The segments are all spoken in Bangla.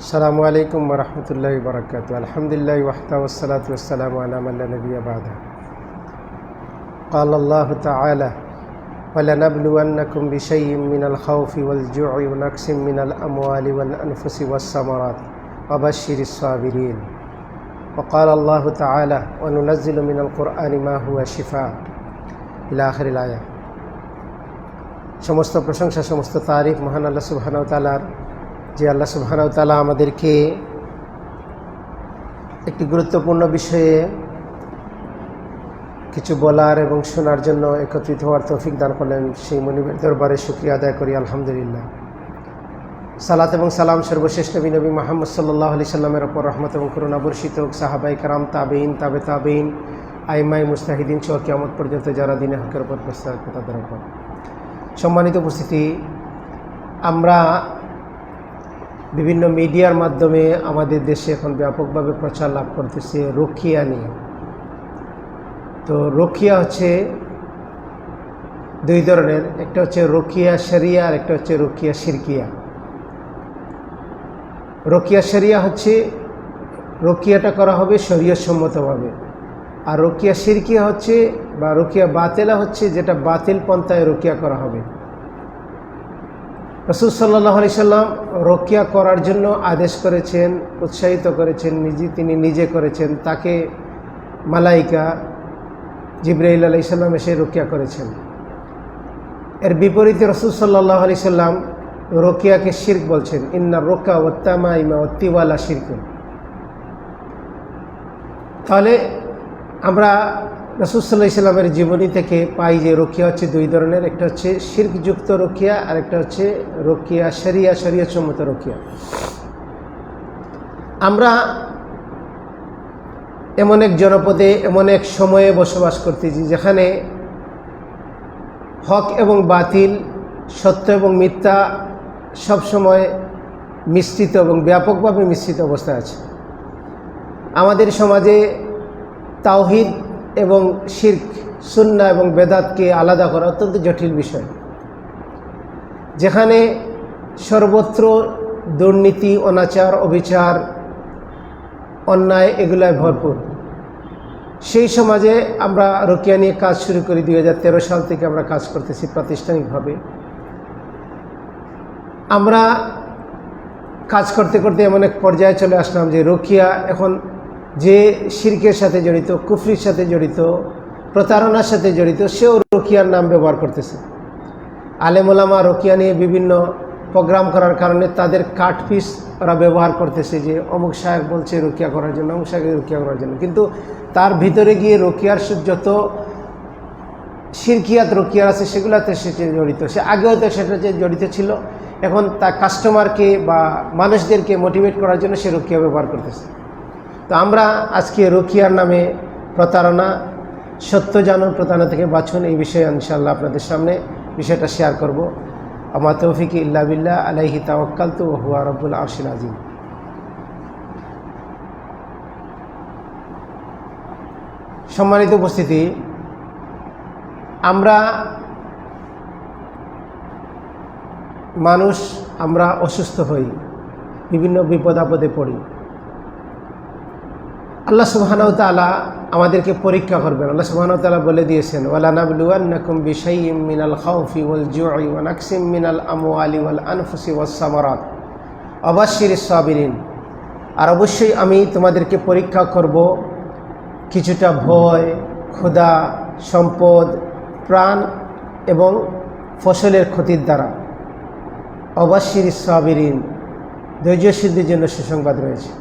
আসসালামু আলাইকুম ওয়া রাহমাতুল্লাহি ওয়া বারাকাতুহু। আলহামদুলিল্লাহি ওয়াহদা ওয়াসসালাতু ওয়াসসালামু আলা মান লা নাবিয়্যা বা'দা। ক্বালা আল্লাহু তাআলা ওয়া লানাবলুওয়ান্নাকুম বিশাইইন মিনাল খাউফি ওয়াল জু'i ওয়া নাকসিম মিনাল আমওয়ালি ওয়াল আনফুসি ওয়াস সামারাত ওয়া বাশশিরিস সাবিরিন। ওয়া ক্বালা আল্লাহু তাআলা ওয়া নুনাজ্জিলু মিনাল কুরআনি মা হুয়া শিফা' ইলা আখিরিল আয়াত। সমস্ত প্রশংসা, সমস্ত তারিফ মহান আল্লাহ সুবহানাহু ওয়া তাআলার, যে আল্লাহ সুবহানাহু ওয়া তাআলা আমাদেরকে একটি গুরুত্বপূর্ণ বিষয়ে কিছু বলার এবং শোনার জন্য একত্রিত হওয়ার তৌফিক দান করলেন। সেই মনিবের দরবারে শুকরিয়া আদায় করি, আলহামদুলিল্লাহ। সালাত এবং সালাম সর্বশেষ নবী মুহাম্মদ সাল্লাল্লাহু আলাইহি সাল্লামের ওপর রহমত এবং করুণা বর্ষিত হোক, সাহাবায়ে কেরাম, তাবেঈন, তাবে তাবেঈন, আইম্মায়ে মুজতাহিদিন সহ কিয়ামত পর্যন্ত যারা দ্বীনে হকের উপর প্রস্তাব তাদের উপর। সম্মানিত উপস্থিতি, আমরা বিভিন্ন মিডিয়ার মাধ্যমে আমাদের দেশে এখন ব্যাপকভাবে প্রচার লাভ করতেছে রুকিয়া নিয়ে। তো রুকিয়া হচ্ছে দুই ধরনের, একটা হচ্ছে রুকিয়া শরিয়া আর একটা হচ্ছে রুকিয়া শিরকিয়া। রুকিয়া শরিয়া হচ্ছে রুকিয়াটা করা হবে শরীয়ত সম্মতভাবে, আর রুকিয়া শিরকিয়া হচ্ছে বা রুকিয়া বাতিলা হচ্ছে যেটা বাতিল পন্থায় রুকিয়া করা হবে। রাসূল সাল্লাল্লাহু আলাইহি সাল্লাম রুকিয়া করার জন্য আদেশ করেছেন, উৎসাহিত করেছেন, তিনি নিজে করেছেন। তাকে মালাইকা জিবরাইল আলাইহিস সালাম এসে রুকিয়া করেছেন। এর বিপরীতে রাসূল সাল্লাল্লাহু আলাইহি সাল্লাম রুকিয়াকে শিরক বলছেন। ইন্না রুকা ওয়াত তামাইমা ওয়াত তিওয়ালা শিরকুন। তাহলে আমরা রাসূল সাল্লাল্লাহু আলাইহি সাল্লামের জীবনী থেকে পাই যে রুকিয়া হচ্ছে দুই ধরনের, একটা হচ্ছে শিরকযুক্ত রুকিয়া আর একটা হচ্ছে রুকিয়া শরিয়া, শরীয়তসম্মত রুকিয়া। আমরা এমন এক জনপদে, এমন এক সময়ে বসবাস করতেছি যেখানে হক এবং বাতিল, সত্য এবং মিথ্যা সবসময় মিশ্রিত এবং ব্যাপকভাবে মিশ্রিত অবস্থায় আছে। আমাদের সমাজে তাওহীদ এবং শিরক, সুন্নাহ এবং বেদাতকে আলাদা করা অত্যন্ত জটিল বিষয়, যেখানে সর্বত্র দুর্নীতি, অনাচার, অবিচার, অন্যায় এগুলায় ভরপুর। সেই সমাজে আমরা রুকিয়া নিয়ে কাজ শুরু করি 2013 সাল থেকে আমরা কাজ করতেছি প্রাতিষ্ঠানিকভাবে। আমরা কাজ করতে করতে এমন এক পর্যায়ে চলে আসলাম যে রুকিয়া এখন যে শিরকের সাথে জড়িত, কুফরির সাথে জড়িত, প্রতারণার সাথে জড়িত, সেও রুকিয়ার নাম ব্যবহার করতেছে। আলেম ওলামা রুকিয়া নিয়ে বিভিন্ন প্রোগ্রাম করার কারণে তাদের কাটপিস ওরা ব্যবহার করতেছে, যে অমুক সাহেব বলছে রুকিয়া করার জন্য, অমুক সাহেব রুকিয়া করার জন্য। কিন্তু তার ভিতরে গিয়ে রুকিয়ার যত শিরকিয়াত রুকিয়ার আছে সেগুলোতে সে জড়িত। সে আগেও তো সেটা জড়িত ছিল, এখন তার কাস্টমারকে বা মানুষদেরকে মোটিভেট করার জন্য সে রুকিয়া ব্যবহার করতেছে। তো আমরা আজকে রুকিয়ার নামে প্রতারণা, সত্য জানুন, প্রতারণা থেকে বাঁচুন, এই বিষয়ে ইনশাআল্লাহ আপনাদের সামনে বিষয়টা শেয়ার করব। আমা তৌফিক ইল্লা বিল্লাহ, আলাইহি তাওয়াক্কালতু ওয়া হুয়া রাব্বুল আরশিল আযীম। সম্মানিত উপস্থিতি, আমরা মানুষ, আমরা অসুস্থ হই, বিভিন্ন বিপদ আপদে পড়ি। আল্লাহ সুবহানাহু ওয়া তাআলা আমাদেরকে পরীক্ষা করবেন। আল্লাহ সুবহানাহু ওয়া তাআলা বলে দিয়েছেন, ওয়ালা নাবলুওয়ান্নাকুম বিশাইইন মিনাল খাউফি ওয়াল জু'i ওয়া নাকসিম মিনাল আমওয়ালি ওয়াল আনফুসি ওয়াস সামারাত ওয়া বাশশিরিস সাবিরিন। আর অবশ্যই আমি তোমাদেরকে পরীক্ষা করব কিছুটা ভয়, ক্ষুধা, সম্পদ, প্রাণ এবং ফসলের ক্ষতির দ্বারা। ওয়া বাশশিরিস সাবিরিন, ধৈর্যশীলদের জন্য সুসংবাদ রয়েছে।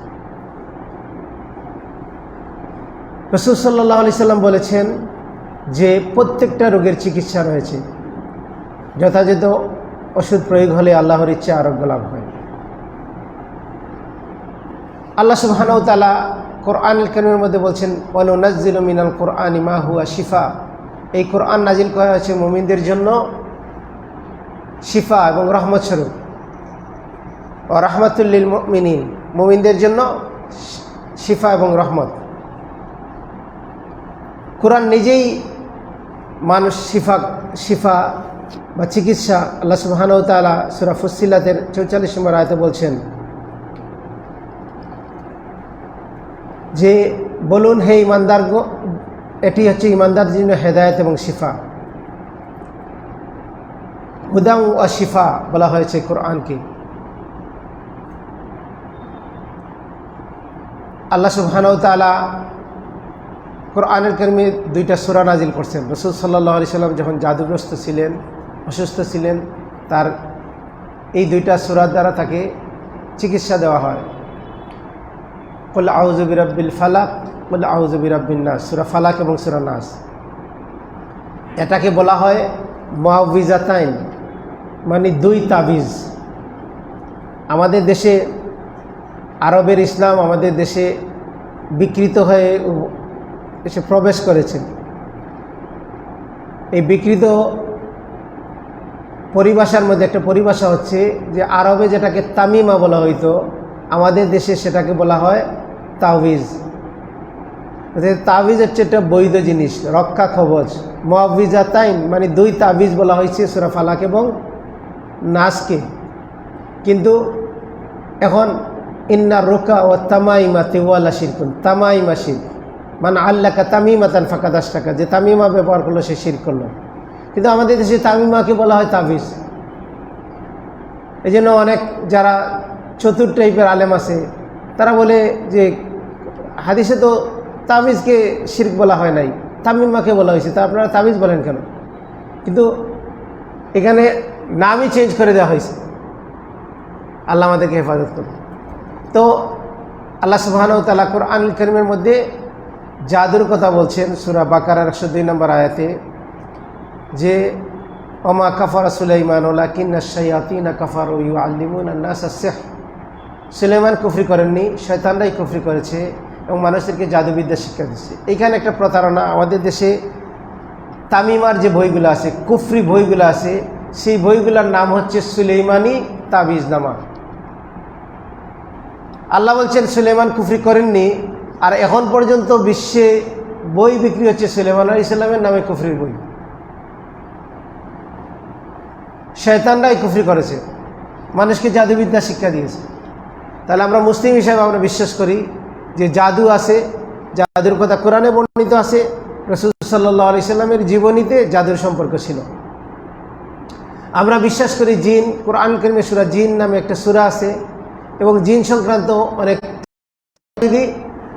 রাসূল সাল্লাল্লাহু আলাইহি সাল্লাম বলেছেন যে প্রত্যেকটা রোগের চিকিৎসা রয়েছে, যথাযথ ওষুধ প্রয়োগ হলে আল্লাহর ইচ্ছা আরোগ্য লাভ হয়। আল্লাহ সুবহানাহু ওয়া তাআলা কোরআনুল কারীমের মধ্যে বলছেন, ওয়া নুনাজ্জিলু মিনাল কুরআনি মা হুয়া শিফা। এই কোরআন নাজিল করা হয়েছে মুমিনদের জন্য শিফা এবং রহমত স্বরূপ। ওয়া রাহমাতুল লিল মুমিনিন, মুমিনদের জন্য শিফা এবং রহমত। কোরআন নিজেই মানুষ শিফা বা চিকিৎসা। আল্লাহ সুবহানাহু ওয়া তাআলা সূরা ফুসসিলাতের 44 নম্বর আয়াতে বলছেন, যে বলুন হে ইমানদার, এটি হচ্ছে ইমানদারদের জন্য হেদায়েত এবং শিফা। হুদা ও শিফা বলা হয়েছে কোরআনকে। আল্লাহ সুবহানাহু ওয়া তাআলা কোরআনের কারিমে 2টা সূরা নাজিল করছেন। রাসূল সাল্লাল্লাহু আলাইহি সাল্লাম যখন জাদুগ্রস্ত ছিলেন, অসুস্থ ছিলেন, তার এই 2টা সূরা দ্বারা তাকে চিকিৎসা দেওয়া হয়। কুল আউযু বিরাব্বিল ফালাক, কুল আউযু বিরাব্বিন নাস, সূরা ফালাক এবং সূরা নাস। এটাকে বলা হয় মুআউযিজাতাইন, মানে 2 তাবিজ। আমাদের দেশে আরবের ইসলাম আমাদের দেশে বিকৃত হয়ে এসে প্রবেশ করেছে। এই বিকৃত পরিভাষার মধ্যে একটা পরিভাষা হচ্ছে যে আরবে যেটাকে তামিমা বলা হইতো, আমাদের দেশে সেটাকে বলা হয় তাওয়িজ। তাবিজ হচ্ছে একটা বৈধ জিনিস, রক্ষা কবচ। মুআউযিজাতাইন মানে 2 তাবিজ বলা হয়েছে সূরা ফালাক এবং নাসকে। কিন্তু এখন ইন্নার রুকা ও তামাইমা তিওয়ালা শিরকুন, তামাইমা শিরক, মানে আল্লাকা তামিমাতান ফাকাদ আশরাকা, যে তামিমা ব্যবহার করলো সে শিরক করলো। কিন্তু আমাদের দেশে তামিমাকে বলা হয় তাবিজ। এই জন্য অনেক যারা চতুর টাইপের আলেম আছে তারা বলে যে হাদিসে তো তাবিজকে শিরক বলা হয় নাই, তামিমাকে বলা হয়েছে, তা আপনারা তাবিজ বলেন কেন? কিন্তু এখানে নামই চেঞ্জ করে দেওয়া হয়েছে। আল্লাহ আমাদেরকে হেফাজত করুন। তো আল্লাহ সুবহানাহু ওয়া তাআলা কোরআনুল কারীমের মধ্যে জাদুর কথা বলছেন সূরা বাকারার 102 নম্বর আয়াতে, যে ওমা কাফারা সুলাইমান ওয়ালাকিন্নাশ শায়াতিনা কাফারু ইউআল্লিমুনা আন-নাস আস-সিহর। সুলাইমান কুফরি করেননি, শয়তানরাই কুফরি করেছে এবং মানুষদেরকে জাদুবিদ্যা শিক্ষা দিচ্ছে। এইখানে একটা প্রতারণা। আমাদের দেশে তামিমার যে বইগুলো আছে, কুফরি বইগুলো আছে, সেই বইগুলোর নাম হচ্ছে সুলাইমানি তাবিজনামা। আল্লাহ বলছেন সুলাইমান কুফরি করেননি, আর এখন পর্যন্ত বিশ্বে বই বিক্রি হচ্ছে সুলাইমান আলাইহিস সালামের নামে কুফরির বই। শয়তানরাই কুফরি করেছে, মানুষকে জাদুবিদ্যা শিক্ষা দিয়েছে। তাহলে আমরা মুসলিম হিসাবে আমরা বিশ্বাস করি যে জাদু আছে, জাদুর কথা কোরআনে বর্ণিত আছে, রাসূল সাল্লাল্লাহু আলাইহি সাল্লামের জীবনীতে জাদুর সম্পর্ক ছিল। আমরা বিশ্বাস করি জিন, কোরআন কারীমে সূরা জিন নামে একটা সূরা আছে এবং জিন সংক্রান্ত অনেক, যদি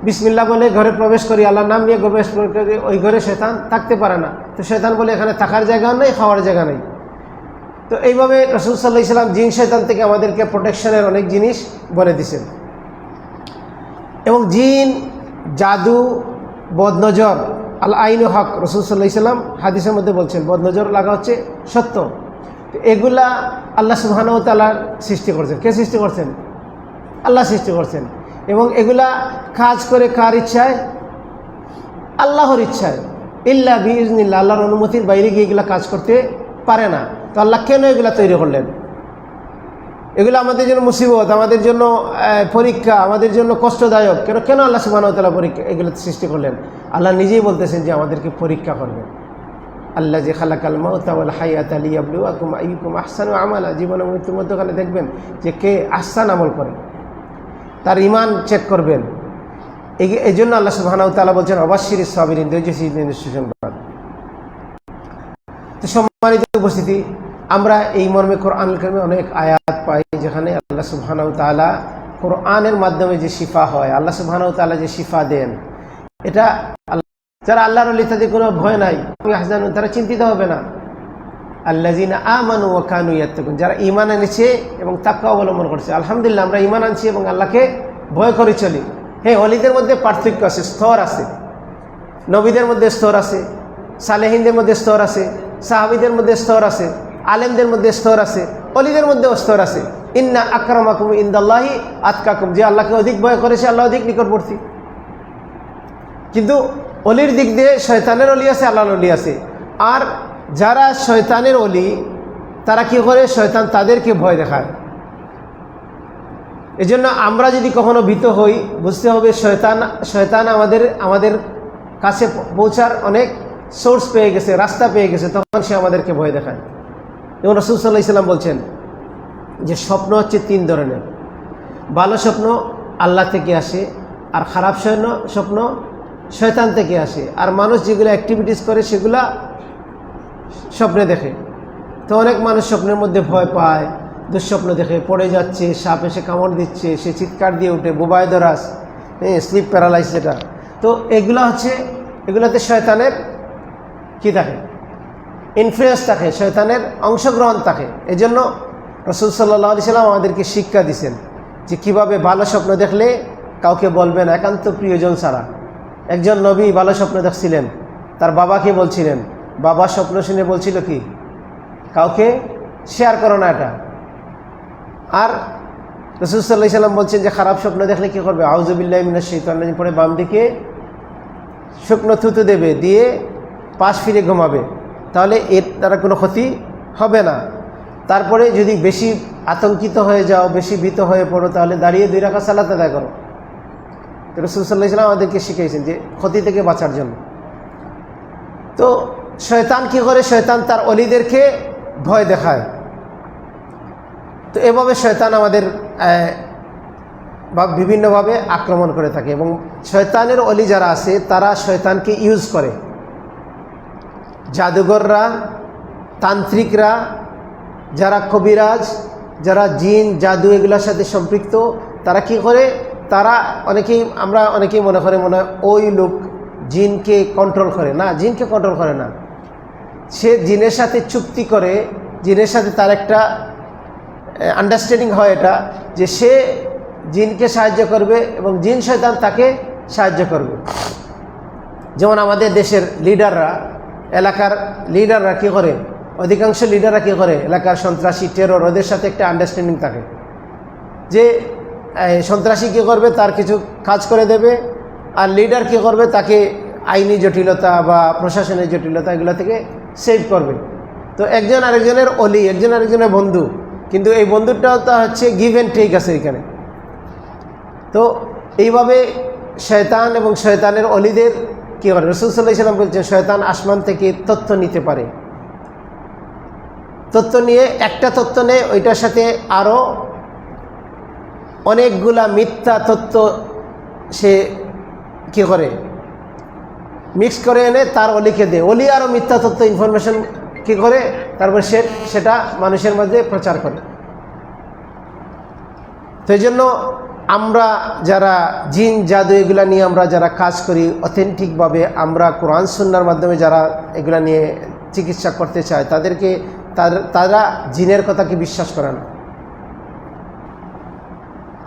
বিসমিল্লাহ বলে ঘরে প্রবেশ করি, আল্লাহর নাম নিয়ে প্রবেশ করি, ওই ঘরে শয়তান থাকতে পারে না। তো শয়তান বলে এখানে থাকার জায়গা নেই, খাওয়ার জায়গা নেই। তো এইভাবে রাসূল সাল্লাল্লাহু আলাইহি সাল্লাম জিন শয়তান থেকে আমাদেরকে প্রোটেকশনের অনেক জিনিস বলে দিয়েছেন। এবং জিন, জাদু, বদনজর, আল আইনু হক, রাসূল সাল্লাল্লাহু আলাইহি সাল্লাম হাদিসের মধ্যে বলছেন বদনজর লাগা হচ্ছে সত্য। তো এগুলা আল্লাহ সুবহানাহু ওয়া তাআলা সৃষ্টি করছেন। কে সৃষ্টি করছেন? আল্লাহ সৃষ্টি করছেন। এবং এগুলা কাজ করে কার ইচ্ছায়? আল্লাহর ইচ্ছায়। ইল্লা বিইজনিল্লাহ, আল্লাহর অনুমতির বাইরে গিয়ে এগুলা কাজ করতে পারে না। তো আল্লাহ কেন এগুলা তৈরি করলেন? এগুলো আমাদের জন্য মুসিবত, আমাদের জন্য পরীক্ষা, আমাদের জন্য কষ্টদায়ক। কেন আল্লাহ সুবহানাহু ওয়া তাআলা পরীক্ষা এগুলো সৃষ্টি করলেন? আল্লাহ নিজেই বলতেছেন যে আমাদেরকে পরীক্ষা করবেন। আল্লাহ যে খালাকাল মাউতা ওয়াল হায়াতা লিয়াবলুয়াকুম আইয়ুকুম আহসানু আমালা। জীবন এবং মৃত্যুর মধ্যখানে দেখবেন যে কে আহসান আমল করে, তার ঈমান চেক করবেন। এই জন্য আল্লাহ সুবহানাহু ওয়া তাআলা বলছেন অবাশশিরিস সাবিরিন, ধৈর্যশীলদের সুসংবাদ। তো সম্মানিত উপস্থিতি, আমরা এই মর্মে কোরআনুল কারীমে অনেক আয়াত পাই যেখানে আল্লাহ সুবহানাহু ওয়া তাআলা কোরআনের মাধ্যমে যে শিফা হয়, আল্লাহ সুবহানাহু ওয়া তাআলা যে শিফা দেন, এটা যারা আল্লাহর ওলি তাদের কোনো ভয় নাই, তারা চিন্তিত হবে না। আল্লাযীনা আমানু ওয়া কানু ইয়াত্তাকুন, যারা ঈমান এনেছে এবং তাকওয়া অবলম্বন করছে। আলহামদুলিল্লাহ, আমরা ঈমান আনছি এবং আল্লাহকে ভয় করে চলি। হ্যাঁ, ওলিদের মধ্যে পার্থক্য আছে, স্তর আছে। নবীদের মধ্যে স্তর আছে, সালেহিনদের মধ্যে স্তর আছে, সাহাবীদের মধ্যে স্তর আছে, আলেমদের মধ্যে স্তর আছে, ওলিদের মধ্যেও স্তর আছে। ইন্না আকরামাকুম ইনদাল্লাহি আতকাকুম, যে আল্লাহকে অধিক ভয় করেছে আল্লাহ অধিক নিকটবর্তী। কিন্তু অলির দিক দিয়ে শয়তানের অলি আছে, আল্লাহর অলি আছে। আর যারা শয়তানের অলি তারা কি করে? শয়তান তাদেরকে ভয় দেখায়। এজন্য আমরা যদি কখনো ভীত হই, বুঝতে হবে শয়তান আমাদের কাছে পৌঁছার অনেক সোর্স পেয়ে গেছে, রাস্তা পেয়ে গেছে, তখন সে আমাদেরকে ভয় দেখায়। এবং রাসূল সাল্লাল্লাহু আলাইহি সাল্লাম বলছেন যে স্বপ্ন হচ্ছে 3 ধরনের। ভালো স্বপ্ন আল্লাহ থেকে আসে, আর খারাপ স্বপ্ন শয়তান থেকে আসে। আর মানুষ যেগুলো অ্যাক্টিভিটিস করে সেগুলা স্বপ্নে দেখে। তো অনেক মানুষ স্বপ্নের মধ্যে ভয় পায়, দুঃস্বপ্ন দেখে, পড়ে যাচ্ছে, সাপ এসে কামড় দিচ্ছে, সে চিৎকার দিয়ে উঠে, বোবায় দরাস, স্লিপ প্যারালাইজ যেটা। তো এগুলাতে শয়তানের কি থাকে? ইনফ্লুয়েন্স থাকে, শয়তানের অংশগ্রহণ থাকে। এই জন্য রাসূল সাল্লাল্লাহু আলাইহি সাল্লাম আমাদেরকে শিক্ষা দিয়েছেন যে কীভাবে ভালো স্বপ্ন দেখলে কাউকে বলবেন, একান্ত প্রিয়জন ছাড়া। একজন নবী ভালো স্বপ্ন দেখছিলেন, তার বাবাকে বলছিলেন, বাবা স্বপ্ন শুনে বলছিল কি, কাউকে শেয়ার করো না এটা। আর রাসূল সাল্লাল্লাহু আলাইহি সাল্লাম বলছেন যে খারাপ স্বপ্ন দেখলে কী করবে? আউযু বিল্লাহি মিনাশ শাইতানির রাজিম পরে বাম দিকে শুকনো থুতু দেবে, দিয়ে পাশ ফিরে ঘুমাবে, তাহলে এর দ্বারা কোনো ক্ষতি হবে না। তারপরে যদি বেশি আতঙ্কিত হয়ে যাও, বেশি ভীত হয়ে পড়ো, তাহলে দাঁড়িয়ে 2 রাকাত সালাত আদায় করো। তো রাসূল সাল্লাল্লাহু আলাইহি সাল্লাম আমাদেরকে শিখিয়েছেন যে ক্ষতি থেকে বাঁচার জন্য। তো শয়তান কি করে? শয়তান তার অলিদেরকে ভয় দেখায়। তো এভাবে শয়তান আমাদের বিভিন্নভাবে আক্রমণ করে থাকে, এবং শয়তানের অলি যারা আছে তারা শয়তানকে ইউজ করে। জাদুঘররা, তান্ত্রিকরা, যারা কবিরাজ, যারা জিন জাদু এগুলোর সাথে সম্পৃক্ত, তারা কি করে? তারা আমরা অনেকেই মনে হয় ওই লোক জিনকে কন্ট্রোল করে। না, জিনকে কন্ট্রোল করে না। সে জিনের সাথে চুক্তি করে, জিনের সাথে তার একটা আন্ডারস্ট্যান্ডিং হয় এটা, যে সে জিনকে সাহায্য করবে এবং জিন শয়তান তাকে সাহায্য করবে। যেমন আমাদের দেশের লিডাররা, এলাকার লিডাররা কী করে? অধিকাংশ লিডাররা কী করে? এলাকার সন্ত্রাসী, টেরর, ওদের সাথে একটা আন্ডারস্ট্যান্ডিং থাকে যে সন্ত্রাসী কী করবে, তার কিছু কাজ করে দেবে, আর লিডার কী করবে, তাকে আইনি জটিলতা বা প্রশাসনের জটিলতা এগুলো থেকে সেভ করবে। তো একজন আরেকজনের অলি, একজন আরেকজনের বন্ধু, কিন্তু এই বন্ধুটাও তো হচ্ছে গিভ অ্যান্ড টেক আছে এখানে। তো এইভাবে শয়তান এবং শয়তানের অলিদের কী করে? রাসূল সাল্লাল্লাহু আলাইহি সাল্লাম বলছেন শয়তান আসমান থেকে তথ্য নিতে পারে। তথ্য নিয়ে একটা তথ্য নেয়, ওইটার সাথে আরও অনেকগুলা মিথ্যা তথ্য সে কী করে? মিক্স করে এনে তার অলিকে দেয়। অলি আরও মিথ্যা তথ্য ইনফরমেশন কী করে? তারপর সেটা মানুষের মধ্যে প্রচার করে। তো এই জন্য আমরা যারা জিন জাদু এগুলা নিয়ে আমরা যারা কাজ করি অথেন্টিকভাবে, আমরা কোরআন সুন্নাহর মাধ্যমে যারা এগুলা নিয়ে চিকিৎসা করতে চায়, তারা জিনের কথাকে বিশ্বাস করে না।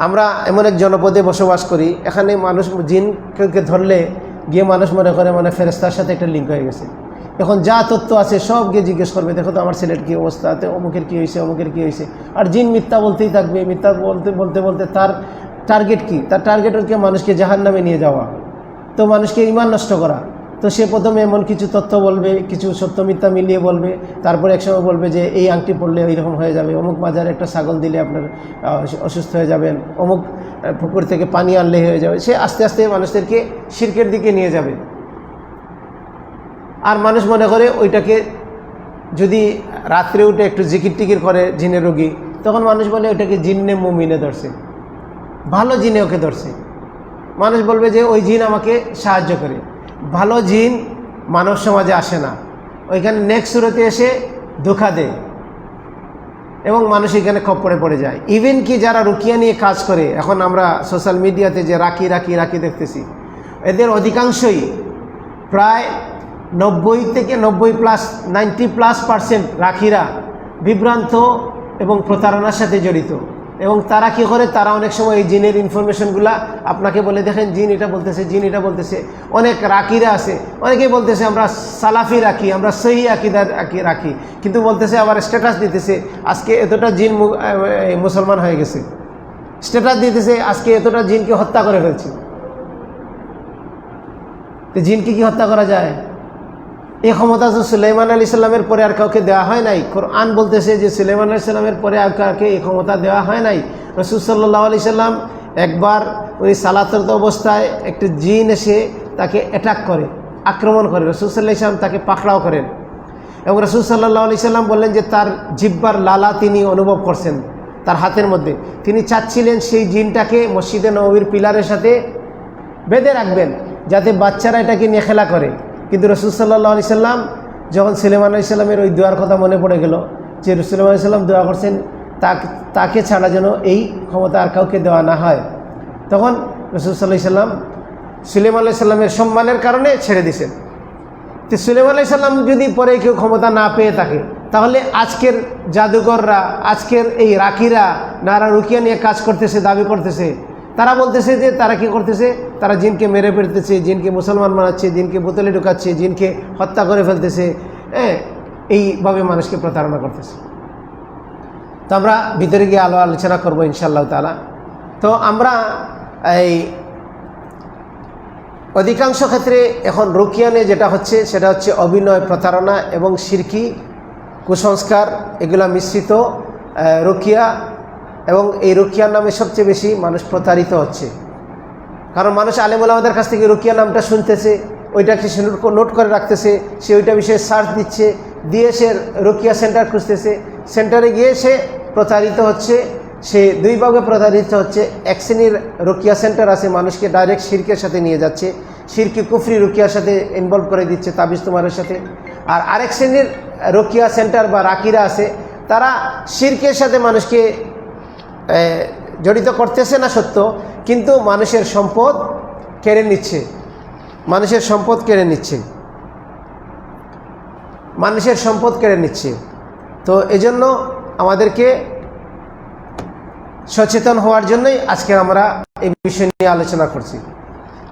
আমরা এমন এক জনপদে বসবাস করি, এখানে মানুষ জিনকে ধরলে গিয়ে মানুষ মনে করে ফেরেশতার সাথে একটা লিঙ্ক হয়ে গেছে। এখন যা তথ্য আছে সব গিয়ে জিজ্ঞেস করবে, দেখো তো আমার ছেলের কী অবস্থা, অমুকের কী হয়েছে, অমুকের কী হয়েছে। আর জিন মিথ্যা বলতেই থাকবে, মিথ্যা বলতে বলতে তার টার্গেট কি? তার টার্গেট হচ্ছে মানুষকে জাহান্নামে নিয়ে যাওয়া, তো মানুষকে ঈমান নষ্ট করা। তো সে প্রথমে এমন কিছু তথ্য বলবে, কিছু সত্য মিথ্যা মিলিয়ে বলবে, তারপরে একসময় বলবে যে এই আংটি পড়লে এইরকম হয়ে যাবে, অমুক বাজারে একটা ছাগল দিলে আপনার অসুস্থ হয়ে যাবেন, অমুক পুকুর থেকে পানি আনলে হয়ে যাবে। সে আস্তে আস্তে মানুষদেরকে শিরকের দিকে নিয়ে যাবে। আর মানুষ মনে করে ওইটাকে যদি রাত্রে উঠে একটু জিকির টিকির করে জিনের রোগী, তখন মানুষ বলে ওইটাকে জিন্নে মুমিনে ধরছে, ভালো জিনে ওকে ধরছে। মানুষ বলবে যে ওই জিন আমাকে সাহায্য করে। ভালো জিন মানব সমাজে আসে না, ওইখানে নেক্সট সুরতে এসে ধোঁকা দেয় এবং মানুষ এখানে খপ্পরে পড়ে যায়। ইভেন কি যারা রুকিয়া নিয়ে কাজ করে, এখন আমরা সোশ্যাল মিডিয়াতে যে রাখি রাখি রাখি দেখতেছি, এদের অধিকাংশই প্রায় 90+ রাখিরা বিভ্রান্ত এবং প্রতারণার সাথে জড়িত। এবং তারা কী করে? তারা অনেক সময় এই জিনের ইনফরমেশনগুলা আপনাকে বলে, দেখেন জিন এটা বলতেছে, জিন এটা বলতেছে। অনেক রাকিরা আছে, অনেকেই বলতেছে আমরা সালাফি রাখি, আমরা সহি আকিদার রাখি, কিন্তু বলতেছে আবার স্ট্যাটাস দিতেছে আজকে এতটা জিন মুসলমান হয়ে গেছে, স্ট্যাটাস দিতেছে আজকে এতটা জিনকে হত্যা করে ফেলছে। তো জিনকে কি হত্যা করা যায়? এই ক্ষমতা তো সুলাইমান আলাইহিস সালামের পরে আর কাউকে দেওয়া হয় নাই। কোরআন বলতেছে যে সুলাইমান আলাইহিস সালামের পরে আর কাউকে এই ক্ষমতা দেওয়া হয় নাই। রাসূল সাল্লাল্লাহু আলাইহি সাল্লাম একবার উনি সালাতরত অবস্থায় একটি জিন এসে তাকে অ্যাটাক করে, আক্রমণ করে। রাসূল সাল্লাল্লাহু আলাইহি সাল্লাম তাকে পাকড়াও করেন এবং রাসূল সাল্লাল্লাহু আলাইহি সাল্লাম বললেন যে তার জিহ্বার লালা তিনি অনুভব করছেন তার হাতের মধ্যে। তিনি চাচ্ছিলেন সেই জিনটাকে মসজিদে নববীর পিলারের সাথে বেঁধে রাখবেন যাতে বাচ্চারা এটাকে নিয়ে খেলা করে। কিন্তু রাসূল সাল্লাল্লাহু আলাইহি সাল্লাম যখন সুলাইমান আলাইহিস সালামের ওই দোয়ার কথা মনে পড়ে গেল যে সুলাইমান আলাইহিস সালাম দোয়া করছেন তাকে ছাড়া যেন এই ক্ষমতা আর কাউকে দেওয়া না হয়, তখন রাসূল সাল্লাল্লাহু আলাইহি সাল্লাম সুলাইমান আলাইহিস সালামের সম্মানের কারণে ছেড়ে দিয়েছেন। তো সুলাইমান আলাইহিস সালাম যদি পরে কেউ ক্ষমতা না পেয়ে থাকে, তাহলে আজকের জাদুঘররা, আজকের এই রাকিরা, নারা রুকিয়া নিয়ে কাজ করতেছে, দাবি করতেছে, তারা বলতেছে যে তারা কি করতেছে, তারা জিনকে মেরে ফেলতেছে, জিনকে মুসলমান বানাচ্ছে, জিনকে বোতলে ঢুকাচ্ছে, জিনকে হত্যা করে ফেলতেছে, এইভাবে মানুষকে প্রতারণা করতেছে। তো আমরা ভিতরে গিয়ে আলোচনা করবো ইনশাআল্লাহ তাআলা। তো আমরা এই অধিকাংশ ক্ষেত্রে এখন রুকিয়া নিয়ে যেটা হচ্ছে সেটা হচ্ছে অভিনয়, প্রতারণা এবং শিরকি কুসংস্কার এগুলা মিশ্রিত রুকিয়া, এবং এই রুকিয়ার নামে সবচেয়ে বেশি মানুষ প্রতারিত হচ্ছে। কারণ মানুষ আলেম ওলামাদের কাছ থেকে রুকিয়া নামটা শুনতেছে, ওইটাকে সে নোট করে রাখতেছে, সে ওইটা বিষয়ে সার্চ দিচ্ছে, দিয়ে সে রুকিয়া সেন্টার খুঁজতেছে, সেন্টারে গিয়ে সে প্রতারিত হচ্ছে। সে দুই ভাগে প্রতারিত হচ্ছে। এক শ্রেণীর রুকিয়া সেন্টার আছে, মানুষকে ডাইরেক্ট শিরকের সাথে নিয়ে যাচ্ছে, শিরকি কুফরি রুকিয়ার সাথে ইনভলভ করে দিচ্ছে, তাবিজ তোমারের সাথে। আর আরেক শ্রেণীর রুকিয়া সেন্টার বা রাকিরা আছে, তারা শিরকের সাথে মানুষকে জড়িত করতেছে না সত্য, কিন্তু মানুষের সম্পদ কেড়ে নিচ্ছে, মানুষের সম্পদ কেড়ে নিচ্ছে, মানুষের সম্পদ কেড়ে নিচ্ছে। তো এজন্য আমাদেরকে সচেতন হওয়ার জন্যই আজকে আমরা এই বিষয় নিয়ে আলোচনা করছি।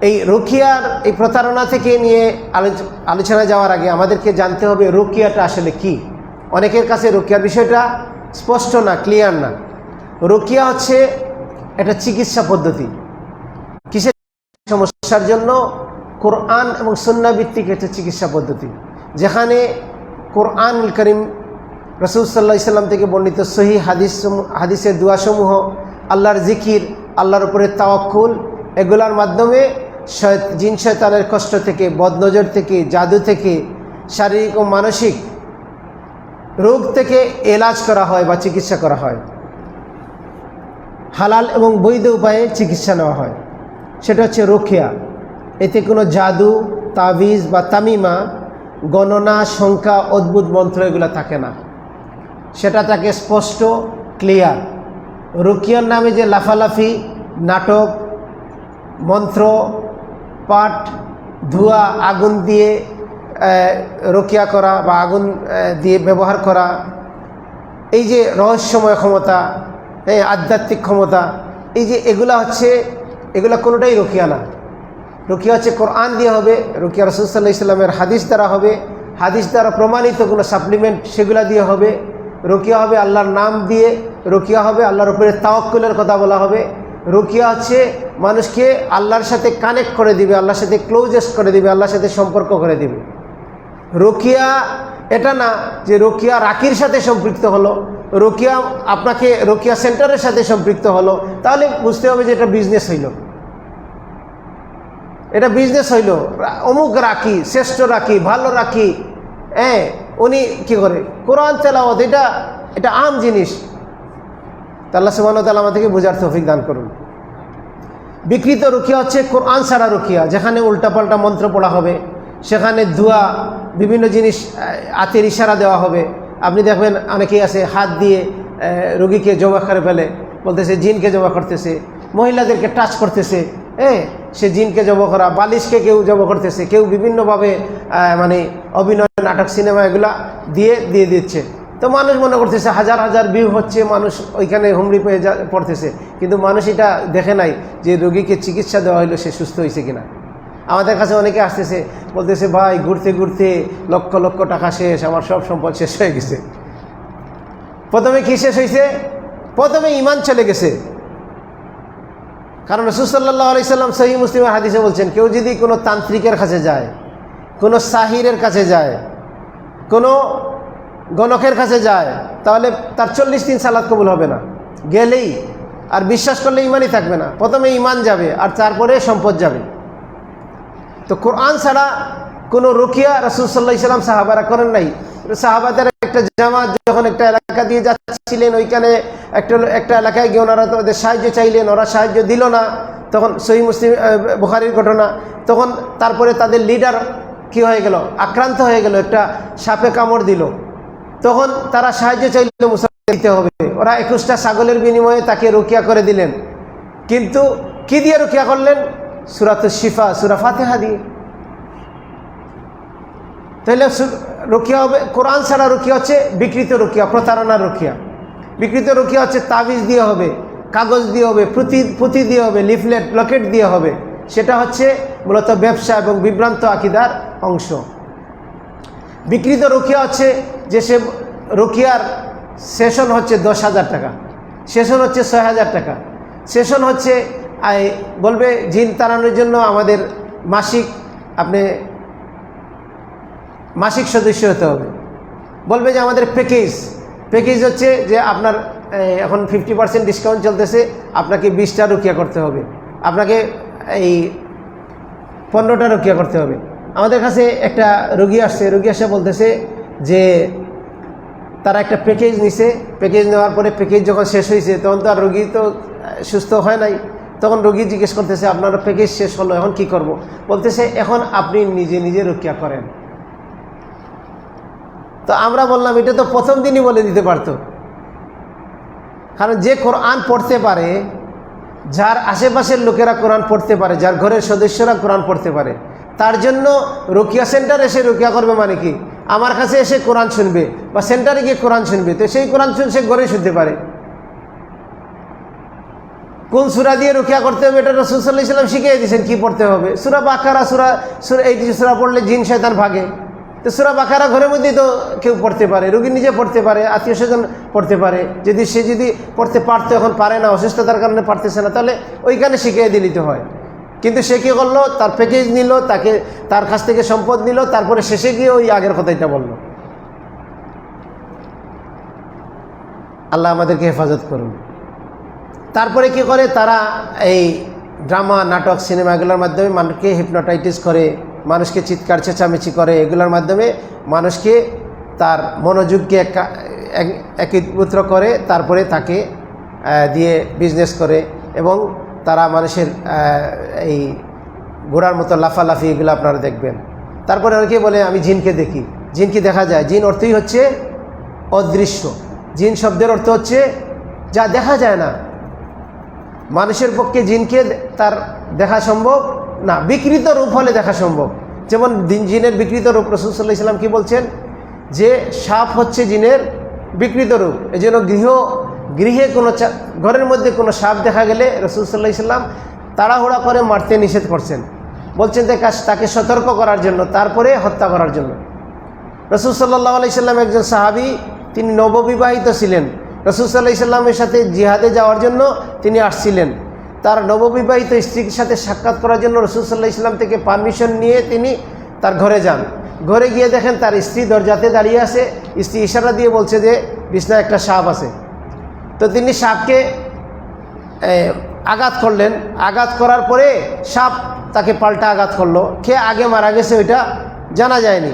এই রুকিয়ার এই প্রতারণা থেকে নিয়ে আলোচনা যাওয়ার আগে আমাদেরকে জানতে হবে রুকিয়াটা আসলে কি। অনেকের কাছে রুকিয়ার বিষয়টা স্পষ্ট না, ক্লিয়ার না। রুকিয়া হচ্ছে একটা চিকিৎসা পদ্ধতি। কিসের সমস্যার জন্য? কোরআন এবং সুন্নাহ ভিত্তিক একটা চিকিৎসা পদ্ধতি, যেখানে কোরআনুল কারীম, রাসূল সাল্লাল্লাহু আলাইহি সাল্লাম থেকে বর্ণিত সহিহ হাদিসের দুআসমূহ, আল্লাহর জিকির, আল্লাহর উপরে তাওয়াক্কুল, এগুলার মাধ্যমে জিন শয়তানের কষ্ট থেকে, বদনজর থেকে, জাদু থেকে, শারীরিক ও মানসিক রোগ থেকে এলাজ করা হয় বা চিকিৎসা করা হয়। হালাল এবং বৈধ উপায়ে চিকিৎসা নেওয়া হয়, সেটা হচ্ছে রুকিয়া। এতে কোনো জাদু, তাবিজ বা তামিমা, গণনা, সংখ্যা, অদ্ভুত মন্ত্র এগুলো থাকে না, সেটা থাকে স্পষ্ট, ক্লিয়ার। রুকিয়ার নামে যে লাফালাফি, নাটক, মন্ত্র, পাঠ, ধোঁয়া, আগুন দিয়ে রুকিয়া করা বা আগুন দিয়ে ব্যবহার করা, এই যে রহস্যময় ক্ষমতা, আধ্যাত্মিক ক্ষমতা, এই যে এগুলা হচ্ছে, এগুলা কোনোটাই রুকিয়া না। রুকিয়া হচ্ছে কোরআন দিয়ে হবে, রুকিয়া রাসূল সাল্লাল্লাহু আলাইহি সাল্লামের হাদিস দ্বারা হবে, হাদিস দ্বারা প্রমাণিত কোনো সাপ্লিমেন্ট সেগুলা দিয়ে হবে। রুকিয়া হবে আল্লাহর নাম দিয়ে, রুকিয়া হবে আল্লাহর উপরে তাওয়াক্কুলের কথা বলা হবে। রুকিয়া হচ্ছে মানুষকে আল্লাহর সাথে কানেক্ট করে দিবে, আল্লাহর সাথে ক্লোজেস্ট করে দিবে, আল্লাহর সাথে সম্পর্ক করে দিবে। রুকিয়া এটা না যে রুকিয়া রাকির সাথে সম্পৃক্ত হলো, রুকিয়া আপনাকে রুকিয়া সেন্টারের সাথে সম্পৃক্ত হলো, তাহলে বুঝতে হবে যে এটা বিজনেস হইল, এটা বিজনেস হইল। অমুক রাখি, শ্রেষ্ঠ রাখি, ভালো রাখি, উনি কি করে কোরআন তেলাওয়াত, এটা আম জিনিস। আল্লাহ সুবহানাহু ওয়া তাআলা আমাদেরকে বোঝার তৌফিক দান করুন। বিকৃত রুকিয়া হচ্ছে কোরআন ছাড়া রুকিয়া, যেখানে উল্টাপাল্টা মন্ত্র পড়া হবে, সেখানে ধোয়া, বিভিন্ন জিনিস হাতের ইশারা দেওয়া হবে। আপনি দেখবেন অনেকেই আছে হাত দিয়ে রোগীকে জমা করে ফেলে, বলতেছে জিনকে জমা করতেছে, মহিলাদেরকে টাচ করতেছে, সে জিনকে জমা করা, বালিশকে কেউ জমা করতেছে, কেউ বিভিন্নভাবে মানে অভিনয়, নাটক, সিনেমা এগুলা দিয়ে দিচ্ছে। তো মানুষ মনে করতেছে হাজার হাজার ভিউ হচ্ছে, মানুষ ওইখানে হুমড়ি পেয়ে পড়তেছে, কিন্তু মানুষ এটা দেখে নাই যে রোগীকে চিকিৎসা দেওয়া হইলো সে সুস্থ হয়েছে কিনা। আমাদের কাছে অনেকে আসতেছে, বলতেছে ভাই ঘুরতে ঘুরতে লক্ষ লক্ষ টাকা শেষ, আমার সব সম্পদ শেষ হয়ে গেছে। প্রথমে কি শেষ হয়েছে? প্রথমে ঈমান চলে গেছে। কারণ রাসূল সাল্লাল্লাহু আলাইহি সাল্লাম সহিহ মুসলিমের হাদিসে বলছেন, কেউ যদি কোনো তান্ত্রিকের কাছে যায়, কোনো সাহিরের কাছে যায়, কোনো গণকের কাছে যায়, তাহলে তার 40 দিন সালাত কবুল হবে না, গেলেই আর বিশ্বাস করলে ঈমানই থাকবে না। প্রথমে ঈমান যাবে আর তারপরে সম্পদ যাবে। তো কোরআন ছাড়া কোনো রুকিয়া রাসূল সাল্লাল্লাহু আলাইহি সাল্লাম সাহাবারা করেন নাই। সাহাবাদের একটা জামাত যখন একটা এলাকা দিয়ে যাচ্ছিলেন, ওইখানে একটা এলাকায় গিয়ে ওনারা তো ওদের সাহায্য চাইলেন, ওরা সাহায্য দিল না। তখন সহিহ মুসলিম বুখারীর ঘটনা, তখন তারপরে তাদের লিডার কি হয়ে গেল, আক্রান্ত হয়ে গেল, একটা সাপে কামড় দিল। তখন তারা সাহায্য চাইলে মুসলমান দিতে হবে, ওরা 21টা ছাগলের বিনিময়ে তাকে রুকিয়া করে দিলেন। কিন্তু কি দিয়ে রুকিয়া করলেন? সূরাতুশ শিফা, সূরা ফাতিহা দিয়ে। তাহলে রুকিয়া হবে কোরআন ছাড়া রুকিয়া হচ্ছে বিকৃত রুকিয়া, প্রতারণার রুকিয়া। বিকৃত রুকিয়া হচ্ছে তাবিজ দিয়ে হবে, কাগজ দিয়ে হবে, পুঁথি দিয়ে হবে, লিফলেট লকেট দিয়ে হবে। সেটা হচ্ছে মূলত ব্যবসা এবং বিভ্রান্ত আকীদার অংশ। বিকৃত রুকিয়া হচ্ছে যে সে রুকিয়ার সেশন হচ্ছে 10,000 টাকা, সেশন হচ্ছে 6,000 টাকা, সেশন হচ্ছে বলবে জিন তাড়ানোর জন্য আমাদের মাসিক সদস্য হতে হবে। বলবে যে আমাদের প্যাকেজ হচ্ছে যে আপনার এখন 50% ডিসকাউন্ট চলতেছে, আপনাকে 20টা রুকিয়া করতে হবে, আপনাকে এই 15টা রুকিয়া করতে হবে। আমাদের কাছে একটা রোগী আসছে, রোগী এসে বলতেছে যে তারা একটা প্যাকেজ নিছে, প্যাকেজ নেওয়ার পরে প্যাকেজ যখন শেষ হয়েছে তখন তো আর রোগী তো সুস্থ হয় নাই। তখন রোগী জিজ্ঞেস করতেছে আপনার প্যাকেজ শেষ হলো, এখন কি করব? বলতেছে এখন আপনি নিজে নিজে রুকিয়া করেন। তো আমরা বললাম এটা তো প্রথম দিনই বলে দিতে পারতো, কারণ যে কোরআন পড়তে পারে, যার আশেপাশের লোকেরা কোরআন পড়তে পারে, যার ঘরের সদস্যরা কোরআন পড়তে পারে, তার জন্য রুকিয়া সেন্টার এসে রুকিয়া করবে মানে কি? আমার কাছে এসে কোরআন শুনবে বা সেন্টারে গিয়ে কোরআন শুনবে, তো সেই কোরআন সে ঘরে শুনতে পারে। কোন সূরা দিয়ে রুকিয়া করতে হবে এটা রাসূল সাল্লাল্লাহু আলাইহি ওয়াসাল্লাম শিখিয়ে দিয়েছেন কি পড়তে হবে। সূরা বাকারা, এই সূরা পড়লে জিন শয়তান ভাগে। তো সূরা বাকারা ঘরের মধ্যেই তো কেউ পড়তে পারে, রোগী নিজে পড়তে পারে, আত্মীয় স্বজন পড়তে পারে। সে যদি পড়তে পারতো, এখন পারে না, অসুস্থতার কারণে পারতেছে না, তাহলে ওইখানে শিখিয়ে দিতে হয়। কিন্তু সে কী করলো? তার প্যাকেজ নিল, তার কাছ থেকে সম্পদ নিল, তারপরে শেষে গিয়ে ওই আগের কথাটা বলল। আল্লাহ আমাদেরকে হেফাজত করুন। তারপরে কি করে তারা? এই ড্রামা, নাটক, সিনেমাগুলোর মাধ্যমে মানুষকে হিপনোটাইটিস করে, মানুষকে চিৎকার চেঁচামেচি করে, এগুলোর মাধ্যমে মানুষকে তার মনোযোগকে একীভূত করে, তারপরে তাকে দিয়ে বিজনেস করে। এবং তারা মানুষের এই ঘোড়ার মতো লাফালাফি, এগুলো আপনারা দেখবেন। তারপরে অনেকে বলে আমি জিনকে দেখি। জিন কি দেখা যায়? জিন অর্থই হচ্ছে অদৃশ্য। জিন শব্দের অর্থ হচ্ছে যা দেখা যায় না। মানুষের পক্ষে জিনকে তার দেখা সম্ভব না, বিকৃত রূপ হলে দেখা সম্ভব। যেমন জিনের বিকৃত রূপ, রাসূল সাল্লাল্লাহু আলাইহি ওয়াসাল্লাম কি বলছেন? যে সাপ হচ্ছে জিনের বিকৃত রূপ। এই জন্য গৃহে কোনো ঘরের মধ্যে কোনো সাপ দেখা গেলে রাসূল সাল্লাল্লাহু আলাইহি ওয়াসাল্লাম তাড়াহুড়া করে মারতে নিষেধ করছেন। বলছেন যে তাকে সতর্ক করার জন্য, তারপরে হত্যা করার জন্য। রাসূল সাল্লাল্লাহু আলাইহি ওয়াসাল্লাম একজন সাহাবী, তিনি নববিবাহিত ছিলেন। রাসূল সাল্লাল্লাহু আলাইহি ওয়াসাল্লামের সাথে জিহাদে যাওয়ার জন্য তিনি আসছিলেন। তার নববিবাহিত স্ত্রীর সাথে সাক্ষাৎ করার জন্য রাসূল সাল্লাল্লাহু আলাইহি ওয়াসাল্লাম থেকে পারমিশন নিয়ে তিনি তার ঘরে যান। ঘরে গিয়ে দেখেন তার স্ত্রী দরজাতে দাঁড়িয়ে আছে। স্ত্রী ইশারা দিয়ে বলছে যে বিছনায় একটা সাপ আছে। তো তিনি সাপকে আঘাত করলেন। আঘাত করার পরে সাপ তাকে পাল্টা আঘাত করলো। কে আগে মারা গেছে ওইটা জানা যায়নি।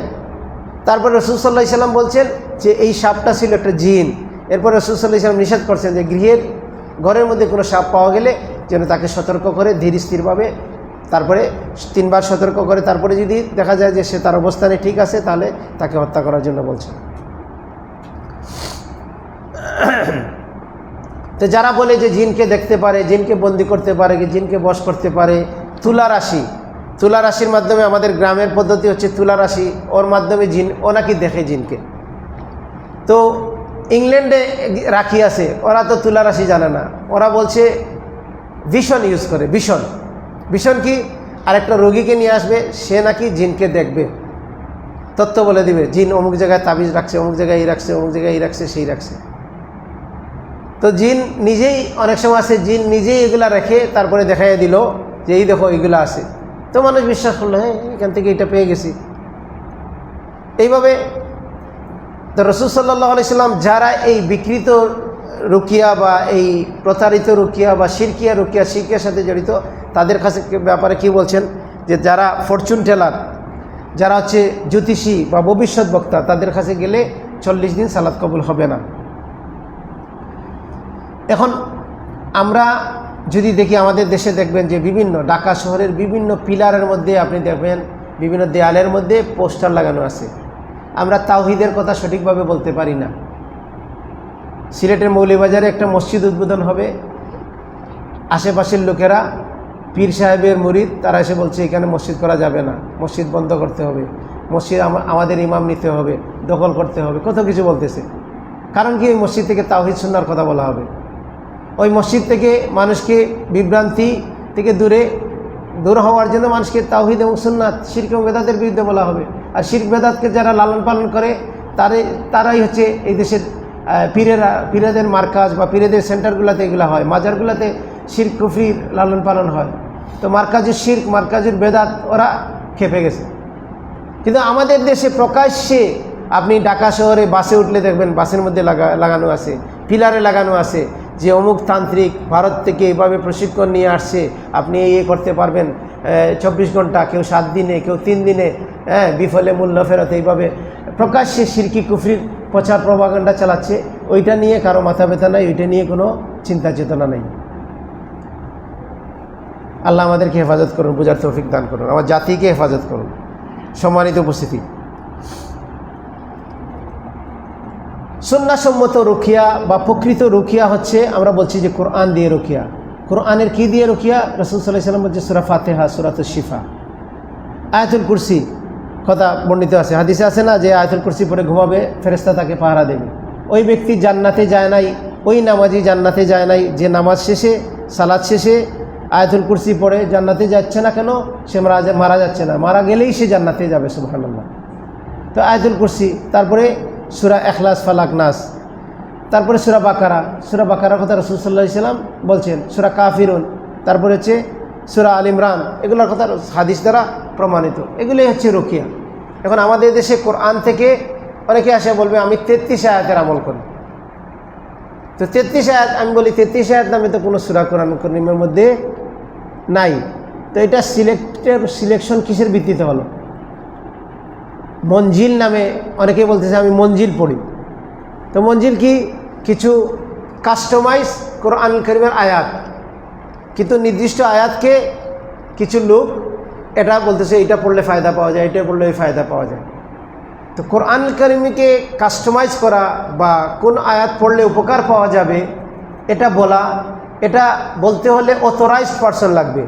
তারপর রাসূল সাল্লাল্লাহু আলাইহি ওয়াসাল্লাম বলছেন যে এই সাপটা ছিল একটা জিন। এরপর রাসূল সাল্লাল্লাহু আলাইহি ওয়াসাল্লাম নিষেধ করছেন যে ঘরের মধ্যে কোনো সাপ পাওয়া গেলে যেন তাকে সতর্ক করে ধীর স্থিরভাবে, তারপরে 3 বার সতর্ক করে, তারপরে যদি দেখা যায় যে সে তার অবস্থানে ঠিক আছে, তাহলে তাকে হত্যা করার জন্য বলছেন। তো যারা বলে যে জিনকে দেখতে পারে, জিনকে বন্দি করতে পারে, জিনকে বশ করতে পারে, তুলা রাশির মাধ্যমে, আমাদের গ্রামের পদ্ধতি হচ্ছে তুলা রাশি, ওর মাধ্যমে জিন, ও নাকি দেখে জিনকে। তো ইংল্যান্ডে রাখি আছে, ওরা তো তুলা রাশি জানে না, ওরা বলছে ভিশন ইউজ করে। ভিশন কি? আরেকটা রোগীকে নিয়ে আসবে, সে নাকি জিনকে দেখবে, তথ্য বলে দিবে, জিন অমুক জায়গায় তাবিজ রাখছে, অমুক জায়গায় এই রাখছে, অমুক জায়গায় এই রাখছে, সেই রাখছে। তো জিন নিজেই, অনেক সময় আছে জিন নিজেই এগুলা রেখে তারপরে দেখাইয়া দিল যে এই দেখো এইগুলো আছে। তো মানুষ বিশ্বাস করলো, হ্যাঁ এখান থেকে এটা পেয়ে গেছি। এইভাবে তো রাসূল সাল্লাল্লাহু আলাইহি ওয়াসাল্লাম যারা এই বিকৃত রুকিয়া বা এই প্রতারিত রুকিয়া বা শিরকিয়া রুকিয়া, শিরকিয়ার সাথে জড়িত, তাদের কাছে ব্যাপারে কি বলছেন? যে যারা ফরচুন টেলার, যারা হচ্ছে জ্যোতিষী বা ভবিষ্যৎ বক্তা, তাদের কাছে গেলে 40 দিন সালাত কবুল হবে না। এখন আমরা যদি দেখি আমাদের দেশে দেখবেন যে বিভিন্ন ঢাকা শহরের বিভিন্ন পিলারের মধ্যে আপনি দেখবেন বিভিন্ন দেয়ালের মধ্যে পোস্টার লাগানো আছে। আমরা তাওহীদের কথা সঠিকভাবে বলতে পারি না। সিলেটের মৌলভীবাজারে একটা মসজিদ উদ্বোধন হবে, আশেপাশের লোকেরা পীর সাহেবের মুরিদ তারা এসে বলছে এখানে মসজিদ করা যাবে না, মসজিদ বন্ধ করতে হবে, মসজিদ আমাদের ইমাম নিতে হবে, দখল করতে হবে, কত কিছু বলতেছে। কারণ কি, ওই মসজিদ থেকে তাওহীদ সুন্নাহর কথা বলা হবে। ওই মসজিদ থেকে মানুষকে বিভ্রান্তি থেকে দূর হওয়ার জন্য মানুষকে তাওহীদ এবং সুন্নাত, শিরক এবং বেদাতের বিরুদ্ধে বলা হবে। আর শিরক বেদাতকে যারা লালন পালন করে তারাই হচ্ছে এই দেশের পীরেদের মার্কাজ বা পীরেদের সেন্টারগুলোতে এগুলো হয়, মাজারগুলোতে শিরক কুফরির লালন পালন হয়। তো মার্কাজের শিরক, মার্কাজের বেদাত ওরা খেপে গেছে। কিন্তু আমাদের দেশে প্রকাশ্যে আপনি ঢাকা শহরে বাসে উঠলে দেখবেন বাসের মধ্যে লাগানো আছে, পিলারে লাগানো আছে যে অমুক তান্ত্রিক ভারত থেকে এইভাবে প্রশিক্ষণ নিয়ে আসছে, আপনি এই করতে পারবেন 24 ঘন্টা, কেউ 7 দিনে, কেউ 3 দিনে, বিফলে মূল্য ফেরত, এইভাবে প্রকাশ্যে শিরকি কুফরির প্রচার প্রপাগান্ডা চালাচ্ছে। ওইটা নিয়ে কারো মাথা ব্যথা নাই, ওইটা নিয়ে কোনো চিন্তা চেতনা নেই। আল্লাহ আমাদেরকে হেফাজত করুন, বোঝার তৌফিক দান করুন, আমার জাতিকে হেফাজত করুন। সম্মানিত উপস্থিতি, সুন্নাহসম্মত রুকিয়া বা প্রকৃত রুকিয়া হচ্ছে, আমরা বলছি যে কোরআন দিয়ে রুকিয়া। কোরআনের কি দিয়ে রুকিয়া? রাসূল সাল্লাল্লাহু আলাইহি ওয়াসাল্লাম বলছে সূরা ফাতিহা, সূরাতুশ শিফা, আয়াতুল কুরসি কথা বর্ণিত আছে, হাদিসে আছে না যে আয়াতুল কুরসি পড়ে ঘুমাবে ফেরেশতা তাকে পাহারা দেবে। ওই ব্যক্তি জান্নাতে যায় নাই, ওই নামাজি জান্নাতে যায় নাই যে নামাজ শেষে, সালাত শেষে আয়াতুল কুরসি পড়ে জান্নাতে যাচ্ছে না। কেন? সে মারা যাচ্ছে না, মারা গেলেই সে জান্নাতে যাবে, সুবহানাল্লাহ। তো আয়াতুল কুরসি, তারপরে সূরা ইখলাস, ফালাক, নাস, তারপরে সূরা বাকারা। সূরা বাকারার কথা রাসূল সাল্লাল্লাহু আলাইহি ওয়াসাল্লাম বলছেন, সূরা কাফিরুন, তারপরে হচ্ছে সূরা আল ইমরান, এগুলোর কথা হাদিস দ্বারা প্রমাণিত। এগুলোই হচ্ছে রুকিয়া। এখন আমাদের দেশে কোরআন থেকে অনেকে আসে বলবে আমি 33 আয়াতের আমল করি। তো 33 আয়াত, আমি বলি 33 আয়াত নামে তো কোনো সূরা কোরআন কারীমের মধ্যে নাই। তো এটা সিলেকশন কিসের ভিত্তিতে হলো? মঞ্জিল নামে অনেকেই বলতেছে আমি মঞ্জিল পড়ি। তো মঞ্জিল কি? কিছু কাস্টমাইজ কোরআন কারীমের আয়াত, কিন্তু নির্দিষ্ট আয়াতকে কিছু লোক এটা বলতেছে এটা পড়লে ফায়দা পাওয়া যায়, এটা পড়লে ফায়দা পাওয়া যায়। তো কোরআন কারীমকে কাস্টমাইজ করা বা কোন আয়াত পড়লে উপকার পাওয়া যাবে এটা বলা, এটা বলতে হলে অথরাইজড পারসন লাগবে।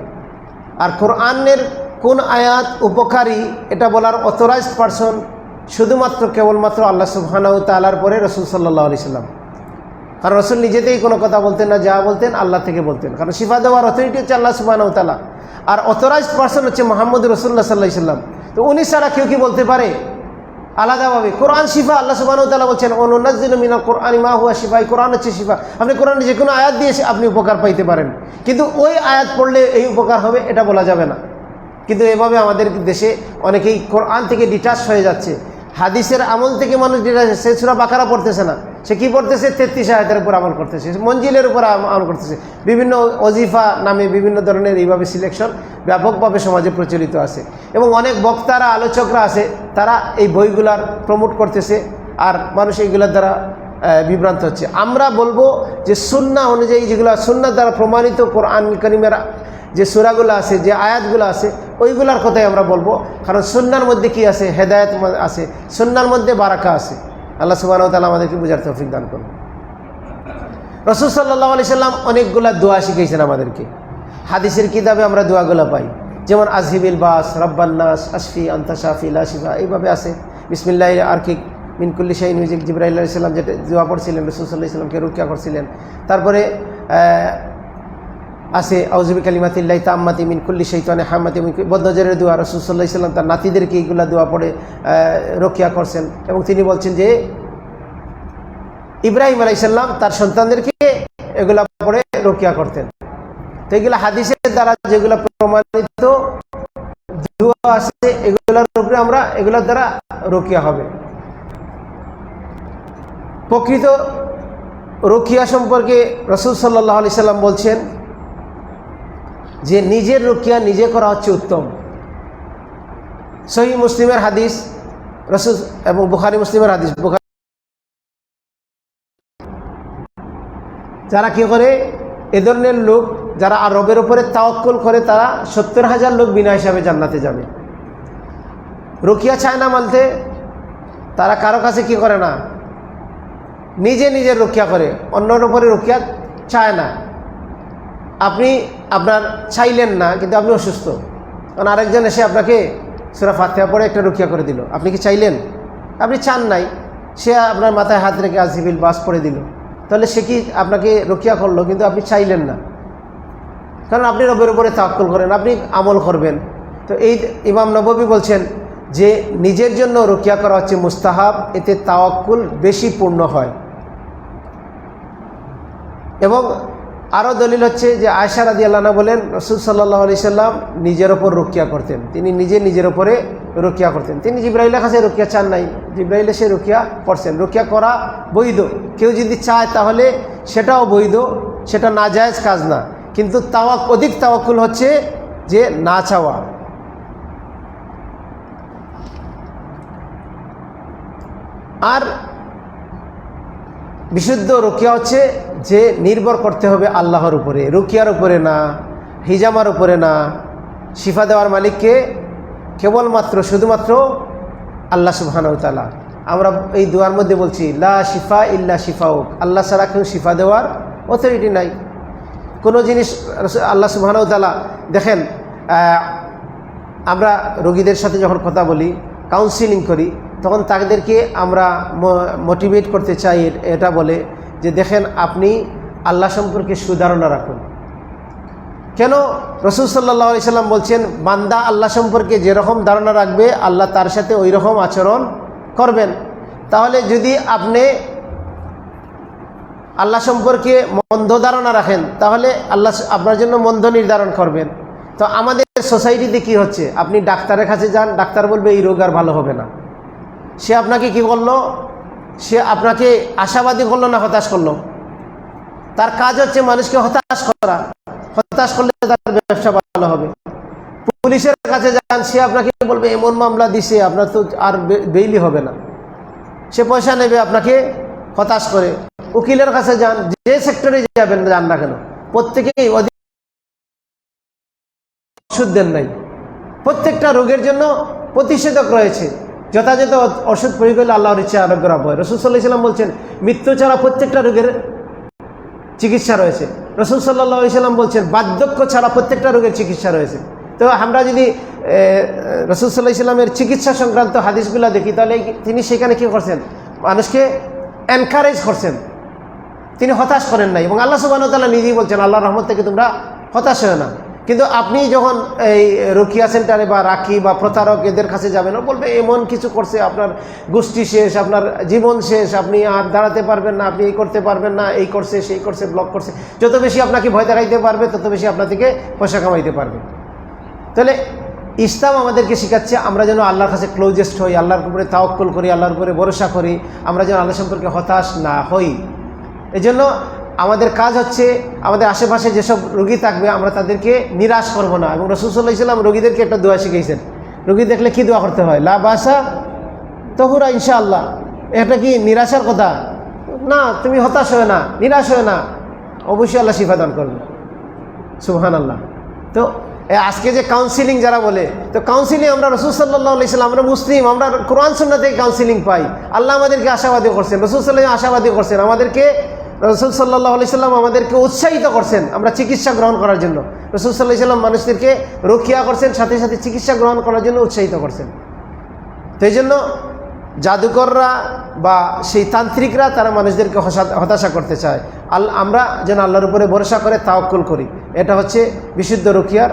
আর কোরআনের কোন আয়াত উপকারী এটা বলার অথরাইজড পারসন শুধুমাত্র কেবলমাত্র আল্লাহ সুবহানাহু ওয়া তাআলার পরে রাসূল সাল্লাল্লাহু আলাইহি সাল্লাম। কারণ রাসূল নিজেতেই কোনো কথা বলতেন না, যা বলতেন আল্লাহ থেকে বলতেন। কারণ শিফা দেওয়ার অথরিটি হচ্ছে আল্লাহ সুবহানাহু ওয়া তাআলা, আর অথরাইজড পারসন হচ্ছে মুহাম্মদ রাসূলুল্লাহ সাল্লাল্লাহু আলাইহি সাল্লাম। তো উনি ছাড়া কেউ কি বলতে পারে আলাদাভাবে? কোরআন শিফা, আল্লাহ সুবহানাহু ওয়া তাআলা বলছেন ওয়ানুনাজ্জিলু মিনাল কোরআনি মা হুয়া শিফা, কোরআন হচ্ছে শিফা। আপনি কোরআনে যে কোনো আয়াত দিয়ে আপনি উপকার পাইতে পারেন, কিন্তু ওই আয়াত পড়লে এই উপকার হবে এটা বলা যাবে না। কিন্তু এভাবে আমাদের দেশে অনেকেই কোরআন থেকে ডিটাচ হয়ে যাচ্ছে, হাদিসের আমল থেকে মানুষ ডিটাচ। সে সূরা বাকারা পড়তেছে না, সে কি পড়তেছে? 33 আয়াতের উপর আমল করতেছে, মঞ্জিলের উপর আমল করতেছে। বিভিন্ন ওজিফা নামে বিভিন্ন ধরনের এইভাবে সিলেকশন ব্যাপকভাবে সমাজে প্রচলিত আছে, এবং অনেক বক্তারা, আলোচকরা আছে, তারা এই বইগুলার প্রমোট করতেছে, আর মানুষ এইগুলোর দ্বারা বিভ্রান্ত হচ্ছে। আমরা বলবো যে সুন্নাহ অনুযায়ী, যেগুলো সুন্নাহ দ্বারা প্রমাণিত কোরআন কারীমের যে সূরাগুলো আছে, যে আয়াতগুলো আছে, ওইগুলার কথাই আমরা বলবো। কারণ সুন্নাহর মধ্যে কি আছে? হেদায়েত আছে, সুন্নাহর মধ্যে বারাকা আছে। আল্লাহ সুবহানাহু ওয়া তাআলা আমাদেরকে বুঝার তৌফিক দান করুন। রাসূল সাল্লাল্লাহু আলাইহি সাল্লাম অনেকগুলা দোয়া শিখিয়েছেন আমাদেরকে। হাদিসের কিতাবে আমরা দোয়াগুলো পাই, যেমন আজহিবিল বাস, রব্বান নাস, আশফি আনতা শাফি লা শিফা, এইভাবে আছে। বিসমিল্লাহির আরকিক মিন কুল্লি শাইইন, জিবরাইল আলাইহিস সালাম যেটা দোয়া পড়ছিলেন, রাসূল সাল্লাল্লাহু আলাইহি সাল্লামকে রুকিয়া করছিলেন। তারপরে আছে আউযু বিকালিমাতিল্লাহি তাম্মাতি মিন কুল্লি শাইতানিন হাম্মাতি, বদনজরের দোয়া। রাসূল সাল্লাল্লাহু আলাইহি সাল্লাম তার নাতিদেরকে এইগুলা দোয়া পড়ে রক্ষা করছেন, এবং তিনি বলছেন যে ইব্রাহিম আলাইহিস সালাম তার সন্তানদেরকে এগুলা পড়ে রক্ষা করতেন। তো এগুলা হাদিসের দ্বারা যেগুলা প্রমাণিত দোয়া আছে, এগুলার উপরে আমরা এগুলার দ্বারা রক্ষা হবে। প্রকৃত রক্ষা সম্পর্কে রাসূল সাল্লাল্লাহু আলাইহি সাল্লাম বলছেন যে নিজের রুকিয়া নিজে করা হচ্ছে উত্তম। সহিহ মুসলিমের হাদিস, রাসূল এবং বুখারী মুসলিমের হাদিস, যারা কি করে, এ ধরনের লোক যারা আর রবের উপরে তাওয়াক্কুল করে তারা 70,000 লোক বিনা হিসাবে জান্নাতে যাবে। রুকিয়া চায় না মানতে, তারা কারো কাছে কি করে না, নিজে নিজের রক্ষা করে, অন্যর উপরে রক্ষা চায় না। আপনি আপনার চাইলেন না কিন্তু আপনি অসুস্থ, কারণ আরেকজন এসে আপনাকে সূরা ফাতিহা পড়ে একটা রক্ষা করে দিল, আপনি কি চাইলেন? আপনি চান নাই, সে আপনার মাথায় হাত রেখে আজিবিল বাস পড়ে দিল, তাহলে সে কি আপনাকে রক্ষা করলো, কিন্তু আপনি চাইলেন না, কারণ আপনি রবের উপরে তাওয়াক্কুল করেন, আপনি আমল করবেন। তো এই ইমাম নববী বলছেন যে নিজের জন্য রক্ষা করা হচ্ছে মুস্তাহাব, এতে তাওয়াক্কুল বেশি পূর্ণ হয়। এবং আরও দলিল হচ্ছে যে আয়েশা রাদিয়াল্লাহু আনহা বলেন রাসূল সাল্লাল্লাহু আলাইহি সাল্লাম নিজের ওপর রক্ষা করতেন, তিনি নিজের ওপরে রক্ষা করতেন। তিনি জিবরাইলের কাছে রক্ষা চান নাই, জিবরাইল এসে রক্ষা করছেন। রক্ষা করা বৈধ, কেউ যদি চায় তাহলে সেটাও বৈধ, সেটা নাজায়েজ কাজ না। কিন্তু অধিক তাওয়াক্কুল হচ্ছে যে না চাওয়া। আর বিশুদ্ধ রুকিয়া হচ্ছে যে নির্ভর করতে হবে আল্লাহর উপরে, রুকিয়ার উপরে না, হিজামার উপরে না। শিফা দেওয়ার মালিককে কেবলমাত্র শুধুমাত্র আল্লাহ সুবহানাহু ওয়া তাআলা। আমরা এই দোয়ার মধ্যে বলছি লা শিফা ইল্লা শিফাউক, আল্লাহ ছাড়া কেউ শিফা দেওয়ার অথরিটি নাই। কোনো জিনিস আল্লাহ সুবহানাহু ওয়া তাআলা দেখেন, আমরা রোগীদের সাথে যখন কথা বলি, কাউন্সিলিং করি, তখন তাদেরকে আমরা মোটিভেট করতে চাই এটা বলে যে দেখেন আপনি আল্লাহ সম্পর্কে সুধারণা রাখুন। কেন? রাসূল সাল্লাল্লাহু আলাইহি সাল্লাম বলছেন বান্দা আল্লাহ সম্পর্কে যেরকম ধারণা রাখবে আল্লাহ তার সাথে ওই রকম আচরণ করবেন। তাহলে যদি আপনি আল্লাহ সম্পর্কে মন্দ ধারণা রাখেন তাহলে আল্লাহ আপনার জন্য মন্দ নির্ধারণ করবেন। তো আমাদের সোসাইটিতে কি হচ্ছে, আপনি ডাক্তারের কাছে যান, ডাক্তার বলবে এই রোগ আর ভালো হবে না। সে আপনাকে কি করলো? সে আপনাকে আশাবাদী করলো না হতাশ করলো? তার কাজ হচ্ছে মানুষকে হতাশ করা, হতাশ করলে তার ব্যবসা ভালো হবে। পুলিশের কাছে যান, সে আপনাকে বলবে এমন মামলা দিছে আপনার তো আর বেইলি হবে না, সে পয়সা নেবে আপনাকে হতাশ করে। উকিলের কাছে যান, যে সেক্টরে যাবেন যান না কেন, প্রত্যেকেই ওষুধ দেন নাই। প্রত্যেকটা রোগের জন্য প্রতিষেধক রয়েছে, যথাযথ ওষুধ প্রয়োগ করলে আল্লাহর ইচ্ছা আরোগ্য লাভ হয়। রাসূল সাল্লাল্লাহু আলাইহি ওয়াসাল্লাম বলছেন মৃত্যু ছাড়া প্রত্যেকটা রোগের চিকিৎসা রয়েছে। রাসূল সাল্লাল্লাহু আলাইহি ওয়াসাল্লাম বলছেন বার্ধক্য ছাড়া প্রত্যেকটা রোগের চিকিৎসা রয়েছে। তো আমরা যদি রাসূল সাল্লাল্লাহু আলাইহি ওয়াসাল্লামের চিকিৎসা সংক্রান্ত হাদিসগুলো দেখি, তাহলে তিনি সেখানে কী করছেন? মানুষকে এনকারেজ করছেন, তিনি হতাশ করেন নাই। এবং আল্লাহ সুবহানাহু ওয়া তাআলা নিজেই বলছেন আল্লাহর রহমত থেকে তোমরা হতাশ হয় না। কিন্তু আপনি যখন এই রুকিয়া সেন্টারে বা রাখি বা প্রতারক এদের কাছে যাবেন, ও বলবে এমন কিছু করছে, আপনার গোষ্ঠী শেষ, আপনার জীবন শেষ, আপনি আর দাঁড়াতে পারবেন না, আপনি এই করতে পারবেন না, এই করছে সেই করছে, ব্লক করছে। যত বেশি আপনাকে ভয় দেখাইতে পারবে তত বেশি আপনার থেকে পয়সা কামাইতে পারবে। তাহলে ইসলাম আমাদেরকে শেখাচ্ছে আমরা যেন আল্লাহর কাছে ক্লোজেস্ট হই, আল্লাহর উপরে তাওয়াক্কুল করি, আল্লাহর উপরে ভরসা করি, আমরা যেন আল্লাহ সম্পর্কে হতাশ না হই। এই জন্য আমাদের কাজ হচ্ছে আমাদের আশেপাশে যেসব রোগী থাকবে আমরা তাদেরকে নিরাশ করব না। এবং রাসূল সাল্লাল্লাহু আলাইহি ওয়াসাল্লাম রোগীদেরকে একটা দোয়া শিখিয়েছেন, রোগী দেখলে কি দোয়া করতে হয়? লা বাসা তহুরা ইনশাআল্লাহ। এটা কি নিরাশার কথা না, তুমি হতাশ হয় না, নিরাশ হয় না, অবশ্যই আল্লাহ শিফা দান করবে। সুবহানাল্লাহ। তো আজকে যে কাউন্সিলিং যারা বলে, তো কাউন্সিলিং আমরা রাসূল সাল্লাল্লাহু আলাইহি ওয়াসাল্লাম, আমরা মুসলিম, আমরা কোরআন সুন্নাহ থেকে কাউন্সিলিং পাই। আল্লাহ আমাদেরকে আশাবাদী করছেন, রাসূল সাল্লাল্লাহু আলাইহি ওয়াসাল্লাম আশাবাদী করছেন, আমাদেরকে রাসূল সাল্লাল্লাহু আলাইহি ওয়াসাল্লাম আমাদেরকে উৎসাহিত করছেন আমরা চিকিৎসা গ্রহণ করার জন্য। রাসূল সাল্লাল্লাহু আলাইহি ওয়াসাল্লাম মানুষদেরকে রক্ষা করছেন, সাথে সাথে চিকিৎসা গ্রহণ করার জন্য উৎসাহিত করছেন। তো এই জন্য জাদুকররা বা সেই তান্ত্রিকরা তারা মানুষদেরকে হতাশা করতে চায়। আমরা যেন আল্লাহর উপরে ভরসা করে তাওয়াক্কুল করি। এটা হচ্ছে বিশুদ্ধ রুকিয়ার।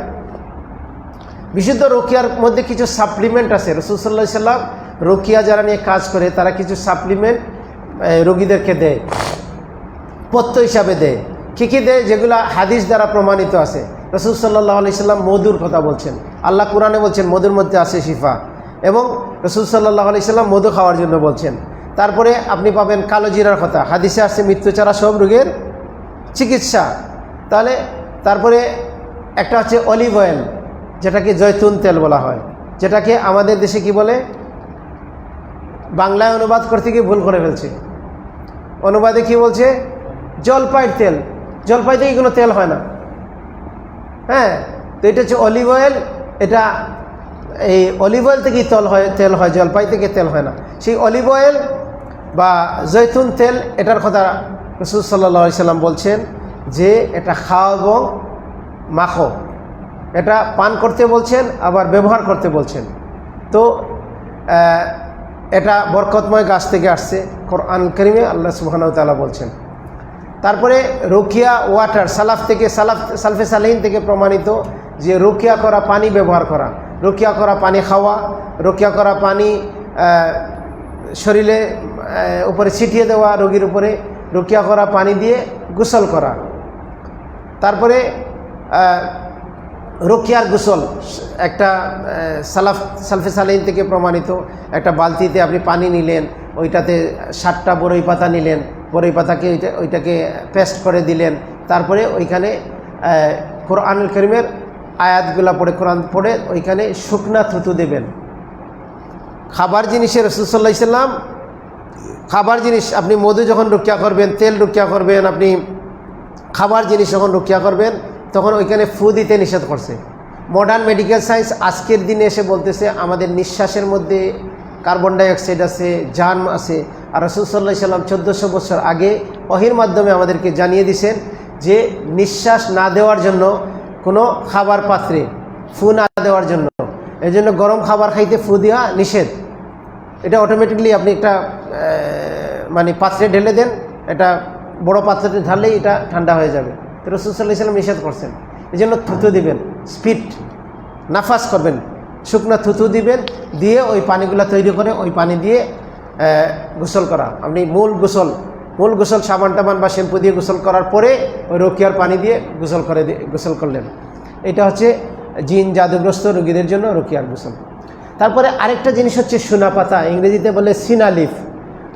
বিশুদ্ধ রুকিয়ার মধ্যে কিছু সাপ্লিমেন্ট আছে। রাসূল সাল্লাল্লাহু আলাইহি ওয়াসাল্লাম রুকিয়া যারা নিয়ে কাজ করে তারা কিছু সাপ্লিমেন্ট রোগীদেরকে দেয়, পথ্য হিসাবে দেয়। কী কী দেয়? যেগুলো হাদিস দ্বারা প্রমাণিত আছে। রাসূল সাল্লাল্লাহু আলাইহি ওয়াসাল্লাম মধুর কথা বলছেন, আল্লাহ কোরআনে বলছেন মধুর মধ্যে আছে শিফা, এবং রাসূল সাল্লাল্লাহু আলাইহি ওয়াসাল্লাম মধু খাওয়ার জন্য বলছেন। তারপরে আপনি পাবেন কালো জিরার কথা, হাদিসে আসছে মৃত্যু ছাড়া সব রোগের চিকিৎসা। তাহলে তারপরে একটা হচ্ছে অলিভ অয়েল, যেটাকে জয়তুন তেল বলা হয়, যেটাকে আমাদের দেশে কি বলে, বাংলায় অনুবাদ করতে গিয়ে ভুল করে ফেলছে। অনুবাদে কি বলছে? জলপাইয়ের তেল, জলপাই থেকে কোনো তেল হয় না। হ্যাঁ, তো এটা হচ্ছে অলিভ অয়েল। এটা এই অলিভ অয়েল থেকেই তেল হয়, জলপাই থেকে তেল হয় না। সেই অলিভ অয়েল বা জৈতুন তেল, এটার কথা রাসূল সাল্লাল্লাহু আলাইহি সাল্লাম বলছেন যে এটা খাও এবং মাখো, এটা পান করতে বলছেন, আবার ব্যবহার করতে বলছেন। তো এটা বরকতময় গাছ থেকে আসছে, কোরআন কারীমে আল্লাহ সুবহানাহু ওয়া তাআলা বলছেন। তারপরে রুকিয়া ওয়াটার, সালফে সালেহিন থেকে প্রমাণিত যে রুকিয়া করা পানি ব্যবহার করা, রুকিয়া করা পানি খাওয়া, রুকিয়া করা পানি শরীরে উপরে ছিটিয়ে দেওয়া, রোগীর উপরে রুকিয়া করা পানি দিয়ে গোসল করা। তারপরে রুকিয়ার গোসল একটা সালফে সালেহিন থেকে প্রমাণিত, একটা বালতিতে আপনি পানি নিলেন, ওইটাতে 7টা বড়ই পাতা নিলেন, বড়ই পাতাকে ওইটাকে পেস্ট করে দিলেন, তারপরে ওইখানে কোরআনুল কারীমের আয়াতগুলা পড়ে, কোরআন পড়ে ওইখানে শুকনা থুতু দেবেন। খাবার জিনিসের রাসূল সাল্লাল্লাহু আলাইহি সাল্লাম খাবার জিনিস, আপনি মধু যখন রুকিয়া করবেন, তেল রুকিয়া করবেন, আপনি খাবার জিনিস যখন রুকিয়া করবেন তখন ওইখানে ফু দিতে নিষেধ করছে। মডার্ন মেডিকেল সায়েন্স আজকের দিনে এসে বলতেছে আমাদের নিঃশ্বাসের মধ্যে কার্বন ডাইঅক্সাইড আছে, জার্ম আছে। আর রাসূল সাল্লাল্লাহু আলাইহি সাল্লাম 1400 বছর আগে ওহীর মাধ্যমে আমাদেরকে জানিয়ে দিয়েছেন যে নিঃশ্বাস না দেওয়ার জন্য কোনো খাবার পাত্রে ফু না দেওয়ার জন্য, এই জন্য গরম খাবার খাইতে ফু দেওয়া নিষেধ। এটা অটোমেটিকলি আপনি একটা মানে পাত্রে ঢেলে দেন, এটা বড় পাত্রতে ঢাললেই এটা ঠান্ডা হয়ে যাবে। তো রাসূল সাল্লাল্লাহু আলাইহি সাল্লাম নিষেধ করছেন। এই জন্য থুতু দিবেন, স্পিট নাফাস করবেন, শুকনো থুতু দিবেন, দিয়ে ওই পানিগুলো তৈরি করে ওই পানি দিয়ে গোসল করা। আপনি মূল গোসল সাবান টাবান বা শ্যাম্পু দিয়ে গোসল করার পরে ওই রুকিয়ার পানি দিয়ে গোসল করলেন। এটা হচ্ছে জিন জাদুগ্রস্ত রোগীদের জন্য রুকিয়ার গোসল। তারপরে আরেকটা জিনিস হচ্ছে সোনা পাতা, ইংরেজিতে বলে সিনা লিফ,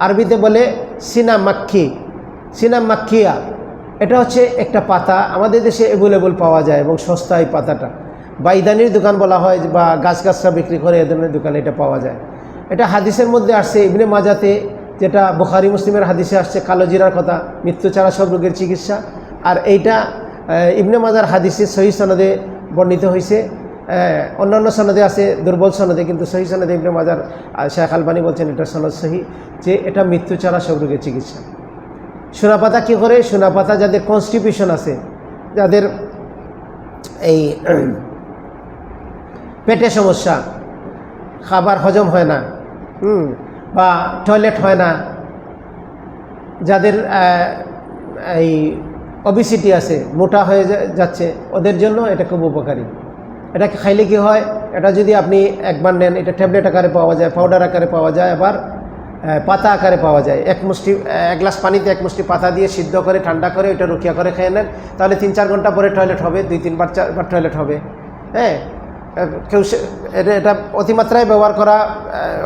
আরবিতে বলে সিনা মাক্কিয়া। এটা হচ্ছে একটা পাতা, আমাদের দেশে অ্যাভেলেবল পাওয়া যায় এবং সস্তা এই পাতাটা। বাইদানির দোকান বলা হয় বা গাছগাছরা বিক্রি করে, এ ধরনের দোকানে এটা পাওয়া যায়। এটা হাদিসের মধ্যে আসছে ইবনে মাজাতে, যেটা বুখারী মুসলিমের হাদিসে আসছে কালো জিরার কথা, মৃত্যু ছাড়া সব রোগের চিকিৎসা। আর এইটা ইবনে মাজার হাদিসে সহিহ সনদে বর্ণিত হয়েছে, অন্যান্য সনদে আছে দুর্বল সনদে, কিন্তু সহিহ সনদে ইবনে মাজার শাইখ আলবানী বলছেন এটা সনদ সহিহ, যে এটা মৃত্যু ছাড়া সব রোগের চিকিৎসা। সোনা পাতা কী করে? সোনা পাতা যাদের কনস্টিপিউশন আছে, যাদের এই পেটে সমস্যা, খাবার হজম হয় না, বা টয়লেট হয় না, যাদের এই ওবেসিটি আছে, মোটা হয়ে যাচ্ছে, ওদের জন্য এটা খুব উপকারী। এটাকে খাইলে কি হয়, এটা যদি আপনি একবার নেন, এটা ট্যাবলেট আকারে পাওয়া যায়, পাউডার আকারে পাওয়া যায়, আবার পাতা আকারে পাওয়া যায়। এক গ্লাস পানিতে 1 মুষ্টি পাতা দিয়ে সিদ্ধ করে ঠান্ডা করে ওইটা রুকিয়া করে খেয়ে নেন, তাহলে 3-4 ঘন্টা পরে টয়লেট হবে, 2-3-4 টয়লেট হবে। হ্যাঁ, কেউ এটা অতিমাত্রায় ব্যবহার করা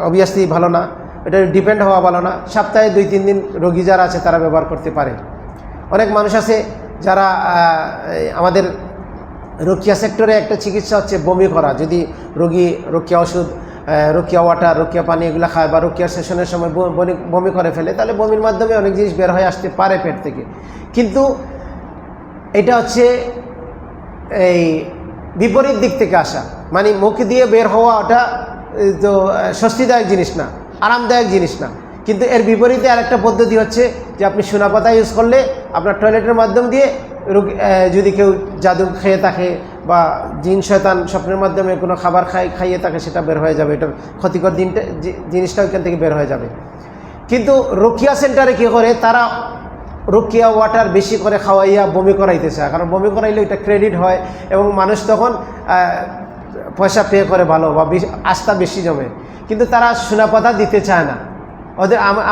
অবভিয়াসলি ভালো না, এটা ডিপেন্ড হওয়া ভালো না। সপ্তাহে 2-3 দিন রোগী যারা আছে তারা ব্যবহার করতে পারে। অনেক মানুষ আছে যারা আমাদের রুকিয়া সেক্টরে একটা চিকিৎসা হচ্ছে বমি করা। যদি রোগী রুকিয়া ওষুধ, রুকিয়া ওয়াটার, রুকিয়া পানি এগুলো খায় বা রুকিয়া সেশনের সময় বমি করে ফেলে, তাহলে বমির মাধ্যমে অনেক জিনিস বের হয়ে আসতে পারে পেট থেকে। কিন্তু এটা হচ্ছে এই বিপরীত দিক থেকে আসা, মানে মুখ দিয়ে বের হওয়া, ওটা তো স্বস্তিদায়ক জিনিস না, আরামদায়ক জিনিস না। কিন্তু এর বিপরীতে আরেকটা পদ্ধতি হচ্ছে যে আপনি সোনা পাতা ইউজ করলে আপনার টয়লেটের মাধ্যম দিয়ে যদি কেউ জাদু খেয়ে থাকে বা জিন শয়তান স্বপ্নের মাধ্যমে কোনো খাবার খাইয়ে থাকে, সেটা বের হয়ে যাবে, এটার ক্ষতিকর জিনিসটা ওইখান থেকে বের হয়ে যাবে। কিন্তু রুকিয়া সেন্টারে কী করে, তারা রুকিয়া ওয়াটার বেশি করে খাওয়াইয়া বমি করাইতে চায়, কারণ বমি করাইলে ওইটা ক্রেডিট হয় এবং মানুষ তখন পয়সা পে করে ভালো বা আস্থা বেশি জমে। কিন্তু তারা সোনা পাতা দিতে চায় না,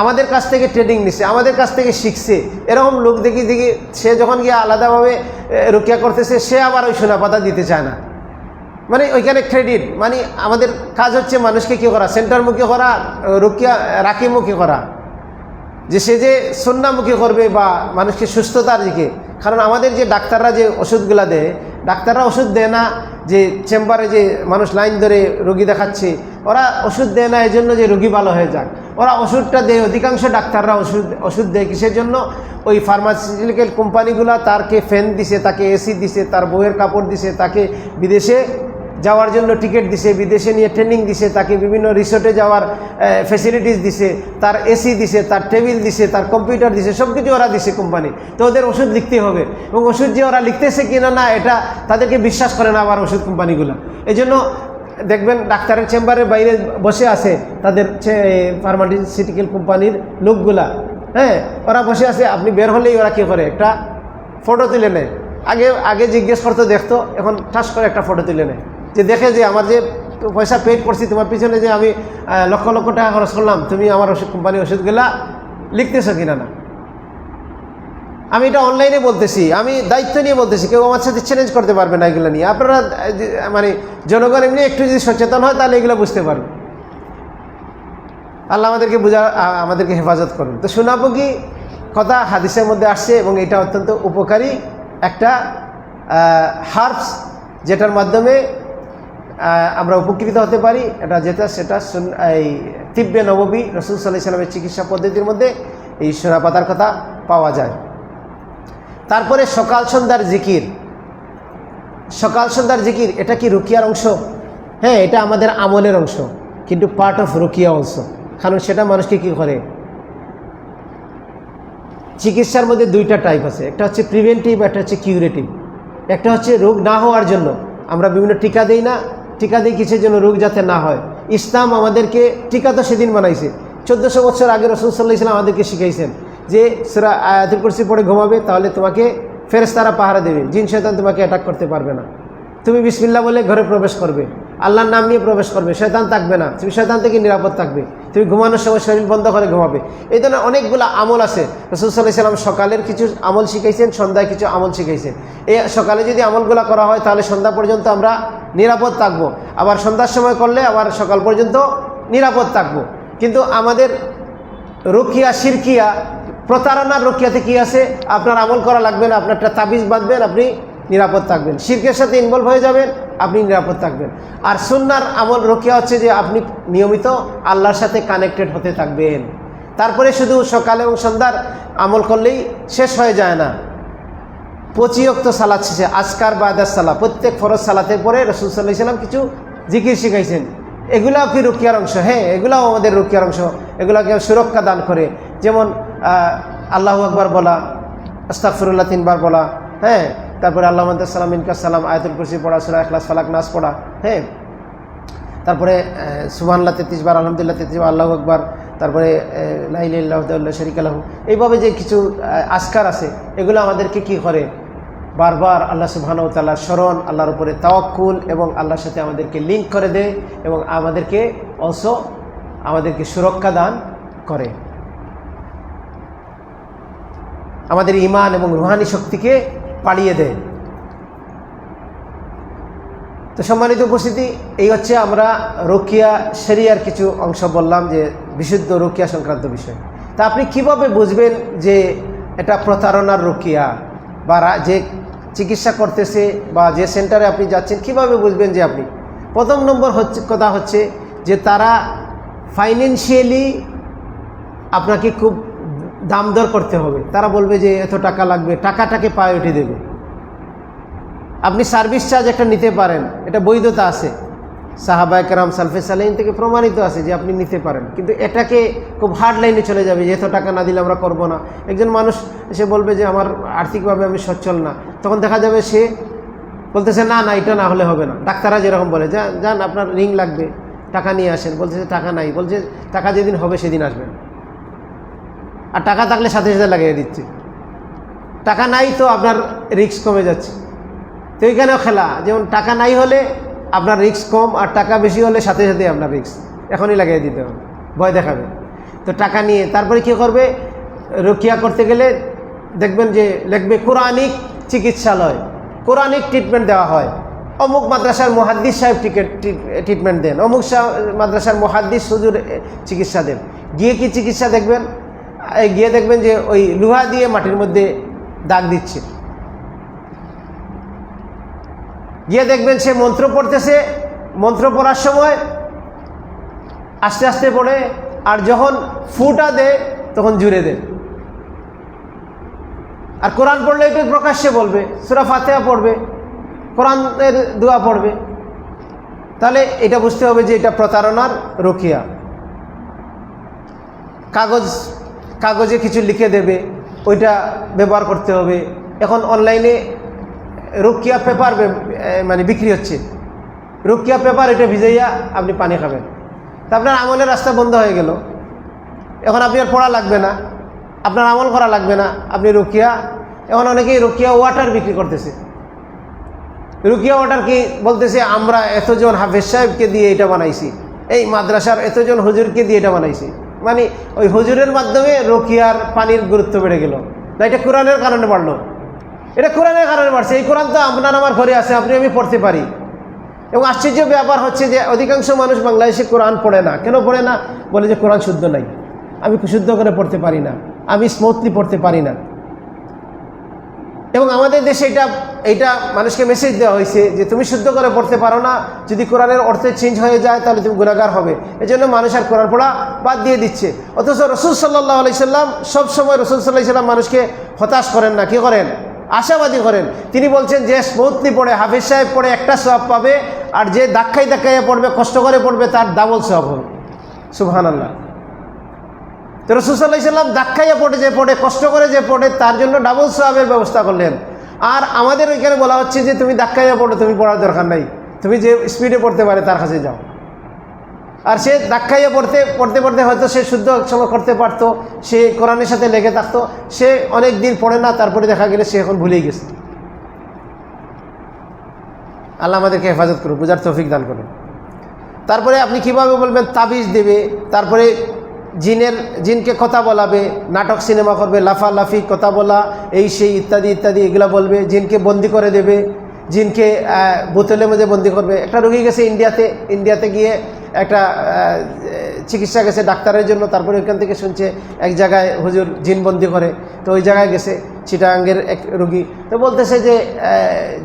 আমাদের কাছ থেকে ট্রেনিং নিচ্ছে, আমাদের কাছ থেকে শিখছে। এরকম লোক দেখি সে যখন গিয়ে আলাদাভাবে রুকিয়া করতেছে, সে আবার ওই সোনা পাতা দিতে চায় না, মানে ওইখানে ক্রেডিট। মানে আমাদের কাজ হচ্ছে মানুষকে কী করা, সেন্টারমুখী করা, রুকিয়া রাকিমুখী করা, যে সে যে সুন্নামুখী করবে বা মানুষকে সুস্থতার দিকে। কারণ আমাদের যে ডাক্তাররা যে ওষুধগুলা দেয়, ডাক্তাররা ওষুধ দেয় না যে চেম্বারে যে মানুষ লাইন ধরে রোগী দেখাচ্ছে, ওরা ওষুধ দেয় না এই জন্য যে রোগী ভালো হয়ে যাক, ওরা ওষুধটা দেয়, অধিকাংশ ডাক্তাররা ওষুধ দেয় কিসের জন্য? ওই ফার্মাসিউটিক্যাল কোম্পানিগুলা তাকে ফ্যান দিছে, তাকে এসি দিছে, তার বউয়ের কাপড় দিছে, তাকে বিদেশে যাওয়ার জন্য টিকিট দিছে, বিদেশে নিয়ে ট্রেনিং দিছে, তাকে বিভিন্ন রিসোর্টে যাওয়ার ফ্যাসিলিটিস দিছে, তার এসি দিছে, তার টেবিল দিছে, তার কম্পিউটার দিছে, সব কিছু ওরা দিছে কোম্পানি। তো ওদের ওষুধ লিখতে হবে, এবং ওষুধ যে ওরা লিখতেছে কিনা না এটা তাদেরকে বিশ্বাস করে না আবার ওষুধ কোম্পানিগুলো। এই জন্য দেখবেন ডাক্তারের চেম্বারের বাইরে বসে আছে তাদের ফার্মাসিউটিক্যাল কোম্পানির লোকগুলা, হ্যাঁ, ওরা বসে আছে, আপনি বের হলেই ওরা কী করে একটা ফটো তুলে নেয়। আগে জিজ্ঞেস করতো, দেখতো, এখন ঠাস করে একটা ফটো তুলে নেয়, যে দেখে যে আমার যে পয়সা পেড করছি তোমার পিছনে, যে আমি লক্ষ লক্ষ টাকা খরচ করলাম, তুমি আমার ওষুধ কোম্পানির ওষুধগুলা লিখতেছো কিনা না। আমি এটা অনলাইনে বলতেছি, আমি দায়িত্ব নিয়ে বলতেছি, কেউ আমার সাথে চ্যালেঞ্জ করতে পারবে না এগুলো নিয়ে। আপনারা মানে জনগণ এমনি একটু যদি সচেতন হয় তাহলে এগুলো বুঝতে পারবে। আল্লাহ আমাদেরকে হেফাজত করুন। তো শোনাবো কি কথা হাদিসের মধ্যে আসছে, এবং এটা অত্যন্ত উপকারী একটা হার্বস, যেটার মাধ্যমে আমরা উপকৃত হতে পারি। সেটা এই তিব্বে নববী রাসূল সাল্লাল্লাহু আলাইহি ওয়াসাল্লামের চিকিৎসা পদ্ধতির মধ্যে এই সোনা পাতার কথা পাওয়া যায়। তারপরে সকাল সন্ধ্যার জিকির, এটা কি রুকিয়ার অংশ? হ্যাঁ, এটা আমাদের আমলের অংশ, কিন্তু পার্ট অফ রুকিয়া অংশ। কারণ সেটা মানুষকে কি করে, চিকিৎসার মধ্যে দুইটা টাইপ আছে, একটা হচ্ছে প্রিভেন্টিভ, একটা হচ্ছে কিউরেটিভ। একটা হচ্ছে রোগ না হওয়ার জন্য আমরা বিভিন্ন টিকা দিই না, টিকা দিই কিসের জন্য? রোগ যাতে না হয়। ইসলাম আমাদেরকে টিকা তো সেদিন বানাইছে, 1400 বছর আগে রাসূল সাল্লাল্লাহু আলাইহি ওয়াসাল্লাম আমাদেরকে শিখাইছেন যে সূরা আয়াতুল কুরসি পড়ে ঘুমাবে, তাহলে তোমাকে ফেরেশতারা পাহারা দেবে, জিন শয়তান তোমাকে অ্যাটাক করতে পারবে না। তুমি বিসমিল্লাহ বলে ঘরে প্রবেশ করবে, আল্লাহর নাম নিয়ে প্রবেশ করবে, শয়তান থাকবে না, তুমি শয়তান থেকে নিরাপদ থাকবে, তুমি ঘুমানোর সময় শরীর বন্ধ করে ঘুমাবে। এই ধরনের অনেকগুলো আমল আছে। রাসূল সাল্লাল্লাহু আলাইহি ওয়াসাল্লাম সকালের কিছু আমল শিখাইছেন, সন্ধ্যায় কিছু আমল শিখাইছেন। এই সকালে যদি আমলগুলো করা হয় তাহলে সন্ধ্যা পর্যন্ত আমরা নিরাপদ থাকবো, আবার সন্ধ্যার সময় করলে আবার সকাল পর্যন্ত নিরাপদ থাকবো। কিন্তু আমাদের রুকিয়া, শিরকিয়া, প্রতারণার রুকিয়াতে কি আছে? আপনার আমল করা লাগবে না, আপনারটা তাবিজ বাঁধবেন, আপনি নিরাপদ থাকবেন। শিরকের সাথে ইনভলভ হয়ে যাবেন, আপনি নিরাপদ থাকবেন। আর সুন্নার আমল রুকিয়া হচ্ছে যে আপনি নিয়মিত আল্লাহর সাথে কানেক্টেড হতে থাকবেন। তারপরে শুধু সকাল এবং সন্ধ্যার আমল করলেই শেষ হয়ে যায় না। 25 ওয়াক্ত সালাত শেষে আজকার বাদাস সালাত, প্রত্যেক ফরজ সালাতের পরে রাসূল সাল্লাল্লাহু আলাইহি ওয়াসাল্লাম কিছু জিকির শিখাইছেন। এগুলাও কি রুকিয়ার অংশ? হ্যাঁ, এগুলাও আমাদের রুকিয়ার অংশ। এগুলাকে সুরক্ষা দান করে, যেমন আল্লাহু আকবার বলা, আস্তাগফিরুল্লাহ 3 বার বলা, হ্যাঁ, তারপরে আল্লাহু আনতা সালাম মিনকা সালাম, আয়াতুল কুরসি পড়া, সূরা ইখলাস, ফালাক, নাস পড়া, হ্যাঁ, তারপরে সুবহানাল্লাহ 33 বার, আলহামদুলিল্লাহ 33 বার, আল্লাহু আকবার, তারপরে লা ইলাহা ইল্লাল্লাহু লা শারীকা লাহু। এইভাবে যে কিছু আজকার আছে, এগুলো আমাদেরকে কি করে? বারবার আল্লাহ সুবহানাহু ওয়া তাআলার স্মরণ, আল্লাহর উপরে তাওয়াক্কুল এবং আল্লাহর সাথে আমাদেরকে লিঙ্ক করে দেয়, এবং আমাদেরকে সুরক্ষা দান করে, আমাদের ঈমান এবং রুহানি শক্তিকে বাড়িয়ে দেয়। তো সম্মানিত উপস্থিতি, এই হচ্ছে আমরা রুকিয়া শরিয়ার কিছু অংশ বললাম, যে বিশুদ্ধ রুকিয়া সংক্রান্ত বিষয়। তা আপনি কিভাবে বুঝবেন যে এটা প্রতারণার রুকিয়া, বা যে চিকিৎসা করতেছে বা যে সেন্টারে আপনি যাচ্ছেন, কিভাবে বুঝবেন যে আপনি? প্রথম নম্বর কথা হচ্ছে যে তারা ফাইন্যান্সিয়ালি আপনাকে খুব দাম দর করতে হবে। তারা বলবে যে এত টাকা লাগবে, টাকাটাকে প্রায়োরিটি দেবে। আপনি সার্ভিস চার্জ একটা নিতে পারেন, এটা বৈধতা আছে, সাহাবায়ে কেরাম সালফে সালেহিন থেকে প্রমাণিত আছে যে আপনি নিতে পারেন, কিন্তু এটাকে খুব হার্ড লাইনে চলে যাবে যে এত টাকা না দিলে আমরা করব না। একজন মানুষ এসে বলবে যে আমার আর্থিকভাবে আমি সচ্ছল না, তখন দেখা যাবে সে বলতেছে না না এটা না হলে হবে না। ডাক্তাররা যেরকম বলে, যান আপনার রিং লাগবে, টাকা নিয়ে আসেন, বলতেছে টাকা নাই, বলছে টাকা যেদিন হবে সেদিন আসবেন। আর টাকা থাকলে সাথে সাথে লাগিয়ে দিচ্ছে, টাকা নাই তো আপনার রিস্ক কমে যাচ্ছে। তো এইখানেও খেলা, যেমন টাকা নাই হলে আপনার রিস্ক কম, আর টাকা বেশি হলে সাথে সাথে আপনার রিস্ক এখনই লাগিয়ে দিতে হবে, ভয় দেখাবে। তো টাকা নিয়ে তারপরে কী করবে? রুকিয়া করতে গেলে দেখবেন যে লিখবে কোরআনিক চিকিৎসালয়, কোরআনিক ট্রিটমেন্ট দেওয়া হয়, অমুক মাদ্রাসার মুহাদ্দিস সাহেব ট্রিটমেন্ট দেন, অমুক মাদ্রাসার মুহাদ্দিস হুজুর চিকিৎসা দেন। গিয়ে কি চিকিৎসা দেখবেন? গিয়ে দেখবেন যে ওই লোহা দিয়ে মাটির মধ্যে দাগ দিচ্ছে, গিয়ে দেখবেন সে মন্ত্র পড়তেছে, মন্ত্র পড়ার সময় আস্তে আস্তে পড়ে, আর যখন ফুটা দেয় তখন জুড়ে দেয়। আর কোরআন পড়লে এটা প্রকাশ্যে বলবে, সূরা ফাতিহা পড়বে, কোরআনের দোয়া পড়বে। তাহলে এটা বুঝতে হবে যে এটা প্রতারণার রুকিয়া। কাগজে কিছু লিখে দেবে, ওইটা ব্যবহার করতে হবে। এখন অনলাইনে রুকিয়া পেপার মানে বিক্রি হচ্ছে, রুকিয়া পেপার, এটা ভিজাইয়া আপনি পানি খাবেন, তা আপনার আমলের রাস্তা বন্ধ হয়ে গেল। এখন আপনি আর পড়া লাগবে না, আপনার আমল করা লাগবে না, আপনি রুকিয়া। এখন অনেকেই রুকিয়া ওয়াটার বিক্রি করতেছে। রুকিয়া ওয়াটার কি বলতেছে, আমরা এতজন হাফেজ সাহেবকে দিয়ে এটা বানাইছি, এই মাদ্রাসার এতজন হুজুরকে দিয়ে এটা বানাইছি। মানে ওই হুজুরের মাধ্যমে রুকিয়ার পানির গুরুত্ব বেড়ে গেল না, এটা কোরআনের কারণে বাড়লো। এটা কোরআনের কারণে বাড়ছে। এই কোরআন তো আপনার আমার ঘরে আছে, আপনি আমি পড়তে পারি। এবং আশ্চর্য ব্যাপার হচ্ছে যে অধিকাংশ মানুষ বাংলাদেশে কোরআন পড়ে না। কেন পড়ে না? বলে যে কোরআন শুদ্ধ নাই, আমি শুদ্ধ করে পড়তে পারি না, আমি স্মুথলি পড়তে পারি না। এবং আমাদের দেশে এইটা মানুষকে মেসেজ দেওয়া হয়েছে যে তুমি শুদ্ধ করে পড়তে পারো না, যদি কোরআনের অর্থ চেঞ্জ হয়ে যায় তাহলে তুমি গুনাহগার হবে। এজন্য মানুষ আর কোরআন পড়া বাদ দিয়ে দিচ্ছে। অথচ রাসূল সাল্লাল্লাহু আলাইহি সাল্লাম সবসময় রাসূল সাল্লাল্লাহু আলাইহি সাল্লাম মানুষকে হতাশ করেন না, কি করেন? আশাবাদী করেন। তিনি বলছেন যে স্মুথলি পড়ে, হাফেজ সাহেব পড়ে একটা সওয়াব পাবে, আর যে ধাক্কাইয়া পড়বে, কষ্ট করে পড়বে, তার ডাবল সওয়াব হবে। সুবহানাল্লাহ। তো রাসূল সাল্লাল্লাহু আলাইহি সাল্লাম ধাক্কাইয়া পড়ে যে পড়ে, কষ্ট করে যে পড়ে, তার জন্য ডাবল সওয়াবের ব্যবস্থা করলেন। আর আমাদের ওইখানে বলা হচ্ছে যে তুমি ধাক্কাইয়া পড়ো, তুমি পড়ার দরকার নাই, তুমি যে স্পিডে পড়তে পারে তার কাছে যাও। আর সে ধাক্কাইয়া পড়তে হয়তো সে শুদ্ধ সময় করতে পারতো, সে কোরআনের সাথে লেগে থাকতো, সে অনেক দিন পড়ে না, তারপরে দেখা গেলে সে এখন ভুলেই গেছে। আল্লাহ আমাদেরকে হেফাজত করুন, বুঝার তৌফিক দান করুন। তারপরে আপনি কিভাবে বলবেন? তাবিজ দেবে, তারপরে জিনকে কথা বলাবে, নাটক সিনেমা করবে, লাফালাফি, কথা বলা, এই সেই ইত্যাদি ইত্যাদি এগুলা বলবে। জিনকে বন্দি করে দেবে, জিনকে বোতলের মধ্যে বন্দি করবে। একটা রোগী গেছে ইন্ডিয়াতে গিয়ে একটা চিকিৎসা গেছে ডাক্তারের জন্য, তারপরে ওইখান থেকে শুনছে এক জায়গায় হুজুর জিন বন্দি করে। তো ওই জায়গায় গেছে, চিটাগাঙ্গের এক রোগী। তো বলতেছে যে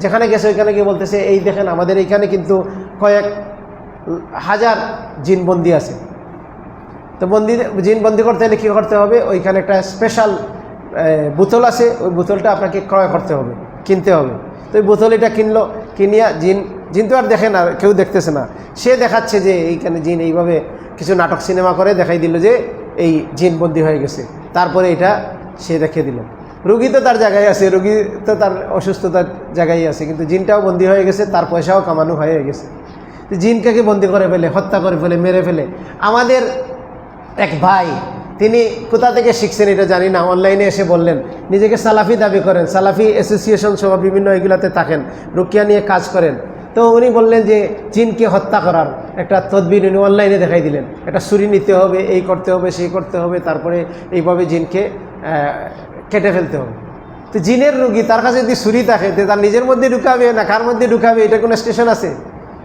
যেখানে গেছে ওইখানে গিয়ে বলতেছে, এই দেখেন আমাদের এইখানে কিন্তু কয়েক হাজার জিন বন্দি আছে। তো জিন বন্দি করতে হলে কী করতে হবে? ওইখানে একটা স্পেশাল বোতল আছে, ওই বোতলটা আপনাকে ক্রয় করতে হবে, কিনতে হবে। তো ওই বোতল এটা কিনিয়া জিন তো আর দেখে না, কেউ দেখতেছে না, সে দেখাচ্ছে যে এইখানে জিন এইভাবে কিছু নাটক সিনেমা করে দেখাই দিল যে এই জিন বন্দি হয়ে গেছে। তারপরে এটা সে রেখে দিল। রুগী তো তার জায়গায় আছে, রুগী তো তার অসুস্থতার জায়গায় আছে, কিন্তু জিনটাও বন্দি হয়ে গেছে, তার পয়সাও কামানো হয়ে গেছে। তো জিনকে বন্দি করে ফেলে, হত্যা করে ফেলে, মেরে ফেলে। আমাদের এক ভাই, তিনি কোথা থেকে শিখছেন এটা জানি না, অনলাইনে এসে বললেন, নিজেকে সালাফি দাবি করেন, সালাফি অ্যাসোসিয়েশন সহ বিভিন্ন এগুলাতে থাকেন, রুকিয়া নিয়ে কাজ করেন। তো উনি বললেন যে জিনকে হত্যা করার একটা তদবির উনি অনলাইনে দেখাই দিলেন। একটা ছুরি নিতে হবে, এই করতে হবে, সেই করতে হবে, তারপরে এইভাবে জিনকে কেটে ফেলতে হবে। তো জিনের রুগী, তার কাছে যদি ছুরি থাকে, তার নিজের মধ্যে ঢুকাবে না কার মধ্যে ঢুকাবে, এটা কোনো স্টেশন আছে?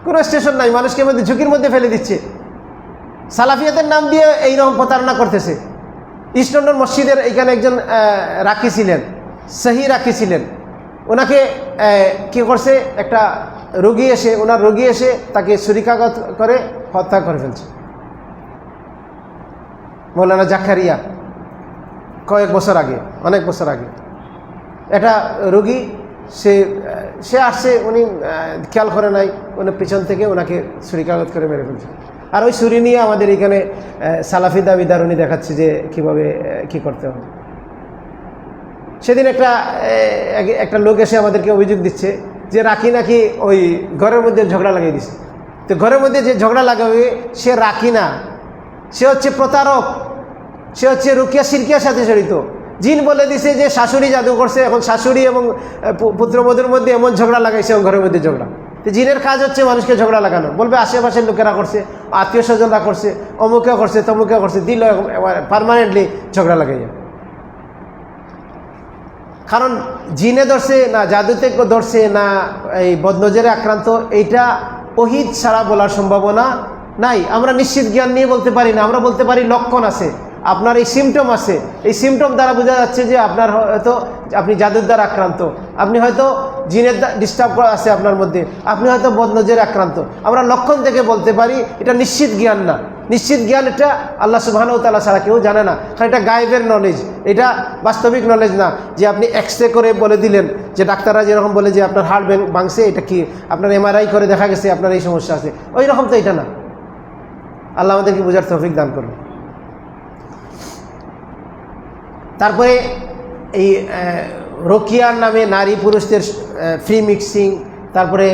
কোনো স্টেশন নাই। মানুষকে মধ্যে ঝুঁকির মধ্যে ফেলে দিচ্ছে। সালাফিয়াতের নাম দিয়ে এইরকম প্রতারণা করতেছে। ইস্ট লন্ডন মসজিদের এইখানে একজন রাখি ছিলেন, সহি রাখি ছিলেন। ওনাকে কী করছে, একটা ওনার রোগী এসে তাকে ছুরিকাঘাত করে হত্যা করে ফেলছে। মৌলানা জাকারিয়া, কয়েক বছর আগে, অনেক বছর আগে একটা রোগী, সে আসছে, উনি খেয়াল করে নাই, উনি পিছন থেকে ওনাকে ছুরিকাঘাত করে মেরে ফেলছে। আর ওই ছুরি নিয়ে আমাদের এখানে সালাফি দাবিদার উনি দেখাচ্ছে যে কীভাবে কী করতে হবে। সেদিন একটা লোক এসে আমাদেরকে অভিযোগ দিচ্ছে যে রাখি নাকি ওই ঘরের মধ্যে ঝগড়া লাগিয়ে দিছে। তো ঘরের মধ্যে যে ঝগড়া লাগাবে সে রাখি না, সে হচ্ছে প্রতারক, সে হচ্ছে রুকিয়া শিরকিয়ার সাথে জড়িত। জিন বলে দিছে যে শাশুড়ি জাদু করছে, এখন শাশুড়ি এবং পুত্রবধূর মধ্যে এমন ঝগড়া লাগাইছে, ঘরের মধ্যে ঝগড়া। তো জিনের কাজ হচ্ছে মানুষকে ঝগড়া লাগানো। বলবে আশেপাশের লোকেরা করছে, আত্মীয় স্বজনরা করছে, অমুকে করছে, তমুকে করছে, দিল পার্মানেন্টলি ঝগড়া লাগাইয়া। কারণ জিনে ধরছে না, জাদুতে ধরছে না, এই বদনজরে আক্রান্ত, এইটা ওহিদ ছাড়া বলার সম্ভাবনা নাই। আমরা নিশ্চিত জ্ঞান নিয়ে বলতে পারি না, আমরা বলতে পারি লক্ষণ আছে। আপনার এই সিমটম আছে, এই সিমটম দ্বারা বোঝা যাচ্ছে যে আপনার হয়তো আপনি জাদুর দ্বারা আক্রান্ত, আপনি হয়তো জিনের ডিস্টার্ব আছে আপনার মধ্যে, আপনি হয়তো বদনজরে আক্রান্ত। আমরা লক্ষণ থেকে বলতে পারি, এটা নিশ্চিত জ্ঞান না। নিশ্চিত জ্ঞান এটা আল্লাহ সুবহানাহু ওয়া তাআলা ছাড়া কেউ জানে না, কারণ এটা গায়েবের নলেজ, এটা বাস্তবিক নলেজ না যে আপনি এক্সরে করে বলে দিলেন, যে ডাক্তাররা যেরকম বলে যে আপনার হাড় ভাঙছে, এটা কি আপনার এমআরআই করে দেখা গেছে আপনার এই সমস্যা আছে, ওই রকম তো এটা না। আল্লাহ আমাদেরকে বোঝার তৌফিক দান করুন। তারপরে এই রোকিয়ার নামে নারী পুরুষদের ফ্রি মিক্সিং, তারপরে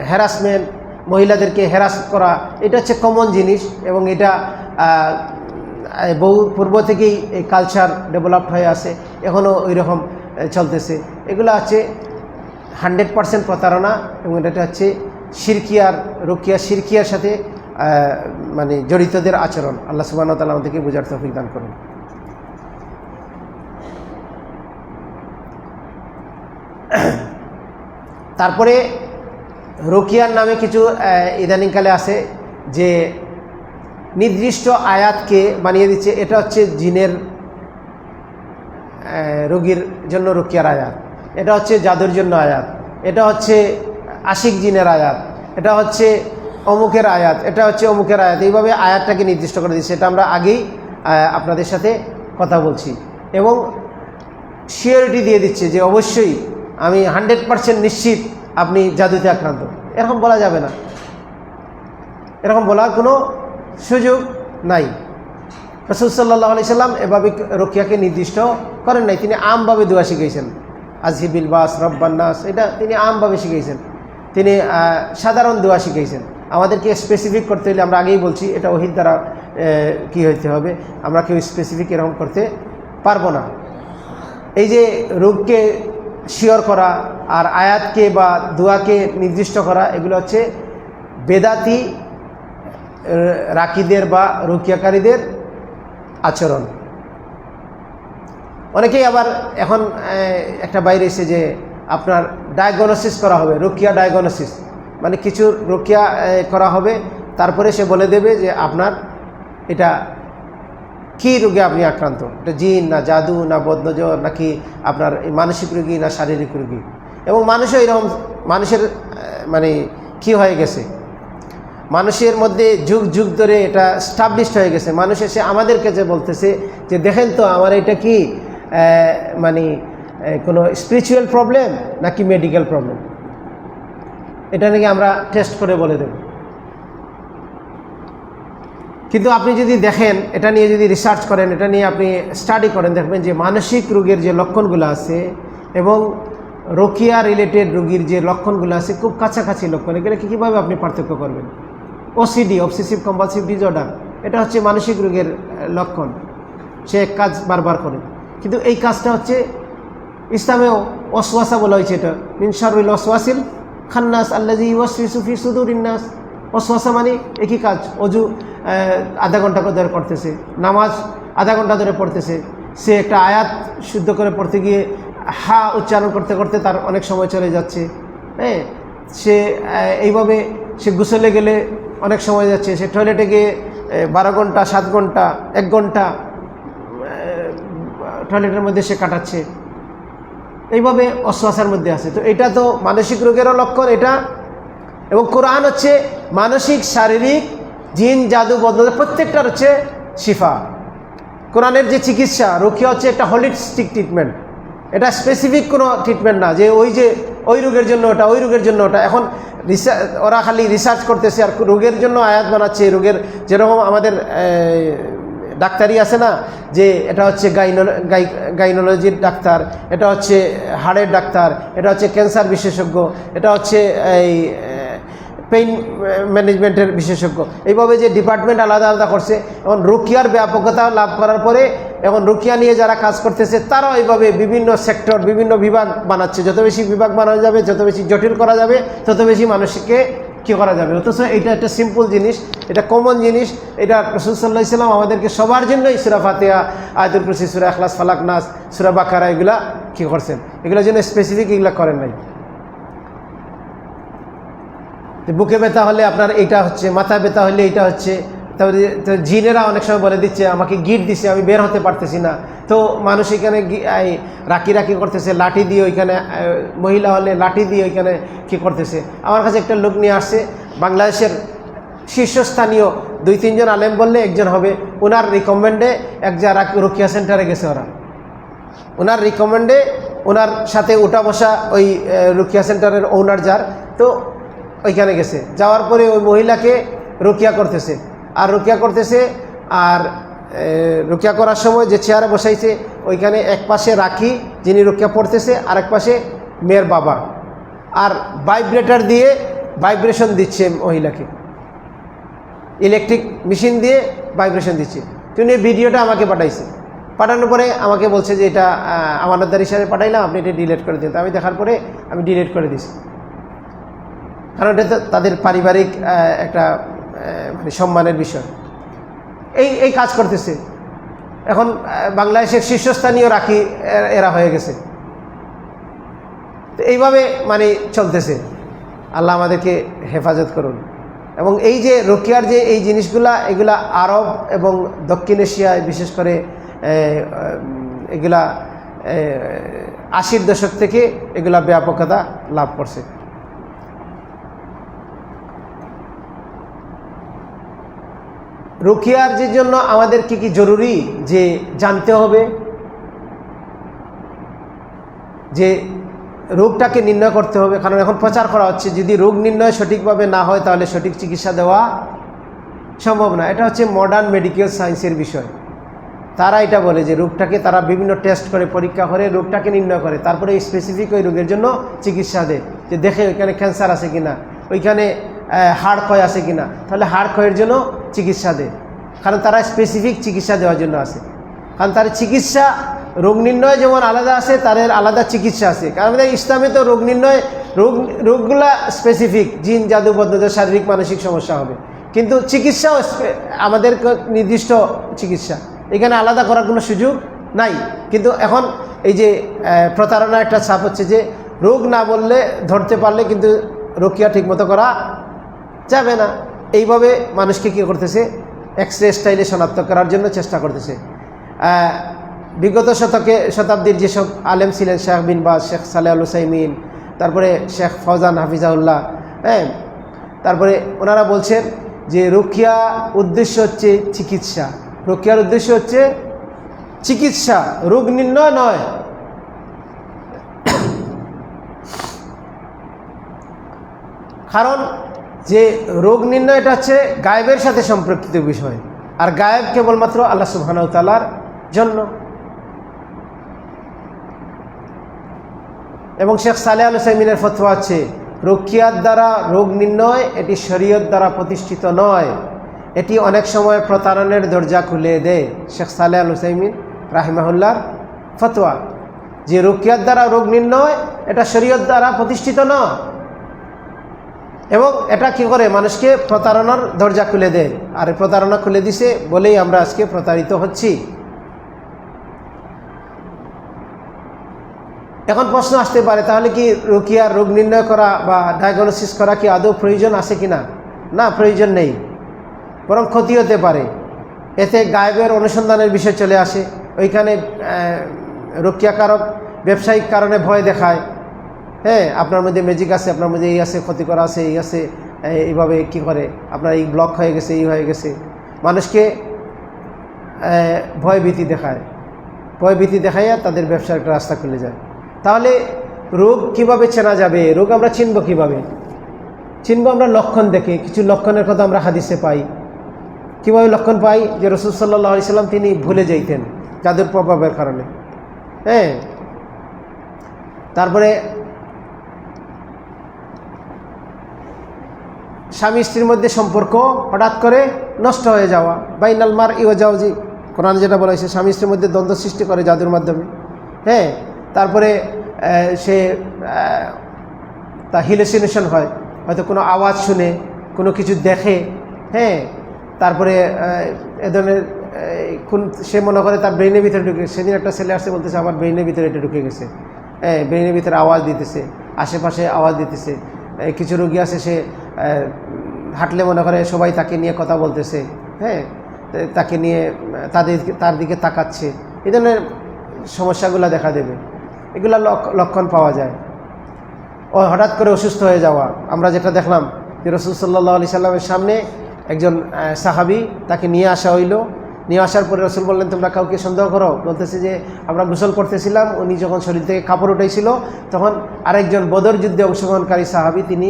হ্যারাসমেন্ট, মহিলাদেরকে হ্যারাস করা, এটা হচ্ছে কমন জিনিস এবং এটা বহু পূর্ব থেকেই এই কালচার ডেভেলপড হয়ে আসে, এখনও ওই রকম চলতেছে। এগুলো হচ্ছে 100% প্রতারণা এবং এটা হচ্ছে শিরকিয়ার রোকিয়া শিরকিয়ার সাথে মানে জড়িতদের আচরণ। আল্লাহ সুবহানাহু ওয়া তাআলা আমাদেরকে বোঝার তৌফিক দান করুন। তারপরে রোকিয়ার নামে কিছু ইদানিংকালে আছে যে নির্দিষ্ট আয়াতকে বানিয়ে দিচ্ছে, এটা হচ্ছে জিনের রোগীর জন্য রোকিয়ার আয়াত, এটা হচ্ছে জাদুর জন্য আয়াত, এটা হচ্ছে আশিক জিনের আয়াত, এটা হচ্ছে অমুকের আয়াত, এটা হচ্ছে অমুকের আয়াত, এইভাবে আয়াতটাকে নির্দিষ্ট করে দিচ্ছে। এটা আমরা আগেই আপনাদের সাথে কথা বলছি এবং সিওরিটি দিয়ে দিচ্ছে যে অবশ্যই আমি 100% নিশ্চিত আপনি জাদুতে আক্রান্ত। এরকম বলা যাবে না, এরকম বলার কোনো সুযোগ নাই। রাসূল সাল্লাল্লাহু আলাইহি সাল্লাম এভাবে রোকিয়াকে নির্দিষ্ট করেন নাই, তিনি আমভাবে দোয়া শিখিয়েছেন। আজিবিল বাস রব্বান নাস, এটা তিনি আমভাবে শিখিয়েছেন, তিনি সাধারণ দোয়া শিখিয়েছেন। আমাদেরকে স্পেসিফিক করতে হলে আমরা আগেই বলছি এটা ওহীর দ্বারা কি হইতে হবে, আমরা কেউ স্পেসিফিক এরকম করতে পারবো না। এই যে রোগকে শিওর করা আর আয়াতকে বা দোয়াকে নির্দিষ্ট করা, এগুলো হচ্ছে বেদাতি রাকিদের বা রুকিয়াকারীদের আচরণ। অনেকেই আবার এখন একটা বাইরে এসে যে আপনার ডায়াগনোসিস করা হবে, রুকিয়া ডায়াগনোসিস, মানে কিছু রুকিয়া করা হবে, তারপরে সে বলে দেবে যে আপনার এটা কী রোগে আপনি আক্রান্ত, এটা জিন না জাদু না বদনজর নাকি আপনার মানসিক রোগী না শারীরিক রোগী। এবং মানুষও এরকম, মানুষের মানে কি হয়ে গেছে, মানুষের মধ্যে যুগ যুগ ধরে এটা স্টাবলিশড হয়ে গেছে। মানুষ এসে আমাদেরকে যে বলতেছে যে দেখেন তো আমার এটা কি মানে কোনো স্পিরিচুয়াল প্রবলেম নাকি মেডিকেল প্রবলেম, এটা নাকি আমরা টেস্ট করে বলে দেব। কিন্তু আপনি যদি দেখেন, এটা নিয়ে যদি রিসার্চ করেন, এটা নিয়ে আপনি স্টাডি করেন, দেখবেন যে মানসিক রোগের যে লক্ষণগুলো আছে এবং রোকিয়া রিলেটেড রোগীর যে লক্ষণগুলো আছে খুব কাছাকাছি লক্ষণ। এগুলো কীভাবে আপনি পার্থক্য করবেন? ওসিডি, অবসেসিভ কম্পালসিভ ডিসঅর্ডার, এটা হচ্ছে মানসিক রোগের লক্ষণ, সে এক কাজ বারবার করে। কিন্তু এই কাজটা হচ্ছে ইসলামেও ওয়াসওয়াসা বলা হয়েছে, এটা মিন শাররিল ওয়াসওয়াসিল খান্নাস আল্লাযী ইউওয়াসওয়িসু ফি সুদুরিন নাস। ওয়াসওয়াসা মানে একই কাজ, অজু আধা ঘন্টা ধরে করতেছে, নামাজ আধা ঘন্টা ধরে পড়তেছে, সে একটা আয়াত শুদ্ধ করে পড়তে গিয়ে হা উচ্চারণ করতে করতে তার অনেক সময় চলে যাচ্ছে। হ্যাঁ, সে এইভাবে সে গোসলে গেলে অনেক সময় যাচ্ছে, সে টয়লেটে গিয়ে 12 ঘন্টা 7 ঘন্টা 1 ঘন্টা টয়লেটের মধ্যে সে কাটাচ্ছে, এইভাবে অশ্বাসার মধ্যে আছে। তো এটা তো মানসিক রোগেরও লক্ষণ এটা। এবং কোরআন হচ্ছে মানসিক শারীরিক জিন জাদু বদল প্রত্যেকটার হচ্ছে শিফা। কোরআনের যে চিকিৎসা রোকিয়া হচ্ছে একটা হোলিস্টিক ট্রিটমেন্ট, এটা স্পেসিফিক কোনো ট্রিটমেন্ট না যে ওই রোগের জন্য ওটা, ওই রোগের জন্য ওটা। এখন ওরা খালি রিসার্চ করতেছে আর রোগের জন্য আয়াত বানাচ্ছে। রোগের যেরকম আমাদের ডাক্তারি আছে না, যে এটা হচ্ছে গাইনোলজির ডাক্তার, এটা হচ্ছে হাড়ের ডাক্তার, এটা হচ্ছে ক্যান্সার বিশেষজ্ঞ, এটা হচ্ছে এই পেইন ম্যানেজমেন্টের বিশেষজ্ঞ, এইভাবে যে ডিপার্টমেন্ট আলাদা আলাদা করছে। এখন রুকিয়ার ব্যাপকতা লাভ করার পরে এখন রুকিয়া নিয়ে যারা কাজ করতেছে তারাও এইভাবে বিভিন্ন সেক্টর, বিভিন্ন বিভাগ বানাচ্ছে। যত বেশি বিভাগ বানানো যাবে, যত বেশি জটিল করা যাবে, তত বেশি মানুষকে কী করা যাবে। অথচ এটা একটা সিম্পল জিনিস, এটা কমন জিনিস। এটা রাসূল সাল্লাল্লাহু আলাইহি ওয়াসাল্লাম আমাদেরকে সবার জন্যই সূরা ফাতিহা, আয়াতুল কুরসি, সূরা ইখলাস, ফালাক, নাস, সূরা বাকারা এগুলা কী করছেন, এগুলোর জন্য স্পেসিফিক এগুলা করেন নাই। বুকে ব্যথা হলে আপনার এইটা হচ্ছে, মাথা ব্যথা হলে এইটা হচ্ছে, তারপরে তো জিনেরা অনেক সময় বলে দিচ্ছে আমাকে গিট দিচ্ছে, আমি বের হতে পারতেছি না। তো মানুষ এখানে রাখি রাখি করতেছে, লাঠি দিয়ে ওইখানে, মহিলা হলে লাঠি দিয়ে ওইখানে কী করতেছে। আমার কাছে একটা লোক নিয়ে আসছে, বাংলাদেশের শীর্ষস্থানীয় 2-3 জন আলেম বললে একজন হবে, ওনার রিকমেন্ডে এক যারা রুকিয়া সেন্টারে গেছে, ওনার রিকমেন্ডে ওনার সাথে উঠা বসা ওই রুকিয়া সেন্টারের ওনার যার, তো ওইখানে গেছে। যাওয়ার পরে ওই মহিলাকে রুকিয়া করতেছে, আর রুকিয়া করার সময় যে চেয়ারে বসাইছে ওইখানে এক পাশে রাখি যিনি রুকিয়া পড়তেছে, আর এক পাশে মেয়ের বাবা, আর ভাইব্রেটর দিয়ে ভাইব্রেশন দিচ্ছে মহিলাকে, ইলেকট্রিক মেশিন দিয়ে ভাইব্রেশন দিচ্ছে। তিনি এই ভিডিওটা আমাকে পাঠাইছে, পাঠানোর পরে আমাকে বলছে যে এটা আমানতদার হিসাবে পাঠাইলাম, আপনি এটা ডিলিট করে দিন। আমি দেখার পরে আমি ডিলিট করে দিছি, কারণ এটা তো তাদের পারিবারিক একটা মানে সম্মানের বিষয়। এই কাজ করতেছে। এখন বাংলাদেশের শীর্ষস্থানীয় রাখি এরা হয়ে গেছে। তো এইভাবে মানে চলতেছে। আল্লাহ আমাদেরকে হেফাজত করুন। এবং এই যে রুকিয়ার যে এই জিনিসগুলা, এগুলা আরব এবং দক্ষিণ এশিয়ায় বিশেষ করে এগুলা 80-র দশক থেকে এগুলা ব্যাপকতা লাভ করছে। রুকিয়ার যে জন্য আমাদের কি কি জরুরি যে জানতে হবে, যে রোগটাকে নির্ণয় করতে হবে। কারণ এখন প্রচার করা হচ্ছে যদি রোগ নির্ণয় সঠিকভাবে না হয় তাহলে সঠিক চিকিৎসা দেওয়া সম্ভব না। এটা হচ্ছে মডার্ন মেডিকেল সায়েন্সের বিষয়। তারা এটা বলে যে রোগটাকে তারা বিভিন্ন টেস্ট করে, পরীক্ষা করে রোগটাকে নির্ণয় করে, তারপরে স্পেসিফিক ওই রোগের জন্য চিকিৎসা দেয়। যে দেখে ওইখানে ক্যান্সার আছে কিনা, ওইখানে হাড় ক্ষয় আছে কিনা, তাহলে হাড় ক্ষয়ের জন্য চিকিৎসা দেয়। কারণ তারা স্পেসিফিক চিকিৎসা দেওয়ার জন্য আছে। কারণ তার চিকিৎসা, রোগ নির্ণয় যেমন আলাদা আছে, তাদের আলাদা চিকিৎসা আছে। কারণ আমাদের ইসলামে তো রোগ নির্ণয়, রোগগুলা স্পেসিফিক, জিন, জাদু, বদ্ধতা, শারীরিক মানসিক সমস্যা হবে, কিন্তু চিকিৎসাও আমাদের নির্দিষ্ট চিকিৎসা, এখানে আলাদা করার কোনো সুযোগ নাই। কিন্তু এখন এই যে প্রতারণা একটা ছাপ হচ্ছে যে রোগ না বললে, ধরতে পারলে কিন্তু রোকিয়া ঠিকমতো করা যাবে না। এইভাবে মানুষকে কী করতেছে, এক্সরে স্টাইলে শনাক্ত করার জন্য চেষ্টা করতেছে। বিগত শতাব্দীর যেসব আলেম ছিলেন, শেখ বিন বাজ, শেখ সালেহ আল উসাইমিন, তারপরে শেখ ফৌজান হাফিজাউল্লাহ, হ্যাঁ, তারপরে ওনারা বলছেন যে রুকিয়া উদ্দেশ্য হচ্ছে চিকিৎসা, রুকিয়ার উদ্দেশ্য হচ্ছে চিকিৎসা, রোগ নির্ণয় নয়। কারণ যে রোগ নির্ণয় এটা হচ্ছে গায়েবের সাথে সম্পর্কিত বিষয়, আর গায়েব কেবলমাত্র আল্লাহ সুবহানাহু ওয়া তাআলার জন্য। এবং শেখ সালেহ আল উসাইমিনের ফতোয়া আছে রুকিয়ার দ্বারা রোগ নির্ণয় এটি শরীয়ত দ্বারা প্রতিষ্ঠিত নয়, এটি অনেক সময় প্রতারণের দরজা খুলে দেয়। শেখ সালেহ আল উসাইমিন রাহিমাহুল্লাহর ফতোয়া যে রুকিয়ার দ্বারা রোগ নির্ণয় এটা শরীয়ত দ্বারা প্রতিষ্ঠিত নয়, এবং এটা কি করে মানুষকে প্রতারণার দরজা খুলে দেয়। আর প্রতারণা খুলে দিছে বলেই আমরা আজকে প্রতারিত হচ্ছি। এখন প্রশ্ন আসতে পারে, তাহলে কি রুকিয়ার রোগ নির্ণয় করা বা ডায়াগনোসিস করা কি আদৌ প্রয়োজন আছে কিনা? না, প্রয়োজন নেই, বরং ক্ষতি হতে পারে। এতে গায়েবের অনুসন্ধানের বিষয় চলে আসে। ওইখানে রুকিয়াকারক ব্যবসায়িক কারণে ভয় দেখায়, হ্যাঁ, আপনার মধ্যে ম্যাজিক আছে, আপনার মধ্যে এই আছে, ক্ষতি করা আছে, এই আছে, এইভাবে কি করে আপনার এই ব্লক হয়ে গেছে, এই হয়ে গেছে। মানুষকে ভয়ভীতি দেখায়, ভয়ভীতি দেখাইয়া তাদের ব্যবসার একটা রাস্তা খুলে যায়। তাহলে রোগ কিভাবে চেনা যাবে? রোগ আমরা চিনব কিভাবে? চিনব আমরা লক্ষণ দেখে। কিছু লক্ষণের কথা আমরা হাদিসে পাই। কীভাবে লক্ষণ পাই? যে রাসূল সাল্লাল্লাহু আলাইহি সাল্লাম তিনি ভুলে যাইতেন জাদুর প্রভাবের কারণে, হ্যাঁ। তারপরে স্বামী স্ত্রীর মধ্যে সম্পর্ক হঠাৎ করে নষ্ট হয়ে যাওয়া, বাইনাল মারই ওয়া জাওজি, কোরআন যেটা বলা হয়েছে, স্বামী স্ত্রীর মধ্যে দ্বন্দ্ব সৃষ্টি করে জাদুর মাধ্যমে, হ্যাঁ। তারপরে সে তা হিলুসিনেশন হয়, হয়তো কোনো আওয়াজ শুনে, কোনো কিছু দেখে, হ্যাঁ। তারপরে এ ধরনের সে মনে করে তার ব্রেইনের ভিতরে ঢুকে। সেদিন একটা ছেলে আসছে, বলতেছে আমার ব্রেইনের ভিতরে এটা ঢুকে গেছে, হ্যাঁ, ব্রেইনের ভিতরে আওয়াজ দিতেছে, আশেপাশে আওয়াজ দিতেছে। কিছু রোগী আছে, সে হাঁটলে মনে করে সবাই তাকে নিয়ে কথা বলতেছে, হ্যাঁ, তাকে নিয়ে তার দিকে তাকাচ্ছে, এই ধরনের সমস্যাগুলো দেখা দেবে। এগুলা লক্ষণ পাওয়া যায়। ও হঠাৎ করে অসুস্থ হয়ে যাওয়া, আমরা যেটা দেখলাম যে রাসূল সাল্লাল্লাহু আলাইহি সাল্লামের সামনে একজন সাহাবী, তাকে নিয়ে আসা হইল। নিয়ে আসার পরে রাসূল বললেন, তোমরা কাউকে সন্দেহ করো? বলতেছে যে আমরা গোসল করতেছিলাম, উনি যখন শরীর থেকে কাপড় উঠেছিল তখন আরেকজন বদর যুদ্ধে অংশগ্রহণকারী সাহাবী তিনি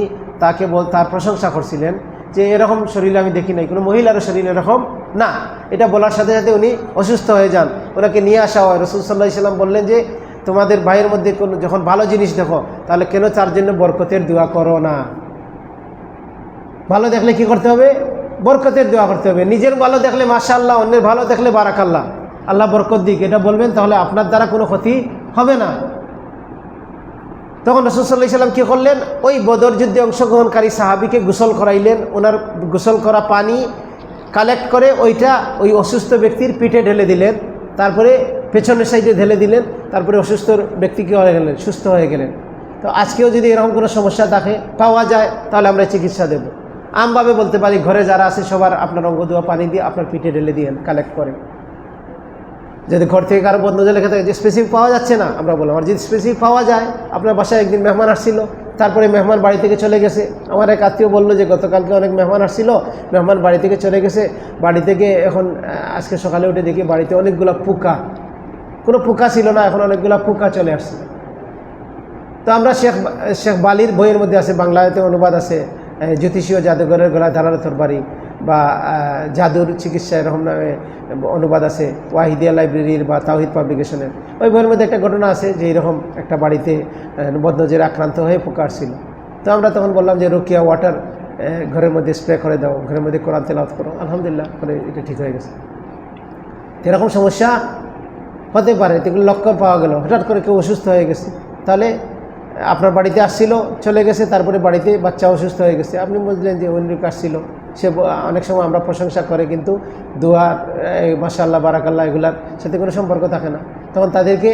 তার প্রশংসা করছিলেন যে এরকম শরীর আমি দেখি নাই, কোনো মহিলারও শরীর এরকম না। এটা বলার সাথে সাথে উনি অসুস্থ হয়ে যান, ওনাকে নিয়ে আসা হয়। রাসূল সাল্লাল্লাহু আলাইহি সাল্লাম বললেন যে তোমাদের ভাইয়ের মধ্যে কোনো যখন ভালো জিনিস দেখো তাহলে কেন তার জন্য বরকতের দোয়া করো না? ভালো দেখলে কি করতে হবে? বরকতের দোয়া করতে হবে। নিজের ভালো দেখলে মাশাআল্লাহ, অন্যের ভালো দেখলে বারাকাল্লাহ, আল্লাহ বরকত দিক, এটা বলবেন, তাহলে আপনার দ্বারা কোনো ক্ষতি হবে না। তখন রাসূল সাল্লাল্লাহু আলাইহি সাল্লাম কী করলেন? ওই বদর যুদ্ধে অংশগ্রহণকারী সাহাবীকে গোসল করাইলেন। ওনার গোসল করা পানি কালেক্ট করে ওই অসুস্থ ব্যক্তির পিঠে ঢেলে দিলেন, তারপরে পেছনের সাইডে ঢেলে দিলেন, তারপরে অসুস্থ ব্যক্তি কী হয়ে গেলেন? সুস্থ হয়ে গেলেন। তো আজকেও যদি এরকম কোনো সমস্যা পাওয়া যায় তাহলে আমরা চিকিৎসা দেব। আমভাবে বলতে পারি, ঘরে যারা আছে সবার আপনার অঙ্গ দেওয়া পানি দিয়ে আপনার পিঠে ঢেলে দিয়েন কালেক্ট করে। যদি ঘর থেকে কারো বন্ধ লেখা থাকে যে স্পেসিফিক পাওয়া যাচ্ছে না, আমরা বললাম। আর যদি স্পেসিফিক পাওয়া যায়, আপনার বাসায় একদিন মেহমান আসছিল, তারপরে মেহমান বাড়ি থেকে চলে গেছে। আমার এক আত্মীয় বললো যে গতকালকে অনেক মেহমান আসছিল, মেহমান বাড়ি থেকে চলে গেছে, বাড়ি থেকে এখন আজকে সকালে উঠে দেখি বাড়িতে অনেকগুলো পোকা, কোনো পোকা ছিল না, এখন অনেকগুলো পোকা চলে আসছে। তো আমরা শেখ বালির বইয়ের মধ্যে আছে, বাংলাতে অনুবাদ আছে, জ্যোতিষীয় জাদুঘরের গলায় ধারালো তরবারি বা জাদুর চিকিৎসা এরকম নামে অনুবাদ আছে ওয়াহিদিয়া লাইব্রেরির বা তাওহিদ পাবলিকেশনের। ওই বইয়ের মধ্যে একটা ঘটনা আছে যে এরকম একটা বাড়িতে বদনজরে আক্রান্ত হয়ে পোকা আসছিল। তো আমরা তখন বললাম যে রুকিয়া ওয়াটার ঘরের মধ্যে স্প্রে করে দাও, ঘরের মধ্যে কোরআন তেলাওয়াত করো। আলহামদুলিল্লাহ করে এটা ঠিক হয়ে গেছে। এরকম সমস্যা হতে পারে, এগুলো লক্ষণ পাওয়া গেল। হঠাৎ করে কেউ অসুস্থ হয়ে গেছে, তাহলে আপনার বাড়িতে আসছিল, চলে গেছে, তারপরে বাড়িতে বাচ্চা অসুস্থ হয়ে গেছে, আপনি বুঝলেন যে অন্য আসছিল। সে অনেক সময় আমরা প্রশংসা করে কিন্তু দোয়া মাশাআল্লাহ বারাকাল্লাহ এগুলার সাথে কোনো সম্পর্ক থাকে না। তখন তাদেরকে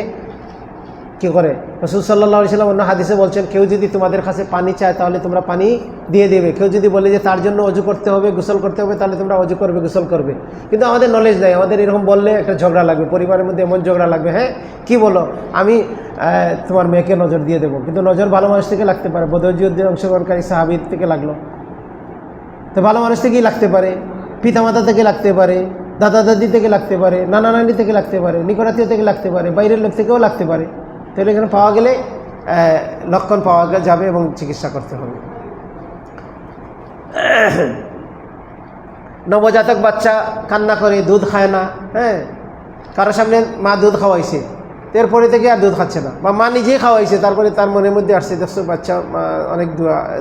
কী করে? রাসূল সাল্লাল্লাহু আলাইহি ওয়াসাল্লাম অন্য হাদিসে বলছেন, কেউ যদি তোমাদের কাছে পানি চায় তাহলে তোমরা পানি দিয়ে দেবে। কেউ যদি বলে যে তার জন্য অজু করতে হবে, গোসল করতে হবে, তাহলে তোমরা অজু করবে, গোসল করবে। কিন্তু আমাদের নলেজ নেই, আমাদের এরকম বললে একটা ঝগড়া লাগবে, পরিবারের মধ্যে এমন ঝগড়া লাগবে, হ্যাঁ কি বলো, আমি তোমার মেয়েকে নজর দিয়ে দেবো, কিন্তু নজর ভালো মানুষ থেকে লাগতে পারে। বদর যুদ্ধে অংশগ্রহণকারী সাহাবীর থেকে লাগলো, তো ভালো মানুষ থেকেই লাগতে পারে, পিতামাতা থেকে লাগতে পারে, দাদা দাদি থেকে লাগতে পারে, নানা নানি থেকে লাগতে পারে, নিকটাত্মীয় থেকে লাগতে পারে, বাইরের লোক থেকেও লাগতে পারে। তাহলে এখানে পাওয়া গেলে লক্ষণ পাওয়া যাবে এবং চিকিৎসা করতে হবে। নবজাতক বাচ্চা কান্না করে, দুধ খায় না, হ্যাঁ, কারোর সামনে মা দুধ খাওয়াইছে, এরপরে থেকে আর দুধ খাচ্ছে না, বা মা নিজেই খাওয়াইছে, তারপরে তার মনের মধ্যে আসছে দেখছো বাচ্চা অনেক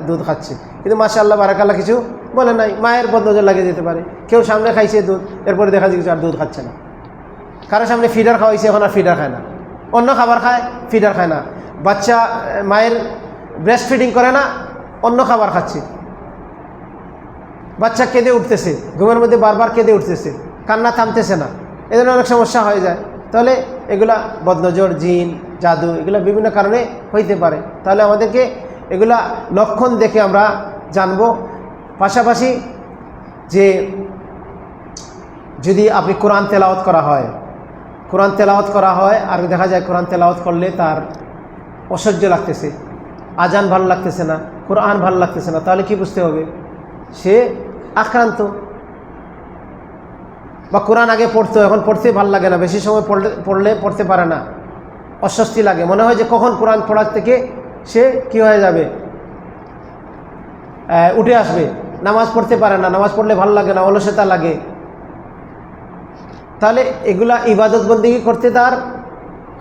দুধ খাচ্ছে, কিন্তু মাশাআল্লাহ বারাকাল্লাহ কিছু বলে নাই, মায়ের বদনজর লাগিয়ে যেতে পারে। কেউ সামনে খাইছে দুধ, এরপরে দেখা যাচ্ছে আর দুধ খাচ্ছে না। কারোর সামনে ফিডার খাওয়াইছে, এখন আর ফিডার খায় না, অন্য খাবার খায়, ফিডার খায় না। বাচ্চা মায়ের ব্রেস্ট ফিডিং করে না, অন্য খাবার খাচ্ছে। বাচ্চা কেঁদে উঠতেছে, ঘুমের মধ্যে বারবার কেঁদে উঠতেছে, কান্না থামতেছে না, এই ধরনের অনেক সমস্যা হয়ে যায়। তাহলে এগুলা বদনজর, জিন, জাদু, এগুলা বিভিন্ন কারণে হইতে পারে। তাহলে আমাদেরকে এগুলা লক্ষণ দেখে আমরা জানব। পাশাপাশি যে যদি আপনি কোরআন তেলাওয়াত করা হয়, আর দেখা যায় কোরআন তেলাওয়াত করলে তার অসহ্য লাগতেছে, আজান ভালো লাগতেছে না, কোরআন ভালো লাগতেছে না, তাহলে কি বুঝতে হবে? সে আক্রান্ত। বা কোরআন আগে পড়তো, এখন পড়তে ভালো লাগে না, বেশি সময় পড়তে পারে না, অস্বস্তি লাগে, মনে হয় যে কখন কোরআন পড়ার থেকে সে কি হয়ে যাবে, উঠে আসবে। নামাজ পড়তে পারে না, নামাজ পড়লে ভালো লাগে না, অলসতা লাগে। তাহলে এগুলা ইবাদত বন্দেগী করতে তার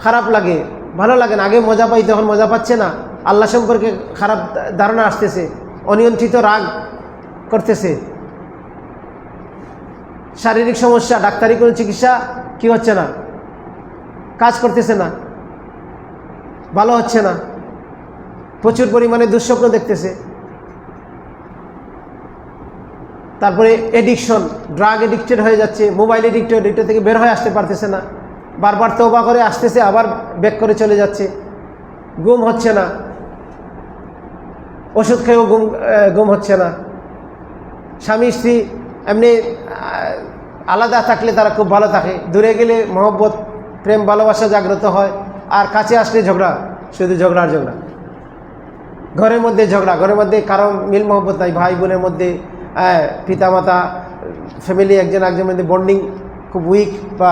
খারাপ লাগে, ভালো লাগে না। আগে মজা পাইতে, এখন মজা পাচ্ছে না, আল্লাহ সম্পর্কে খারাপ ধারণা আসতেছে, অনিয়ন্ত্রিত রাগ করতেছে, শারীরিক সমস্যা, ডাক্তারি কোনো চিকিৎসা কি হচ্ছে না, কাজ করতেছে না, ভালো হচ্ছে না, প্রচুর পরিমাণে দুঃস্বপ্ন দেখতেছে। তারপরে এডিকশন, ড্রাগ এডিক্টেড হয়ে যাচ্ছে, মোবাইল এডিক্টেড, এটা থেকে বের হয়ে আসতে পারতেছে না, বারবার তওবা করে আসতেছে, আবার ব্যাক করে চলে যাচ্ছে, ঘুম হচ্ছে না, ওষুধ খেয়েও ঘুম হচ্ছে না, স্বামী স্ত্রী এমনি আলাদা থাকলে তারা খুব ভালো থাকে, দূরে গেলে মহব্বত প্রেম ভালোবাসা জাগ্রত হয়, আর কাছে আসলে ঝগড়া, শুধু ঝগড়ার ঝগড়া। ঘরের মধ্যে ঝগড়া, ঘরের মধ্যে কারো মিল মহব্বত নাই, ভাই বোনের মধ্যে পিতামাতা ফ্যামিলি একজন একজনের মধ্যে বন্ডিং খুব উইক বা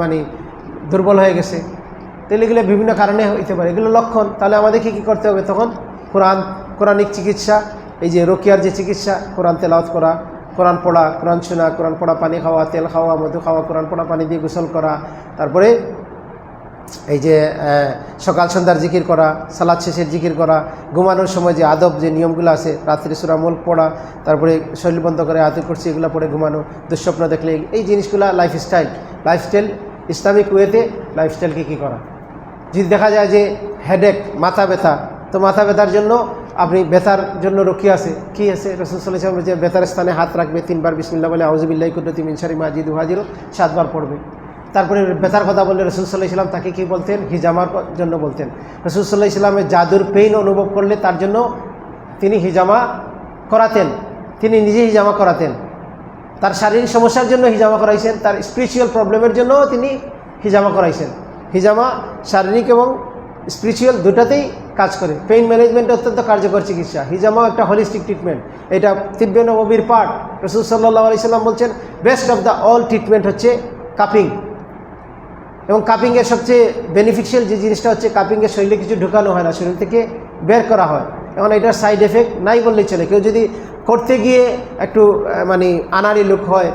মানে দুর্বল হয়ে গেছে। তাহলে এগুলো বিভিন্ন কারণে হইতে পারে, এগুলো লক্ষণ। তাহলে আমাদেরকে কী করতে হবে তখন? কোরআনিক চিকিৎসা, এই যে রোকিয়ার যে চিকিৎসা, কোরআন তেলাওয়াত করা, কোরআন পড়া, কোরআন শোনা, কোরআন পড়া পানি খাওয়া, তেল খাওয়া, মধু খাওয়া, কোরআন পড়া পানি দিয়ে গোসল করা, তারপরে এই যে সকাল সন্ধ্যার জিকির করা, সালাত শেষের জিকির করা, ঘুমানোর সময় যে আদব যে নিয়মগুলো আছে, রাত্রে সূরা মুলক পড়া, তারপরে শরীর বন্ধ করে আয়াতুল কুরসি এগুলো পড়ে ঘুমানো, দুঃস্বপ্ন দেখলে, এই জিনিসগুলো লাইফস্টাইল ইসলামিক ওয়েতে লাইফস্টাইলকে কী করা। যদি দেখা যায় যে হেডেক, মাথা ব্যথা, তো মাথা ব্যথার জন্য আপনি ব্যথার জন্য রুকিয়া আছে, কী আছে? রাসূল সাল্লাল্লাহু আলাইহি ওয়াসাল্লাম যে ব্যথার স্থানে হাত রাখবে, 3 বার বিসমিল্লাহ বলে আউযু বিল্লাহি কুদরতি মিন শাররি মা আজিদু হাজিরু 7 বার পড়বে। তারপরে ব্যথার কথা বললে রাসূল সাল্লাল্লাহু আলাইহি ওয়াসাল্লাম তাকে কী বলতেন? হিজামার জন্য বলতেন। রাসূল সাল্লাল্লাহু আলাইহি ওয়াসাল্লামের জাদুর পেইন অনুভব করলে তার জন্য তিনি হিজামা করাতেন, তিনি নিজে হিজামা করাতেন। তার শারীরিক সমস্যার জন্য হিজামা করাইছেন, তার স্পিরিচুয়াল প্রবলেমের জন্য তিনি হিজামা করাইছেন। হিজামা শারীরিক এবং স্পিরিচুয়াল দুটাতেই কাজ করে। পেইন ম্যানেজমেন্টে অত্যন্ত কার্যকর চিকিৎসা। হিজামাও একটা হলিস্টিক ট্রিটমেন্ট, এটা তিব্বে নববীর পার্ট। রাসূল সাল্লাল্লাহু আলাইহি ওয়াসাল্লাম বলছেন best of the all treatment হচ্ছে কাপিং, এবং কাপিংয়ের সবচেয়ে বেনিফিশিয়াল যে জিনিসটা হচ্ছে কাপিংয়ের শরীরে কিছু ঢুকানো হয় না, শরীর থেকে বের করা হয়। এখন এটার সাইড এফেক্ট নাই বললেই চলে। কেউ যদি করতে গিয়ে একটু মানে আনাড়ি লুক হয়,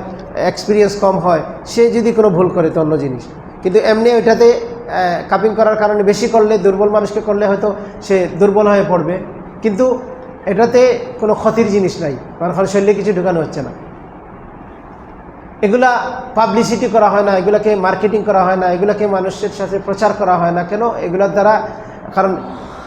এক্সপিরিয়েন্স কম হয়, সে যদি কোনো ভুল করে তো অন্য জিনিস, কিন্তু এমনি ওইটাতে কাপিং করার কারণে বেশি করলে, দুর্বল মানুষকে করলে হয়তো সে দুর্বল হয়ে পড়বে, কিন্তু এটাতে কোনো ক্ষতির জিনিস নাই, কারণ শরীরে কিছু ঢুকানো হচ্ছে না। এগুলা পাবলিসিটি করা হয় না, এগুলাকে মার্কেটিং করা হয় না, এগুলাকে মানুষের সাথে প্রচার করা হয় না। কেন? এগুলোর দ্বারা, কারণ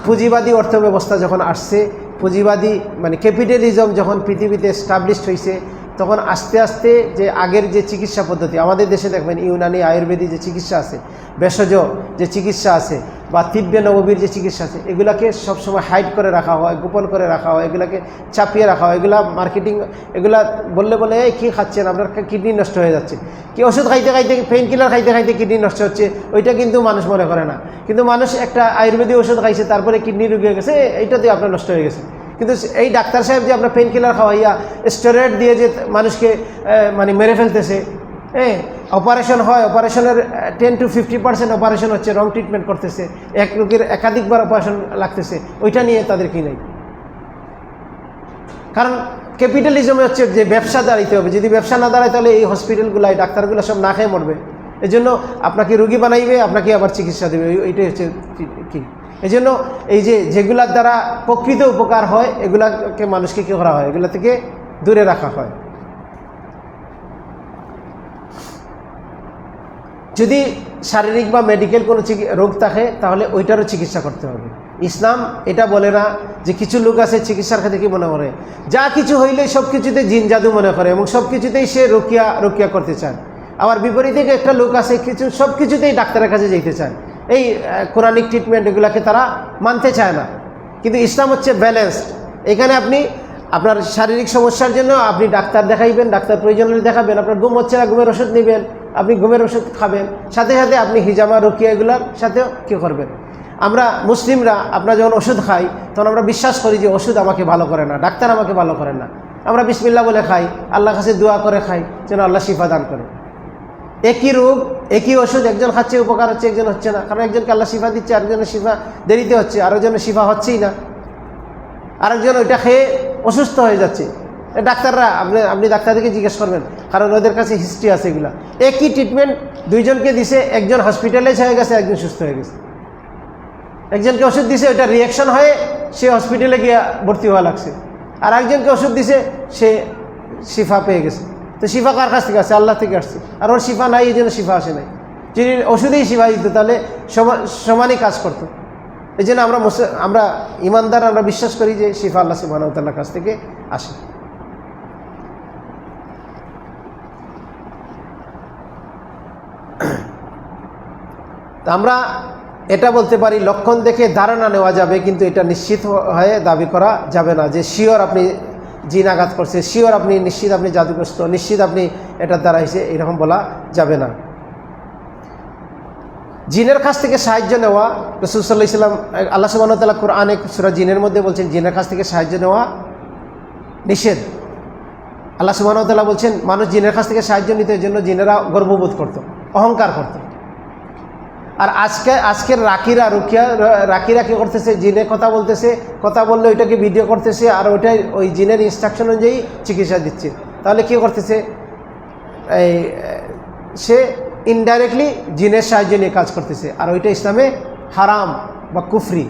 পুঁজিবাদী অর্থব্যবস্থা যখন আসছে, পুঁজিবাদী মানে ক্যাপিটালিজম যখন পৃথিবীতে এস্টাবলিশড হয়েছে, তখন আস্তে আস্তে যে আগের যে চিকিৎসা পদ্ধতি আমাদের দেশে দেখবেন, ইউনানি আয়ুর্বেদিক যে চিকিৎসা আছে, ভেষজ যে চিকিৎসা আছে, বা তিব্বে নববীর যে চিকিৎসা আছে, এগুলাকে সবসময় হাইড করে রাখা হয়, গোপন করে রাখা হয়, এগুলাকে চাপিয়ে রাখা হয়। এগুলা মার্কেটিং, এগুলা বললে এই কী খাচ্ছেন আপনার, কিডনি নষ্ট হয়ে যাচ্ছে, কি ওষুধ খাইতে খাইতে, পেইন কিলার খাইতে খাইতে কিডনি নষ্ট হচ্ছে, ওইটা কিন্তু মানুষ মনে করে না। কিন্তু মানুষ একটা আয়ুর্বেদিক ওষুধ খাইছে, তারপরে কিডনি রোগ হয়ে গেছে, এইটাতে আপনার নষ্ট হয়ে গেছে। কিন্তু এই ডাক্তার সাহেব যে আপনার পেইন কিলার খাওয়াইয়া স্টেরয়েড দিয়ে যে মানুষকে মানে মেরে ফেলতেছে, অপারেশন হয়, অপারেশনের 10 to 50% অপারেশন হচ্ছে, রং ট্রিটমেন্ট করতেছে, এক রোগীর একাধিকবার অপারেশন লাগতেছে, ওইটা নিয়ে তাদের কি নেই। কারণ ক্যাপিটালিজমে হচ্ছে যে ব্যবসা দাঁড়াইতে হবে, যদি ব্যবসা না দাঁড়ায় তাহলে এই হসপিটালগুলো, এই ডাক্তারগুলো সব না খেয়ে মরবে। এই জন্য আপনাকে রুগী বানাইবে, আপনাকে আবার চিকিৎসা দেবে, এইটাই হচ্ছে কি। এই জন্য এই যে যেগুলার দ্বারা প্রকৃত উপকার হয়, এগুলাকে মানুষকে কী করা হয়? এগুলা থেকে দূরে রাখা হয়। যদি শারীরিক বা মেডিকেল কোনো রোগ থাকে, তাহলে ওইটারও চিকিৎসা করতে হবে। ইসলাম এটা বলে না যে কিছু লোক আছে চিকিৎসার ক্ষেত্রে কি মনে করে, যা কিছু হইলে সব কিছুতে জিন জাদু মনে করে এবং সব কিছুতেই সে রোকিয়া করতে চায়। আবার বিপরীতে একটা লোক আছে সব কিছুতেই ডাক্তারের কাছে যেতে চায়, এই কোরআনিক ট্রিটমেন্ট এগুলাকে তারা মানতে চায় না। কিন্তু ইসলাম হচ্ছে ব্যালেন্সড। এখানে আপনি আপনার শারীরিক সমস্যার জন্য আপনি ডাক্তার দেখাইবেন, ডাক্তার প্রয়োজন হলে দেখাবেন। আপনার ঘুম হচ্ছে না, ঘুমের ওষুধ নেবেন, আপনি ঘুমের ওষুধ খাবেন, সাথে সাথে আপনি হিজামা রুকিয়া এগুলার সাথেও কী করবেন। আমরা মুসলিমরা আমরা যখন ওষুধ খাই, তখন আমরা বিশ্বাস করি যে ওষুধ আমাকে ভালো করে না, ডাক্তার আমাকে ভালো করে না। আমরা বিসমিল্লাহ বলে খাই, আল্লাহর কাছে দোয়া করে খাই যেন আল্লাহ শিফা দান করে। একই রোগ, একই ওষুধ, একজন খাচ্ছে উপকার হচ্ছে, একজন হচ্ছে না। কারণ একজনকে আল্লাহ শিফা দিচ্ছে, আরেকজনের শিফা দেরিতে হচ্ছে, আরেকজনের শিফা হচ্ছেই না, আরেকজন ওইটা খেয়ে অসুস্থ হয়ে যাচ্ছে। ডাক্তাররা আপনি ডাক্তারদেরকে জিজ্ঞেস করবেন, কারণ ওদের কাছে হিস্ট্রি আছে। এগুলা একই ট্রিটমেন্ট দুইজনকে দিছে, একজন হসপিটালাইজ হয়ে গেছে, একজন সুস্থ হয়ে গেছে। একজনকে ওষুধ দিছে, ওইটা রিয়াকশন হয়ে সে হসপিটালে গিয়ে ভর্তি হওয়া লাগছে, আর একজনকে ওষুধ দিছে, সে শিফা পেয়ে গেছে। তো শিফা কার কাছ থেকে আসছে? আল্লাহ থেকে আসছে। আর ওর শিফা নাই, এই জন্য শিফা আসে নাই। যদি ওষুধেই শিফা দিত তাহলে সমানই কাজ করতো। এই জন্য আমরা ইমানদার, আমরা বিশ্বাস করি যে শিফা আল্লাহ সুবহানাহু ওয়া তাআলার কাছ থেকে আসে। তা আমরা এটা বলতে পারি, লক্ষণ দেখে ধারণা নেওয়া যাবে, কিন্তু এটা নিশ্চিত হয়ে দাবি করা যাবে না যে শিওর আপনি জিন আঘাত করছে, শিওর আপনি নিশ্চিত আপনি জাদুগ্রস্ত, নিশ্চিত আপনি এটার দ্বারা হয়েছে, এরকম বলা যাবে না। জিনের কাছ থেকে সাহায্য নেওয়া, রাসূল সাল্লাল্লাহু আলাইহি ওয়াসাল্লাম আল্লাহ সুবহানাহু ওয়া তাআলা কোরআনে সূরা জিনের মধ্যে বলছেন জিনের কাছ থেকে সাহায্য নেওয়া নিষেধ। আল্লাহ সুবহানাহু ওয়া তাআলা বলছেন মানুষ জিনের কাছ থেকে সাহায্য নিতে, এর জন্য জিনেরা গর্ববোধ করত, অহংকার করত। আর আজকের রাকিরা কি করতেছে, জিনে কথা বলতেছে, কথা বললে ওইটাকে ভিডিও করতেছে, আর ওইটাই ওই জিনের ইনস্ট্রাকশন অনুযায়ী চিকিৎসা দিচ্ছে। তাহলে কি করতেছে, সে ইনডাইরেক্টলি জিনের সাহায্য নিয়ে কাজ করতেছে, আর ওইটা ইসলামে হারাম বা কুফরি।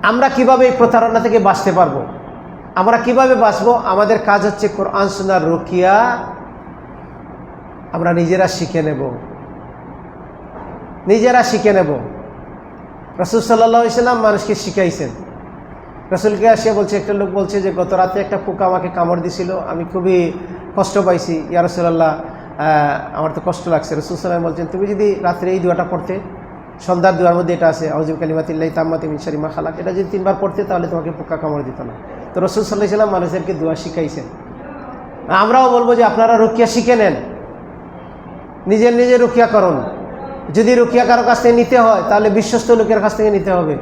আমরা কিভাবে এই প্রতারণা থেকে বাঁচতে পারবো, আমরা কিভাবে বাঁচবো? আমাদের কাজ হচ্ছে কোরআন সুন্নাহর রুকিয়া আমরা নিজেরা শিখে নেব, রাসূল সাল্লাল্লাহু আলাইহি ওয়াসাল্লাম মানুষকে শিখাইছেন। রাসূলকে আসিয়া বলছে, একটা লোক বলছে যে গত রাতে একটা পোকা আমাকে কামড় দিছিল, আমি খুবই কষ্ট পাইছি, ইয়া রাসূলুল্লাহ আমার তো কষ্ট লাগছে। রাসূল সাল্লাল্লাহু আলাইহি ওয়াসাল্লাম বলছেন তুমি যদি রাত্রে এই দোয়াটা পড়তে, সন্ধ্যার দোয়ার মধ্যে এটা আছে, আউযু বিকালিমাতিল্লাহি তাম্মাতি মিন শাররি মা খালাক, এটা যদি 3 বার পড়তে তাহলে তোমাকে পোকা কামড় দিত না। তো রাসূল সাল্লাল্লাহু আলাইহি ওয়াসাল্লাম মানুষদেরকে দোয়া শিখাইছেন। আমরাও বলবো যে আপনারা রুকিয়া শিখে নেন, নিজের রুকিয়া করুন। যদি রুকিয়া কারো কাছ থেকে নিতে হয় তাহলে বিশ্বস্ত লোকের কাছ থেকে নিতে হবে,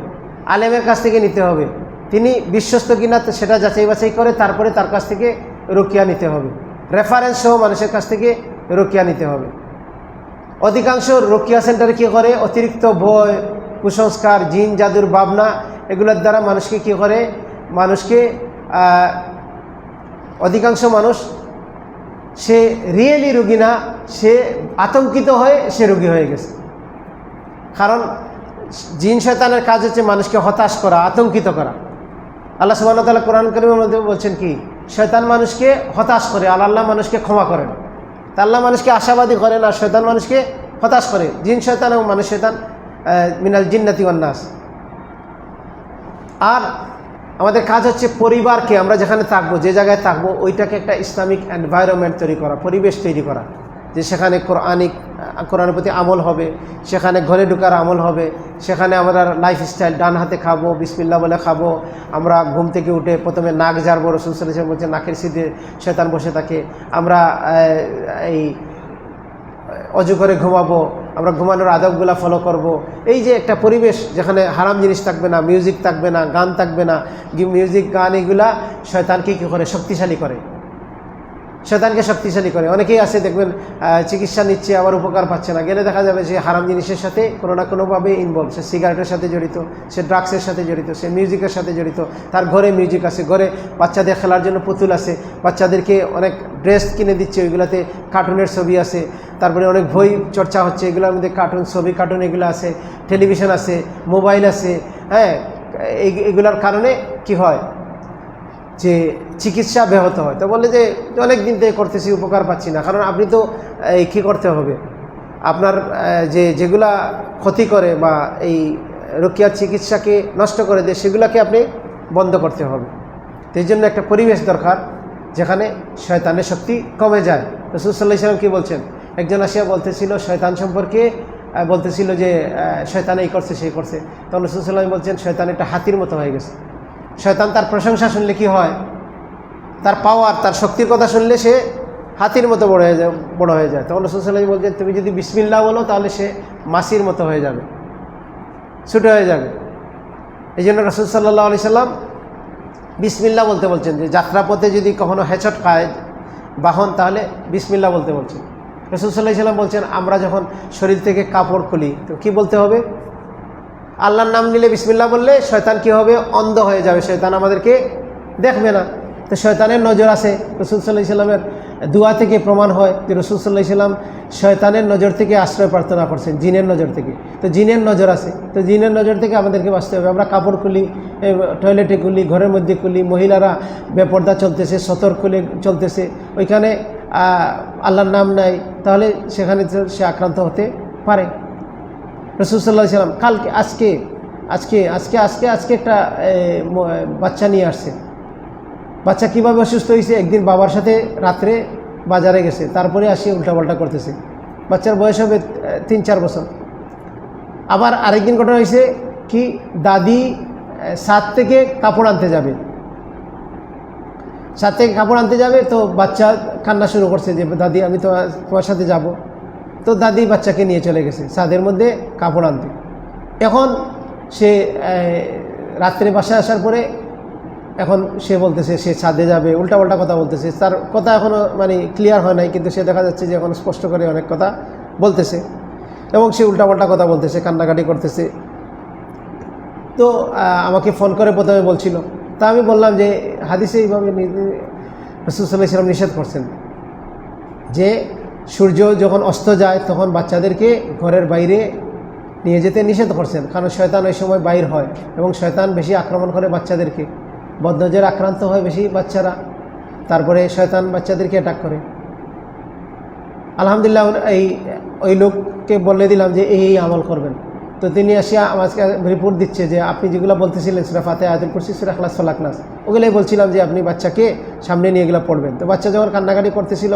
আলেমের কাছ থেকে নিতে হবে। তিনি বিশ্বস্ত কিনা সেটা যাচাই বাছাই করে তারপরে তার কাছ থেকে রুকিয়া নিতে হবে। রেফারেন্স সহ মানুষের কাছ থেকে রুকিয়া নিতে হবে। অধিকাংশ রুকিয়া সেন্টারে কী করে, অতিরিক্ত ভয়, কুসংস্কার, জিন জাদুর ভাবনা, এগুলোর দ্বারা মানুষকে কী করে, অধিকাংশ মানুষ সে রিয়েলি রোগী না, সে আতঙ্কিত হয়ে সে রোগী হয়ে গেছে। কারণ জিন শয়তানের কাজ হচ্ছে মানুষকে হতাশ করা, আতঙ্কিত করা। আল্লাহ সুবহানাহু ওয়া তাআলা কোরআন কারীমের মধ্যে বলছেন কি, শয়তান মানুষকে হতাশ করে, আল্লাহ মানুষকে ক্ষমা করেন। তা আল্লাহ মানুষকে আশাবাদী করেন, আর শয়তান মানুষকে হতাশ করে। জিন শয়তান এবং মানুষ শয়তান মিনাল জিন্নাতি ওয়ান নাস। আর আমাদের কাজ হচ্ছে পরিবারকে, আমরা যেখানে থাকবো, যে জায়গায় থাকবো, ওইটাকে একটা ইসলামিক এনভায়রনমেন্ট তৈরি করা, পরিবেশ তৈরি করা, যে সেখানে কোরআনের প্রতি আমল হবে, সেখানে ঘরে ঢোকার আমল হবে, সেখানে আমরা লাইফস্টাইল ডান হাতে খাবো, বিসমিল্লাহ বলে খাবো, আমরা ঘুম থেকে উঠে প্রথমে নাক ঝাড়বো, রাসূল সাল্লাল্লাহু আলাইহি ওয়াসাল্লাম বলছে নাকের সিধে শয়তান বসে থাকে, আমরা এই অজু করে ঘুমাবো, আমরা ঘুমানোর আদবগুলা ফলো করব। এই যে একটা পরিবেশ যেখানে হারাম জিনিস থাকবে না, মিউজিক থাকবে না, গান থাকবে না, মিউজিক গান এগুলা শয়তানকে কী করে, শক্তিশালী করে, শয়তানকে শক্তিশালী করে। অনেকেই আছে দেখবেন চিকিৎসা নিচ্ছে আবার উপকার পাচ্ছে না, গেলে দেখা যাবে যে হারাম জিনিসের সাথে কোনো না কোনোভাবে ইনভলভ, সে সিগারেটের সাথে জড়িত, সে ড্রাগসের সাথে জড়িত, সে মিউজিকের সাথে জড়িত, তার ঘরে মিউজিক আছে, ঘরে বাচ্চাদের খেলার জন্য পুতুল আছে, বাচ্চাদেরকে অনেক ড্রেস কিনে দিচ্ছে, ওইগুলোতে কার্টুনের ছবি আছে, তারপরে অনেক বই চর্চা হচ্ছে, এগুলোর মধ্যে কার্টুন এগুলো আছে, টেলিভিশন আছে, মোবাইল আছে। হ্যাঁ, এগুলার কারণে কি হয় যে চিকিৎসা ব্যাহত হয়। তো বলে যে অনেক দিন থেকে করতেছি, উপকার পাচ্ছি না। কারণ আপনি তো কী করতে হবে, আপনার যেগুলা ক্ষতি করে বা এই রুকিয়ার চিকিৎসাকে নষ্ট করে দেয়, সেগুলোকে আপনি বন্ধ করতে হবে। তো এই জন্য একটা পরিবেশ দরকার যেখানে শয়তানের শক্তি কমে যায়। রাসূল সাল্লাল্লাহু আলাইহি ওয়াসাল্লাম কী বলছেন, একজন আসিয়া বলতেছিল শয়তান সম্পর্কে, বলতেছিল যে শয়তান এই করছে সেই করছে, তখন রাসূল সাল্লাল্লাহু আলাইহি ওয়াসাল্লাম বলছেন শয়তান একটা হাতির মতো হয়ে গেছে। শয়তান তার প্রশংসা শুনলে কি হয়, তার পাওয়ার, তার শক্তির কথা শুনলে সে হাতির মতো বড় হয়ে যায়। তখন রাসূল সাল্লাল্লাহু আলাইহি ওয়াসাল্লাম বলছেন তুমি যদি বিসমিল্লাহ বলো তাহলে সে মাছির মতো হয়ে যাবে, ছোটো হয়ে যাবে। এই জন্য রাসূল সাল্লাল্লাহু আলাইহি ওয়াসাল্লাম বিসমিল্লাহ বলতে বলছেন, যে যাত্রাপথে যদি কখনো হেঁচট খায় বাহন তাহলে বিসমিল্লাহ বলতে বলছেন। রাসূল সাল্লাল্লাহু আলাইহি ওয়াসাল্লাম বলছেন আমরা যখন শরীর থেকে কাপড় খুলি তো কী বলতে হবে, আল্লাহর নাম নিলে বিসমিল্লাহ বললে শয়তান কি হবে, অন্ধ হয়ে যাবে, শয়তান আমাদেরকে দেখবে না। তো শয়তানের নজর আছে, রাসূল সাল্লাল্লাহু আলাইহি ওয়াসাল্লামের দোয়া থেকে প্রমাণ হয় যে রাসূল সাল্লাল্লাহু আলাইহি ওয়াসাল্লাম শয়তানের নজর থেকে আশ্রয় প্রার্থনা করছেন, জিনের নজর থেকে। তো জিনের নজর আছে, তো জিনের নজর থেকে আমাদেরকে বাঁচতে হবে। আমরা কাপড় খুলি, টয়লেটে খুলি, ঘরের মধ্যে খুলি, মহিলারা বেপর্দা চলতেছে, সতর খুলে চলতেছে, ওইখানে আল্লাহর নাম নাই, তাহলে সেখানে সে আক্রান্ত হতে পারে। রাসূল সাল্লাল্লাহু আলাইহি ওয়াসাল্লাম কালকে আজকে একটা বাচ্চা নিয়ে আসছে। বাচ্চা কীভাবে অসুস্থ হয়েছে, একদিন বাবার সাথে রাত্রে বাজারে গেছে, তারপরে আসিয়ে উল্টাপাল্টা করতেছে। বাচ্চার বয়স হবে 3-4 বছর। আবার আরেকদিন ঘটনা হয়েছে, কি দাদি ছাদ থেকে কাপড় আনতে যাবে, ছাদ থেকে কাপড় আনতে যাবে, তো বাচ্চা কান্না শুরু করছে যে দাদি আমি তো তোমার সাথে যাব। তো দাদি বাচ্চাকে নিয়ে চলে গেছে ছাদের মধ্যে কাপড় আনতে। এখন সে রাত্রে বাসায় আসার পরে এখন সে বলতেছে সে ছাদে যাবে, উল্টাপাল্টা কথা বলতেছে। তার কথা এখনও মানে ক্লিয়ার হয় নাই, কিন্তু সে দেখা যাচ্ছে যে এখন স্পষ্ট করে অনেক কথা বলতেছে এবং সে উল্টাপাল্টা কথা বলতেছে, কান্নাকাটি করতেছে। তো আমাকে ফোন করে প্রথমে বলছিল, তা আমি বললাম যে হাদিসে এইভাবে রাসূল সাল্লাল্লাহু আলাইহি ওয়াসাল্লাম নিষেধ করছেন যে সূর্য যখন অস্ত যায় তখন বাচ্চাদেরকে ঘরের বাইরে নিয়ে যেতে নিষেধ করছেন, কারণ শয়তান ওই সময় বাইর হয় এবং শয়তান বেশি আক্রমণ করে বাচ্চাদেরকে, বদনজর আক্রান্ত হয় বেশি বাচ্চারা, তারপরে শয়তান বাচ্চাদেরকে অ্যাটাক করে। আলহামদুলিল্লাহ ওই লোককে বলে দিলাম যে এই আমল করবেন। তো তিনি আসিয়া আমাকে রিপোর্ট দিচ্ছে যে আপনি যেগুলো বলতেছিলেন সূরা ফাতিহা, আয়াতুল কুরসি, সূরা ইখলাস, ফালাক, নাস, ওগুলোই বলছিলাম যে আপনি বাচ্চাকে সামনে নিয়ে এগুলো পড়বেন। তো বাচ্চা যখন কান্নাকাটি করতেছিল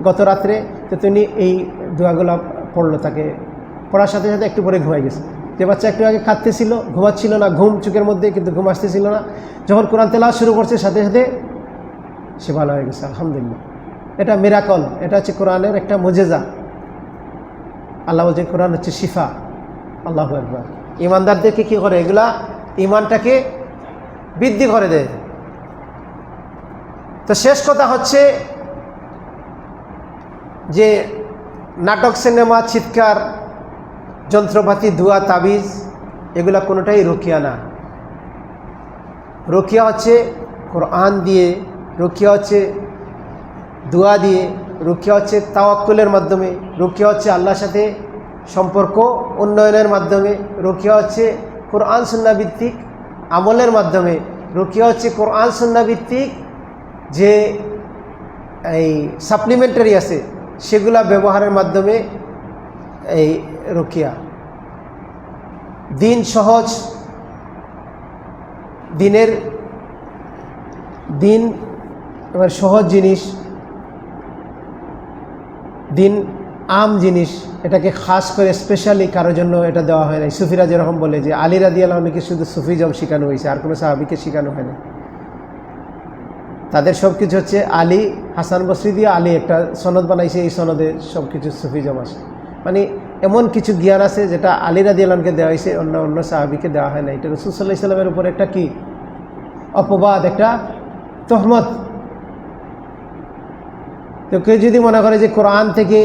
গত রাত্রে, তো তিনি এই দোয়াগুলো পড়লো, তাকে পড়ার সাথে সাথে একটু পরে ঘুমাই গেছে। যে বাচ্চা একটু আগে কাঁদতেছিল, ঘুমাচ্ছিল না, ঘুম চোখের মধ্যে, কিন্তু ঘুম আসতেছিল না, যখন কোরআন তেলাওয়াত শুরু করছে সাথে সাথে সে ভালো হয়ে গেছে। আলহামদুলিল্লাহ, এটা মিরাকল, এটা হচ্ছে কোরআনের একটা মুজেজা। আল্লাহ বলছে কোরআন হচ্ছে শিফা। আল্লাহু আকবার। ইমানদারদেরকে কী করে, এগুলা ইমানটাকে বৃদ্ধি করে দেয়। তো শেষ কথা হচ্ছে যে নাটক, সিনেমা, চিৎকার, যন্ত্রপাতি, ধোয়া, তাবিজ, এগুলা কোনোটাই রুকিয়া না। রুকিয়া হচ্ছে কোরআন দিয়ে, রুকিয়া হচ্ছে দোয়া দিয়ে, রুকিয়া হচ্ছে তাওয়াক্কুলের মাধ্যমে, রুকিয়া হচ্ছে আল্লাহর সাথে সম্পর্ক উন্নয়নের মাধ্যমে, রুকিয়া হচ্ছে কোরআন সুন্নাহ ভিত্তিক আমলের মাধ্যমে, রুকিয়া হচ্ছে কোরআন সুন্নাহ ভিত্তিক যে এই সাপ্লিমেন্টারি আছে সেগুলা ব্যবহারের মাধ্যমে এই রুকিয়া। দিন সহজ, দিন এবার সহজ জিনিস, দিন আম জিনিস, এটাকে খাস করে স্পেশালি কারোর জন্য এটা দেওয়া হয় নাই। সুফিরা যেরকম বলে যে আলী রাদিয়াল্লাহু আনহুকে শুধু সুফিজম শেখানো হয়েছে, আর কোনো সাহাবীকে শেখানো হয় না। তাদের সব কিছু হচ্ছে আলী, হাসান বসরি দিয়ে আলী একটা সনদ বানাইছে, এই সনদে সব কিছু সুফিজম আসে। মানে এমন কিছু জ্ঞান আছে যেটা আলী রাদিয়াল্লাহু আনহুকে দেওয়া হয়েছে, অন্য সাহাবীকে দেওয়া হয় না। এটা রাসূল সাল্লাল্লাহু আলাইহি ওয়াসাল্লামের উপর একটা কি অপবাদ, একটা তহমত। তো কেউ যদি মনে করে যে কোরআন থেকে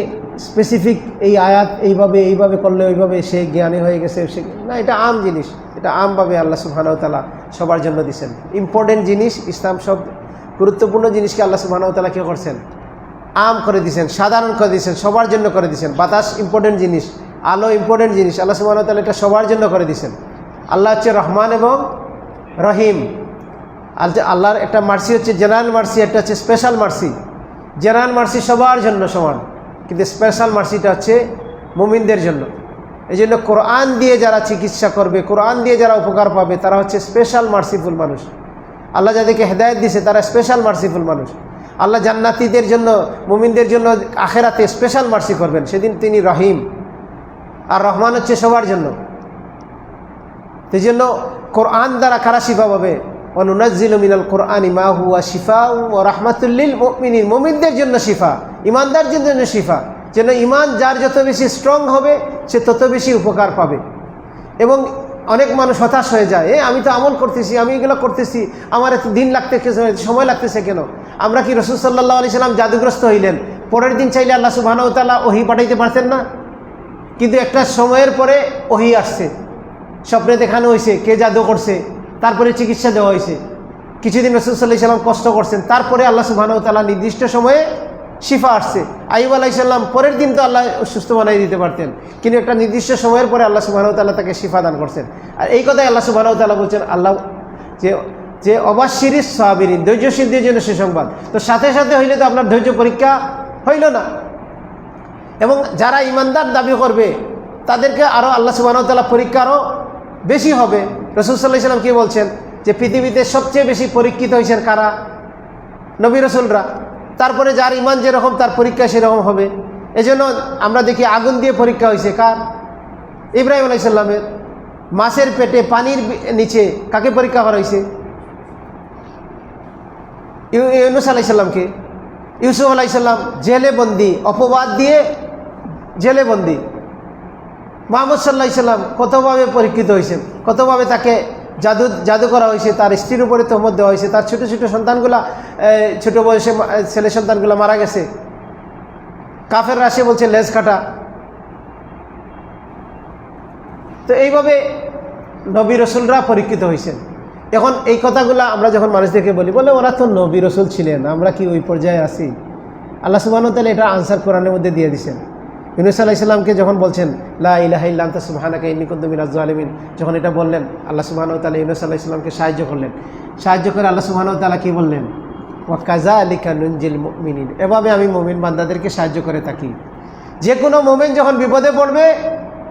স্পেসিফিক এই আয়াত এইভাবে করলে ওইভাবে সে জ্ঞানী হয়ে গেছে, সে না, এটা আম জিনিস, এটা আমভাবে আল্লাহ সুবহানাহু ওয়া তাআলা সবার জন্য দিয়েছেন। ইম্পর্টেন্ট জিনিস, ইসলাম সব গুরুত্বপূর্ণ জিনিসকে আল্লাহ সুবহানাহু ওয়া তাআলা কী করছেন, আম করে দিয়েছেন, সাধারণ করে দিয়েছেন, সবার জন্য করে দিয়েছেন। বাতাস ইম্পর্টেন্ট জিনিস, আলো ইম্পর্টেন্ট জিনিস, আল্লাহ সুবহানাহু ওয়া তাআলা এটা সবার জন্য করে দিয়েছেন। আল্লাহ হচ্ছে রহমান এবং রহিম। আল্লাহর একটা মার্সি হচ্ছে জেনারেল মার্সি, একটা হচ্ছে স্পেশাল মার্সি। জেনারেল মার্সি সবার জন্য সমান, কিন্তু স্পেশাল মার্সিটা হচ্ছে মুমিনদের জন্য। এই জন্য কোরআন দিয়ে যারা চিকিৎসা করবে, কোরআন দিয়ে যারা উপকার পাবে, তারা হচ্ছে স্পেশাল মার্সিফুল মানুষ। আল্লাহ যাদেরকে হেদায়েত দিয়েছে তারা স্পেশাল মার্সিফুল মানুষ। আল্লাহ জান্নাতীদের জন্য, মুমিনদের জন্য আখেরাতে স্পেশাল মার্সি করবেন, সেদিন তিনি রহিম। আর রহমান হচ্ছে সবার জন্য। এই জন্য কোরআন দ্বারা কারা শিফা পাবে, ওয়ানুনাজ্জিলু মিনাল কোরআনি মা হুয়া শিফাউ ওয়া রাহমাতুল লিল মুমিনিন, মুমিনদের জন্য শিফা, ঈমানদারদের জন্য শিফা। যেন ঈমান যার যত বেশি স্ট্রং হবে সে তত বেশি উপকার পাবে। এবং অনেক মানুষ হতাশ হয়ে যায়, আমি তো আমল করতেছি, আমি এগুলো করতেছি, আমার এত দিন সময় লাগতেছে কেন? আমরা কি রাসূল সাল্লাল্লাহু আলাইহি সাল্লাম জাদুগ্রস্ত হইলেন, পরের দিন চাইলে আল্লাহ সুবহানাহু ওয়া তাআলা ওহী পাঠাইতে পারতেন না? কিন্তু একটা সময়ের পরে ওহী আসছে, স্বপ্নে দেখানো হয়েছে কে জাদু করছে, তারপরে চিকিৎসা দেওয়া হয়েছে। কিছুদিন রাসূল সাল্লাল্লাহু আলাইহি সাল্লাম কষ্ট করছেন, তারপরে আল্লাহ সুবহানাহু ওয়া তাআলা নির্দিষ্ট সময়ে শিফা আসছে। আইয়ুব আলাইহিস সালাম পরের দিন তো আল্লাহ সুস্থ বানিয়ে দিতে পারতেন, কিন্তু একটা নির্দিষ্ট সময়ের পরে আল্লাহ সুবহানাহু ওয়া তাআলা তাকে শিফা দান করছেন। আর এই কথাই আল্লাহ সুবহানাহু ওয়া তাআলা বলছেন, আল্লাহ যে অবাশশিরিস সাবিরিন, ধৈর্যশীলদের জন্য সুসংবাদ। তো সাথে সাথে হইলে তো আপনার ধৈর্য পরীক্ষা হইল না। এবং যারা ঈমানদার দাবি করবে তাদেরকে আরও আল্লাহ সুবহানাহু ওয়া তাআলা পরীক্ষা আরও বেশি হবে। রাসূল সাল্লাল্লাহু আলাইহি সাল্লাম কি বলছেন যে পৃথিবীতে সবচেয়ে বেশি পরীক্ষিত হয়েছেন কারা? নবী রাসূলরা। তারপরে যার ঈমান যেরকম তার পরীক্ষা সেরকম হবে। এজন্য আমরা দেখি আগুন দিয়ে পরীক্ষা হয়েছে কার? ইব্রাহিম আলাইহিস সালামের। মাছের পেটে পানির নিচে কাকে পরীক্ষা করা হয়েছে? ইউনূস আলাইহিস সালামকে। ইউসুফ আলাইহিস সালাম জেলে বন্দি, অপবাদ দিয়ে জেলে বন্দি। মুহাম্মদ সাল্লাল্লাহু আলাইহি সাল্লাম কতভাবে পরীক্ষিত হয়েছেন, কতভাবে তাকে জাদু করা হয়েছে, তার স্ত্রীর উপরে তহমত দেওয়া হয়েছে, তার ছোট ছোট সন্তানগুলা ছোট বয়সে ছেলে সন্তানগুলো মারা গেছে, কাফের রাশি বলছে লেজ কাটা। তো এইভাবে নবী রসুলরা পরীক্ষিত হয়েছেন। এখন এই কথাগুলো আমরা যখন মানুষদেরকে বলি, বলে ওরা তো নবী রসুল ছিলেন, আমরা কি ওই পর্যায়ে আছি? আল্লাহ সুবহানাহু ওয়া তাআলা এটা আনসার কোরআনের মধ্যে দিয়ে দিয়েছেন। ইউনূস আলাইহিস সালামকে যখন বলছেন লা ইলাহা ইল্লা আনতা সুবহানাকা ইন্নী কুনতু মিনাজ জালিমিন, যখন এটা বললেন আল্লাহ সুবহানাহু ওয়া তাআলা ইউনূস আলাইহিস সালামকে সাহায্য করলেন। সাহায্য করে আল্লাহ সুবহানাহু ওয়া তাআলা কি বললেন? ওয়া কাযালিকা নুনজিল মুমিনিন, এভাবে আমি মুমিন বান্দাদেরকে সাহায্য করে থাকি। যে কোনো মুমিন যখন বিপদে পড়বে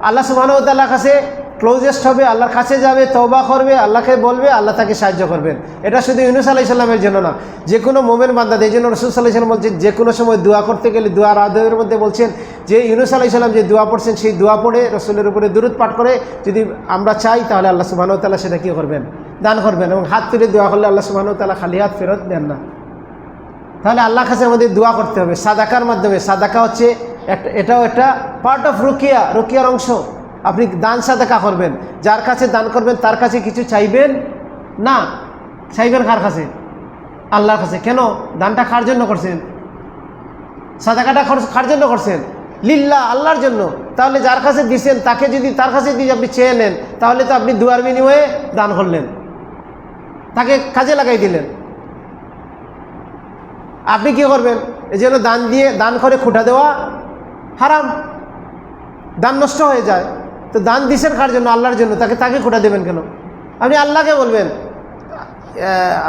আল্লাহ সুবহানাহু ওয়া তাআলার কাছে ক্লোজেস্ট হবে, আল্লাহর কাছে যাবে, তওবা করবে, আল্লাহকে বলবে, আল্লাহ তাকে সাহায্য করবেন। এটা শুধু ইউনূস আলাইহিস সালামের জন্য না, যে কোনো মুমিন বান্দাদের জন্য। রাসূল সাল্লাল্লাহু আলাইহি ওয়াসাল্লাম বলছেন যে কোনো সময় দোয়া করতে গেলে দোয়ার আদবের মধ্যে বলছেন যে ইউনূস আলাইহিস সালাম যে দোয়া পড়ছেন সেই দোয়া পড়ে রাসূলের উপরে দুরূদ পাঠ করে যদি আমরা চাই তাহলে আল্লাহ সুবহানাহু ওয়া তাআলা সেটা কী করবেন? দান করবেন। এবং হাত তুলে দোয়া করলে আল্লাহ সুবহানাহু ওয়া তাআলা খালি হাত ফেরত দেন না। তাহলে আল্লাহর কাছে আমাদের দোয়া করতে হবে সাদাকার মাধ্যমে। সাদাকা হচ্ছে এটাও একটা পার্ট অফ রুকিয়া, রুকিয়ার অংশ। আপনি দান সাদাকা করবেন, যার কাছে দান করবেন তার কাছে কিছু চাইবেন না। চাইবেন কার কাছে? আল্লাহর কাছে। কেন? দানটা কার জন্য করছেন? সাদাকাটা কার জন্য করছেন? লিল্লাহ, আল্লাহর জন্য। তাহলে যার কাছে দিছেন তাকে যদি তার কাছে দিয়ে আপনি চেয়ে নেন তাহলে তো আপনি দুয়ার বিনিময়ে দান করলেন, তাকে কাজে লাগাই দিলেন। আপনি কি করবেন? এই জন্য দান করে খুঁটা দেওয়া হারাম, দান নষ্ট হয়ে যায়। তো দান দিছেন কার জন্য? আল্লাহর জন্য। তাকে খুঁটা দেবেন কেন? আপনি আল্লাহকে বলবেন।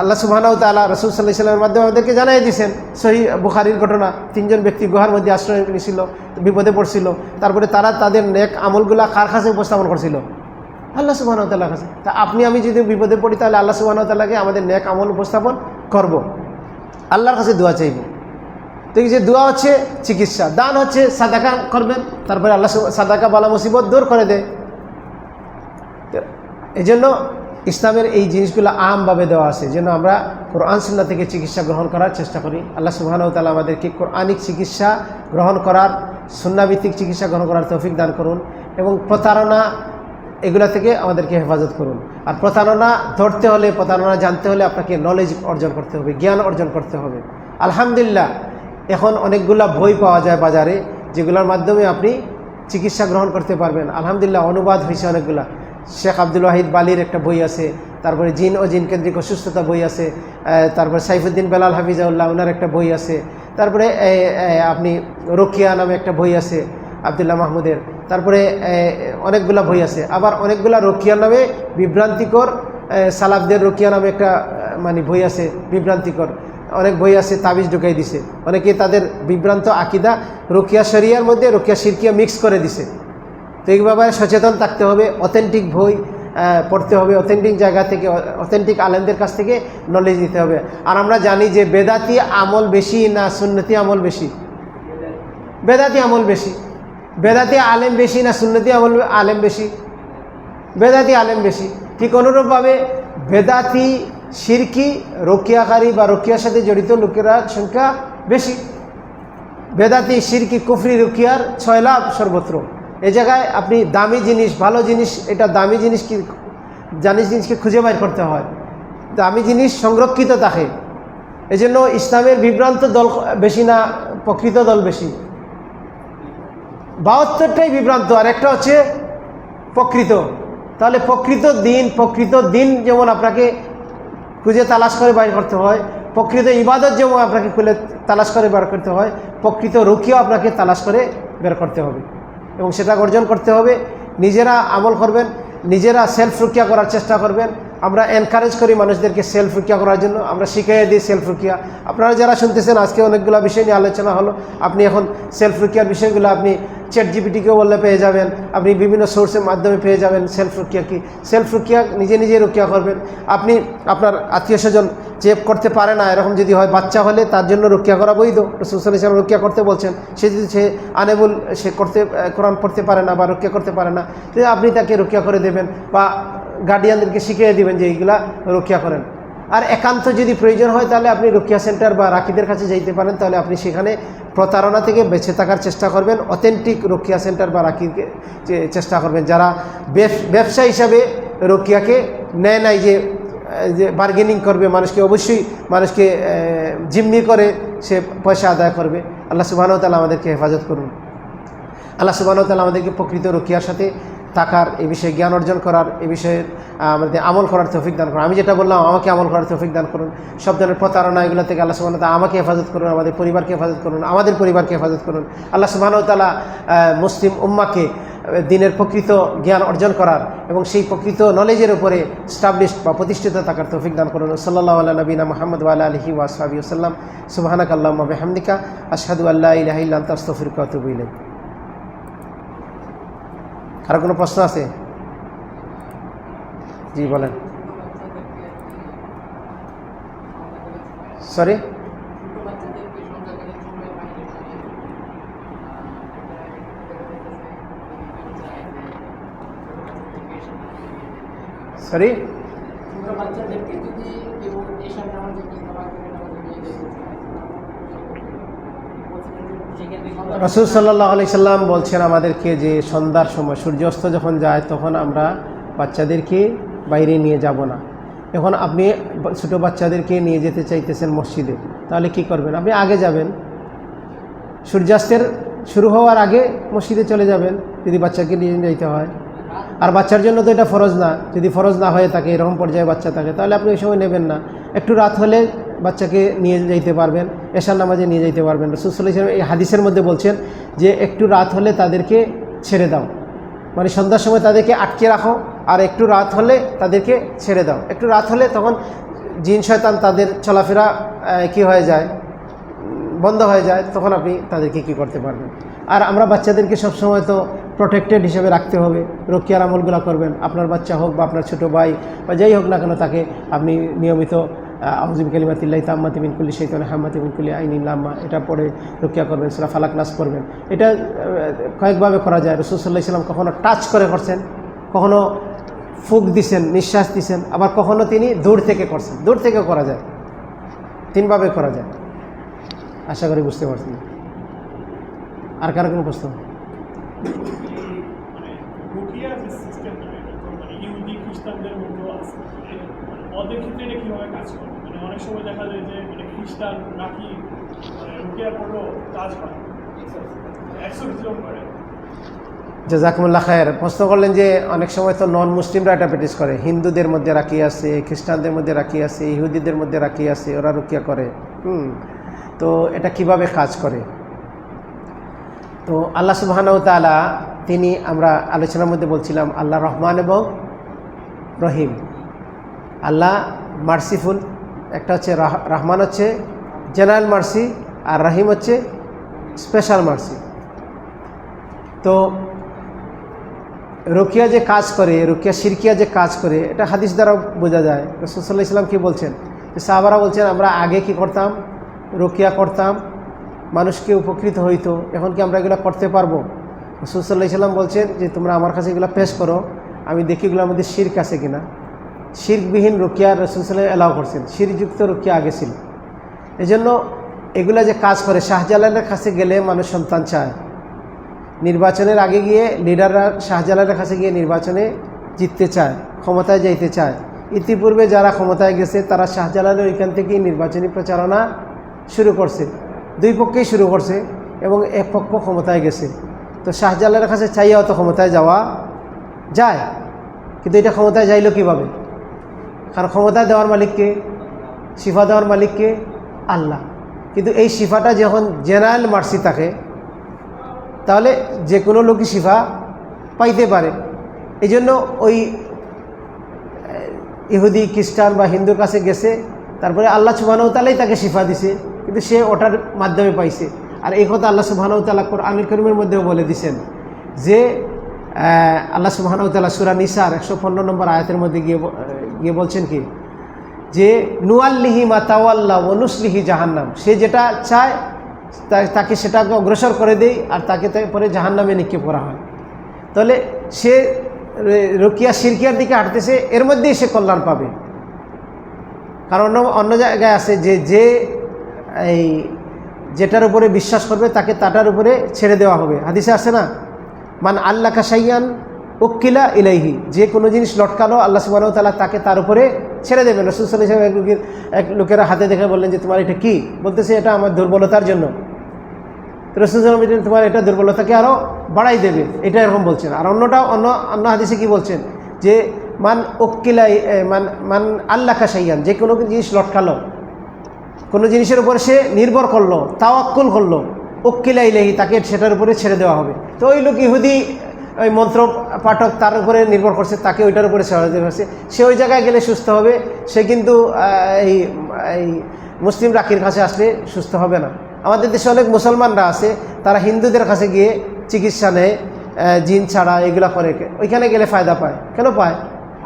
আল্লাহ সুবহানাহু ওয়া তাআলা রাসূল সাল্লাল্লাহু আলাইহি ওয়াসাল্লামের মাধ্যমে আমাদেরকে জানাই দিয়েছেন সহিহ বুখারীর ঘটনা। 3 জন ব্যক্তি গুহার মধ্যে আশ্রয় নিয়েছিল, বিপদে পড়ছিল। তারপরে তারা তাদের নেক আমলগুলা কার কাছে উপস্থাপন করছিল? আল্লাহ সুবহানাহু ওয়া তাআলার কাছে। তা আপনি আমি যদি বিপদে পড়ি তাহলে আল্লাহ সুবহানাহু ওয়া তাআলাকে আমাদের নেক আমল উপস্থাপন করব, আল্লাহর কাছে দোয়া চাইব। তো এই যে দোয়া হচ্ছে চিকিৎসা, দান হচ্ছে সাদাকা করবেন, তারপরে আল্লাহ সাদাকা বালা মুসিবত দূর করে দেয়। এই জন্য ইসলামের এই জিনিসগুলো আমভাবে দেওয়া আছে, যেন আমরা কোরআন সুন্নাহ থেকে চিকিৎসা গ্রহণ করার চেষ্টা করি। আল্লাহ সুবহানাহু ওয়া তাআলা আমাদেরকে কোরআনিক চিকিৎসা গ্রহণ করার, সুন্নাহভিত্তিক চিকিৎসা গ্রহণ করার তৌফিক দান করুন এবং প্রতারণা এগুলা থেকে আমাদেরকে হেফাজত করুন। আর প্রতারণা ধরতে হলে, প্রতারণা জানতে হলে আপনাকে নলেজ অর্জন করতে হবে, জ্ঞান অর্জন করতে হবে। আলহামদুলিল্লাহ এখন অনেকগুলা বই পাওয়া যায় বাজারে, যেগুলোর মাধ্যমে আপনি চিকিৎসা গ্রহণ করতে পারবেন। আলহামদুলিল্লাহ অনুবাদ হয়েছে অনেকগুলা। শেখ আব্দুল ওয়াহিদ বালির একটা বই আছে, তারপরে জিন ও জিন কেন্দ্রিক অসুস্থতা বই আছে, তারপরে সাইফুদ্দিন বেলাল হাফিজাউল্লাহ ওনার একটা বই আছে, তারপরে আপনি রোকিয়া নামে একটা বই আছে আবদুল্লাহ মাহমুদের, তারপরে অনেকগুলা বই আছে। আবার অনেকগুলা রোকিয়া নামে বিভ্রান্তিকর, সালাফদের রোকিয়া নামে একটা বই আছে বিভ্রান্তিকর। অনেক বই আছে তাবিজ ঢুকাই দিছে, অনেকে তাদের বিভ্রান্ত আকিদা রোকিয়া শরিয়ার মধ্যে রোকিয়া শিরকিয়া মিক্স করে দিছে। তো এই ব্যাপারে সচেতন থাকতে হবে, অথেন্টিক বই পড়তে হবে, অথেন্টিক জায়গা থেকে, অথেন্টিক আলেমদের কাছ থেকে নলেজ নিতে হবে। আর আমরা জানি যে বেদাতি আমল বেশি না সুন্নতি আমল বেশি? বেদাতি আমল বেশি। বেদাতি আলেম বেশি না সুন্নতি আলেম বেশি? বেদাতি আলেম বেশি। ঠিক অনুরূপভাবে বেদাতি শিরকি রোকিয়াকারী বা রোকিয়ার সাথে জড়িত লোকেরা সংখ্যা বেশি। বেদাতি শিরকি কুফরি রোকিয়ার 6 লাভ সর্বত্র। এই জায়গায় আপনি দামি জিনিস, ভালো জিনিস, এটা দামি জিনিস কি জিনিসকে খুঁজে বাইর করতে হয়, দামি জিনিস সংরক্ষিত থাকে। এই জন্য ইসলামের বিভ্রান্ত দল বেশি না প্রকৃত দল বেশি? 72টাই বিভ্রান্ত আর একটা হচ্ছে প্রকৃত। তাহলে প্রকৃত দিন যেমন আপনাকে খুঁজে তালাশ করে বাইর করতে হয়, প্রকৃত ইবাদত যেমন আপনাকে খুলে তালাশ করে বের করতে হয়, প্রকৃত রুকিও আপনাকে তালাশ করে বের করতে হবে এবং সেটা অর্জন করতে হবে। নিজেরা আমল করবেন, নিজেরা সেলফ রুকিয়া করার চেষ্টা করবেন। আমরা এনকারেজ করি মানুষদেরকে সেলফ রুকিয়া করার জন্য, আমরা শিখিয়ে দিই সেলফ রুকিয়া। আপনারা যারা শুনতেছেন আজকে অনেকগুলো বিষয় নিয়ে আলোচনা হলো, আপনি এখন সেলফ রুকিয়ার বিষয়গুলো আপনি চ্যাট জিপিটিকেও বললে পেয়ে যাবেন, আপনি বিভিন্ন সোর্সের মাধ্যমে পেয়ে যাবেন সেলফ রুকিয়া কি। সেলফ রুকিয়া নিজে নিজে রুকিয়া করবেন। আপনি আপনার আত্মীয় স্বজন যে করতে পারে না, এরকম যদি হয়, বাচ্চা হলে তার জন্য রুকিয়া করা বৈধ। রাসূল সাল্লাল্লাহু আলাইহি ওয়াসাল্লাম রুকিয়া করতে বলছেন। সে যদি সে আনেবল, সে কোরআন পড়তে পারে না বা রুকিয়া করতে পারে না, তাহলে আপনি তাকে রুকিয়া করে দেবেন বা গার্ডিয়ানদেরকে শিখিয়ে দিবেন যে এইগুলা রুকিয়া করেন। আর একান্ত যদি প্রয়োজন হয় তাহলে আপনি রুকিয়া সেন্টার বা রাকিদের কাছে যাইতে পারেন, তাহলে আপনি সেখানে প্রতারণা থেকে বেঁচে থাকার চেষ্টা করবেন। অথেন্টিক রুকিয়া সেন্টার বা রাকিকে চেষ্টা করবেন, যারা ব্যবসা হিসাবে রুকিয়াকে নেয় নাই, যে বার্গেনিং করবে, অবশ্যই মানুষকে জিম্মি করে সে পয়সা আদায় করবে। আল্লাহ সুবহানাহু ওয়া তাআলা আমাদেরকে হেফাজত করুন। আল্লাহ সুবহানাহু ওয়া তাআলা আমাদেরকে প্রকৃত রুকিয়ার সাথে থাকার, এই বিষয়ে জ্ঞান অর্জন করার, এই বিষয়ে আমাদের আমল করার তৌফিক দান করুন। আমি যেটা বললাম, আমাকে আমল করার তৌফিক দান করুন। সব ধরনের প্রতারণা এগুলো থেকে আল্লাহ সুবহানাহু ওয়া তাআলা আমাকে হেফাজত করুন, আমাদের পরিবারকে হেফাজত করুন, আমাদের পরিবারকে হেফাজত করুন। আল্লাহ সুবহানাহু ওয়া তাআলা মুসলিম উম্মাহকে দিনের প্রকৃত জ্ঞান অর্জন করার এবং সেই প্রকৃত নলেজের উপরে স্টাবলিশড বা প্রতিষ্ঠিত থাকার তৌফিক দান করুন। সাল্লাল্লাহু আলা নবিনা মুহাম্মদ ওয়া আলা আলিহি ওয়া আসহাবিহি ওয়াসাল্লাম। সুবহানাকাল্লাহুম্মা ওয়া বিহামদিকা আশহাদু আল্লা ইলাহা ইল্লা আনতা আস্তাগফিরুকা ওয়া আতুবু ইলাইক। আর কোনো প্রশ্ন আছে? জি বলেন। সরি, সরি, রাসূল সাল্লাল্লাহু আলাইহি সাল্লাম বলছেন আমাদেরকে যে সন্ধ্যার সময় সূর্যাস্ত যখন যায় তখন আমরা বাচ্চাদেরকে বাইরে নিয়ে যাব না। এখন আপনি ছোটো বাচ্চাদেরকে নিয়ে যেতে চাইতেছেন মসজিদে, তাহলে কি করবেন? আপনি আগে যাবেন, সূর্যাস্তের শুরু হওয়ার আগে মসজিদে চলে যাবেন যদি বাচ্চাকে নিয়ে যাইতে হয়। আর বাচ্চার জন্য তো এটা ফরজ না। যদি ফরজ না হয়ে থাকে, এরকম পর্যায়ে বাচ্চা থাকে, তাহলে আপনি ওই সময় নেবেন না। একটু রাত হলে বাচ্চাকে নিয়ে যাইতে পারবেন, এশার নামাজে নিয়ে যাইতে পারবেন। রাসূল সাল্লাল্লাহু আলাইহি ওয়াসাল্লাম এই হাদিসের মধ্যে বলছেন যে একটু রাত হলে তাদেরকে ছেড়ে দাও, মানে সন্ধ্যার সময় তাদেরকে আটকে রাখো, আর একটু রাত হলে তাদেরকে ছেড়ে দাও। একটু রাত হলে তখন জিন শয়তান তাদের চলাফেরা কি হয়ে যায়, বন্ধ হয়ে যায়, তখন আপনি তাদেরকে কি করতে পারবেন। আর আমরা বাচ্চাদেরকে সবসময় তো প্রোটেক্টেড হিসেবে রাখতে হবে। রুকিয়ার আমলগুলো করবেন, আপনার বাচ্চা হোক বা আপনার ছোটো ভাই বা যাই হোক না কেন, তাকে আপনি নিয়মিত আউযু বিকালিমাতিল্লাহি তাম্মাতি মিন কুল্লি শাইতানিন হাম্মাতিন মিন কুল্লি আইনিন লাম্মা এটা পড়ে রুকিয়া করবেন, সূরা ফালাক নাস পড়বেন। এটা কয়েকভাবে করা যায়। রাসূল সাল্লাল্লাহু আলাইহি ওয়াসাল্লাম কখনো টাচ করে করছেন, কখনো ফুঁক দিছেন, নিঃশ্বাস দিছেন, আবার কখনো তিনি দূর থেকে করছেন। দূর থেকে করা যায়, তিনভাবে করা যায়। আশা করি বুঝতে পারছেন। আর কারো কোনো প্রশ্ন? অনেক সময় দেখা যায় যে খ্রিস্টান নাকি রুকিয়া পড়লো কাজ হয়, জাযাকুমুল্লাহ খায়ের। প্রশ্ন করলেন যে অনেক সময় তো নন মুসলিমরা এটা প্র্যাকটিস করে, হিন্দুদের মধ্যে রাখি আছে, খ্রিস্টানদের মধ্যে রাখি আছে, ইহুদিদের মধ্যে রাখি আছে, ওরা রুকিয়া করে। তো এটা কিভাবে কাজ করে? তো আল্লাহ সুবহানাহু ওয়া তাআলা তিনি, আমরা আলোচনার মধ্যে বলছিলাম, আল্লাহ রহমান এবং রহিম। আল্লাহ মার্সিফুল, একটা হচ্ছে রহমান হচ্ছে জেনারেল মার্সি, আর রহিম হচ্ছে স্পেশাল মার্সি। তো রুকিয়া যে কাজ করে, রুকিয়া শিরকিয়া যে কাজ করে, এটা হাদিস দ্বারা বোঝা যায়। রাসূল সাল্লাল্লাহু আলাইহি ওয়াসাল্লাম কি বলছেন, যে সাহাবারা বলছেন আমরা আগে কি করতাম, রুকিয়া করতাম, মানুষকে উপকৃত হইতো, এখন কি আমরা এগুলো করতে পারবো? রাসূল সাল্লাল্লাহু আলাইহি ওয়াসাল্লাম বলছেন যে তোমরা আমার কাছে এগুলো পেশ করো, আমি দেখি এগুলোর মধ্যে শিরক আছে কিনা। শিরকবিহীন রুকিয়া রাসূল সাল্লাল্লাহু আলাইহি ওয়াসাল্লাম এলাও করছেন, শিরকযুক্ত রুকিয়া আগে ছিল। এজন্য এগুলা যে কাজ করে, শাহজালালের কাছে গেলে মানুষ সন্তান চায়, নির্বাচনের আগে গিয়ে লিডাররা শাহজালালের কাছে গিয়ে নির্বাচনে জিততে চায়, ক্ষমতায় যাইতে চায়। ইতিপূর্বে যারা ক্ষমতায় গেছে তারা শাহজালালের ওইখান থেকেই নির্বাচনী প্রচারণা শুরু করছে, দুই পক্ষেই শুরু করছে, এবং এক পক্ষ ক্ষমতায় গেছে। তো শাহজালালের কাছে চাইয়াও তো ক্ষমতায় যাওয়া যায়, কিন্তু এটা ক্ষমতায় যাইল কীভাবে? কারণ ক্ষমতা দেওয়ার মালিককে, শিফা দেওয়ার মালিককে আল্লাহ। কিন্তু এই শিফাটা যখন জেনারেল মার্সি থাকে, তাহলে যে কোনো লোকই শিফা পাইতে পারে। এই জন্য ওই ইহুদি খ্রিস্টান বা হিন্দুর কাছে গেছে, তারপরে আল্লাহ সুবহানাহু ওয়া তাআলাই তাকে শিফা দিছে, কিন্তু সে ওটার মাধ্যমে পাইছে। আর এই কথা আল্লাহ সুবহানাহু ওয়া তাআলা কোরআনুল কারীমের মধ্যেও বলে দিয়েছেন যে আল্লাহ সুবহানাহু ওয়া তাআলা সূরা নিসার 115 নম্বর আয়াতের মধ্যে গিয়ে বলছেন কি যে নুয়াল্লিহি মা তাওয়াল্লা ওয়া নুসলিহি জাহান্নাম, সে যেটা চায় তাকে সেটাকে অগ্রসর করে দেই আর তাকে পরে জাহান্নামে নিক্ষেপ করা হয়। তাহলে সে রুকিয়া শিরকিয়ার দিকে হাঁটতেছে, এর মধ্যেই সে কল্যাণ পাবে। কারণ অন্য জায়গায় আছে যে এই যেটার উপরে বিশ্বাস করবে তাকে তাটার উপরে ছেড়ে দেওয়া হবে। হাদিসে আছে না, মান আল্লাকা শাইয়ান উক্কিলা ইলাইহি, যে কোনো জিনিস লটকালো আল্লাহ সুবহানাহু ওয়া তাআলা তাকে তার উপরে ছেড়ে দেবেন। রাসূল সাল্লাল্লাহু আলাইহি ওয়াসাল্লাম এক লোকেরা হাতে দেখে বললেন যে তোমার এটা কি? বলতেছে এটা আমার দুর্বলতার জন্য। রাসূল সাল্লাল্লাহু আলাইহি ওয়াসাল্লাম তোমার এটা দুর্বলতাকে আরও বাড়াই দেবে, এটা এরকম বলছেন। আর অন্য হাদিসে কি বলছেন যে মান উক্কিলা মান আল্লাকা শাইয়ান, যে কোনো জিনিস লটকালো, কোনো জিনিসের উপর সে নির্ভর করলো, তাওয়াক্কুল করলো, উক্কিলা ইলাইহি, তাকে সেটার উপরে ছেড়ে দেওয়া হবে। তো ওই লোক ইহুদি ওই মন্ত্র পাঠক তার উপরে নির্ভর করছে, তাকে ওইটার উপরে ছেড়ে দেওয়া হচ্ছে। সে ওই জায়গায় গেলে সুস্থ হবে, সে কিন্তু এই মুসলিম রাখির কাছে আসলে সুস্থ হবে না। আমাদের দেশে অনেক মুসলমানরা আছে, তারা হিন্দুদের কাছে গিয়ে চিকিৎসা নেয়, জিন ছাড়া এগুলা করে, ওইখানে গেলে ফায়দা পায়। কেন পায়?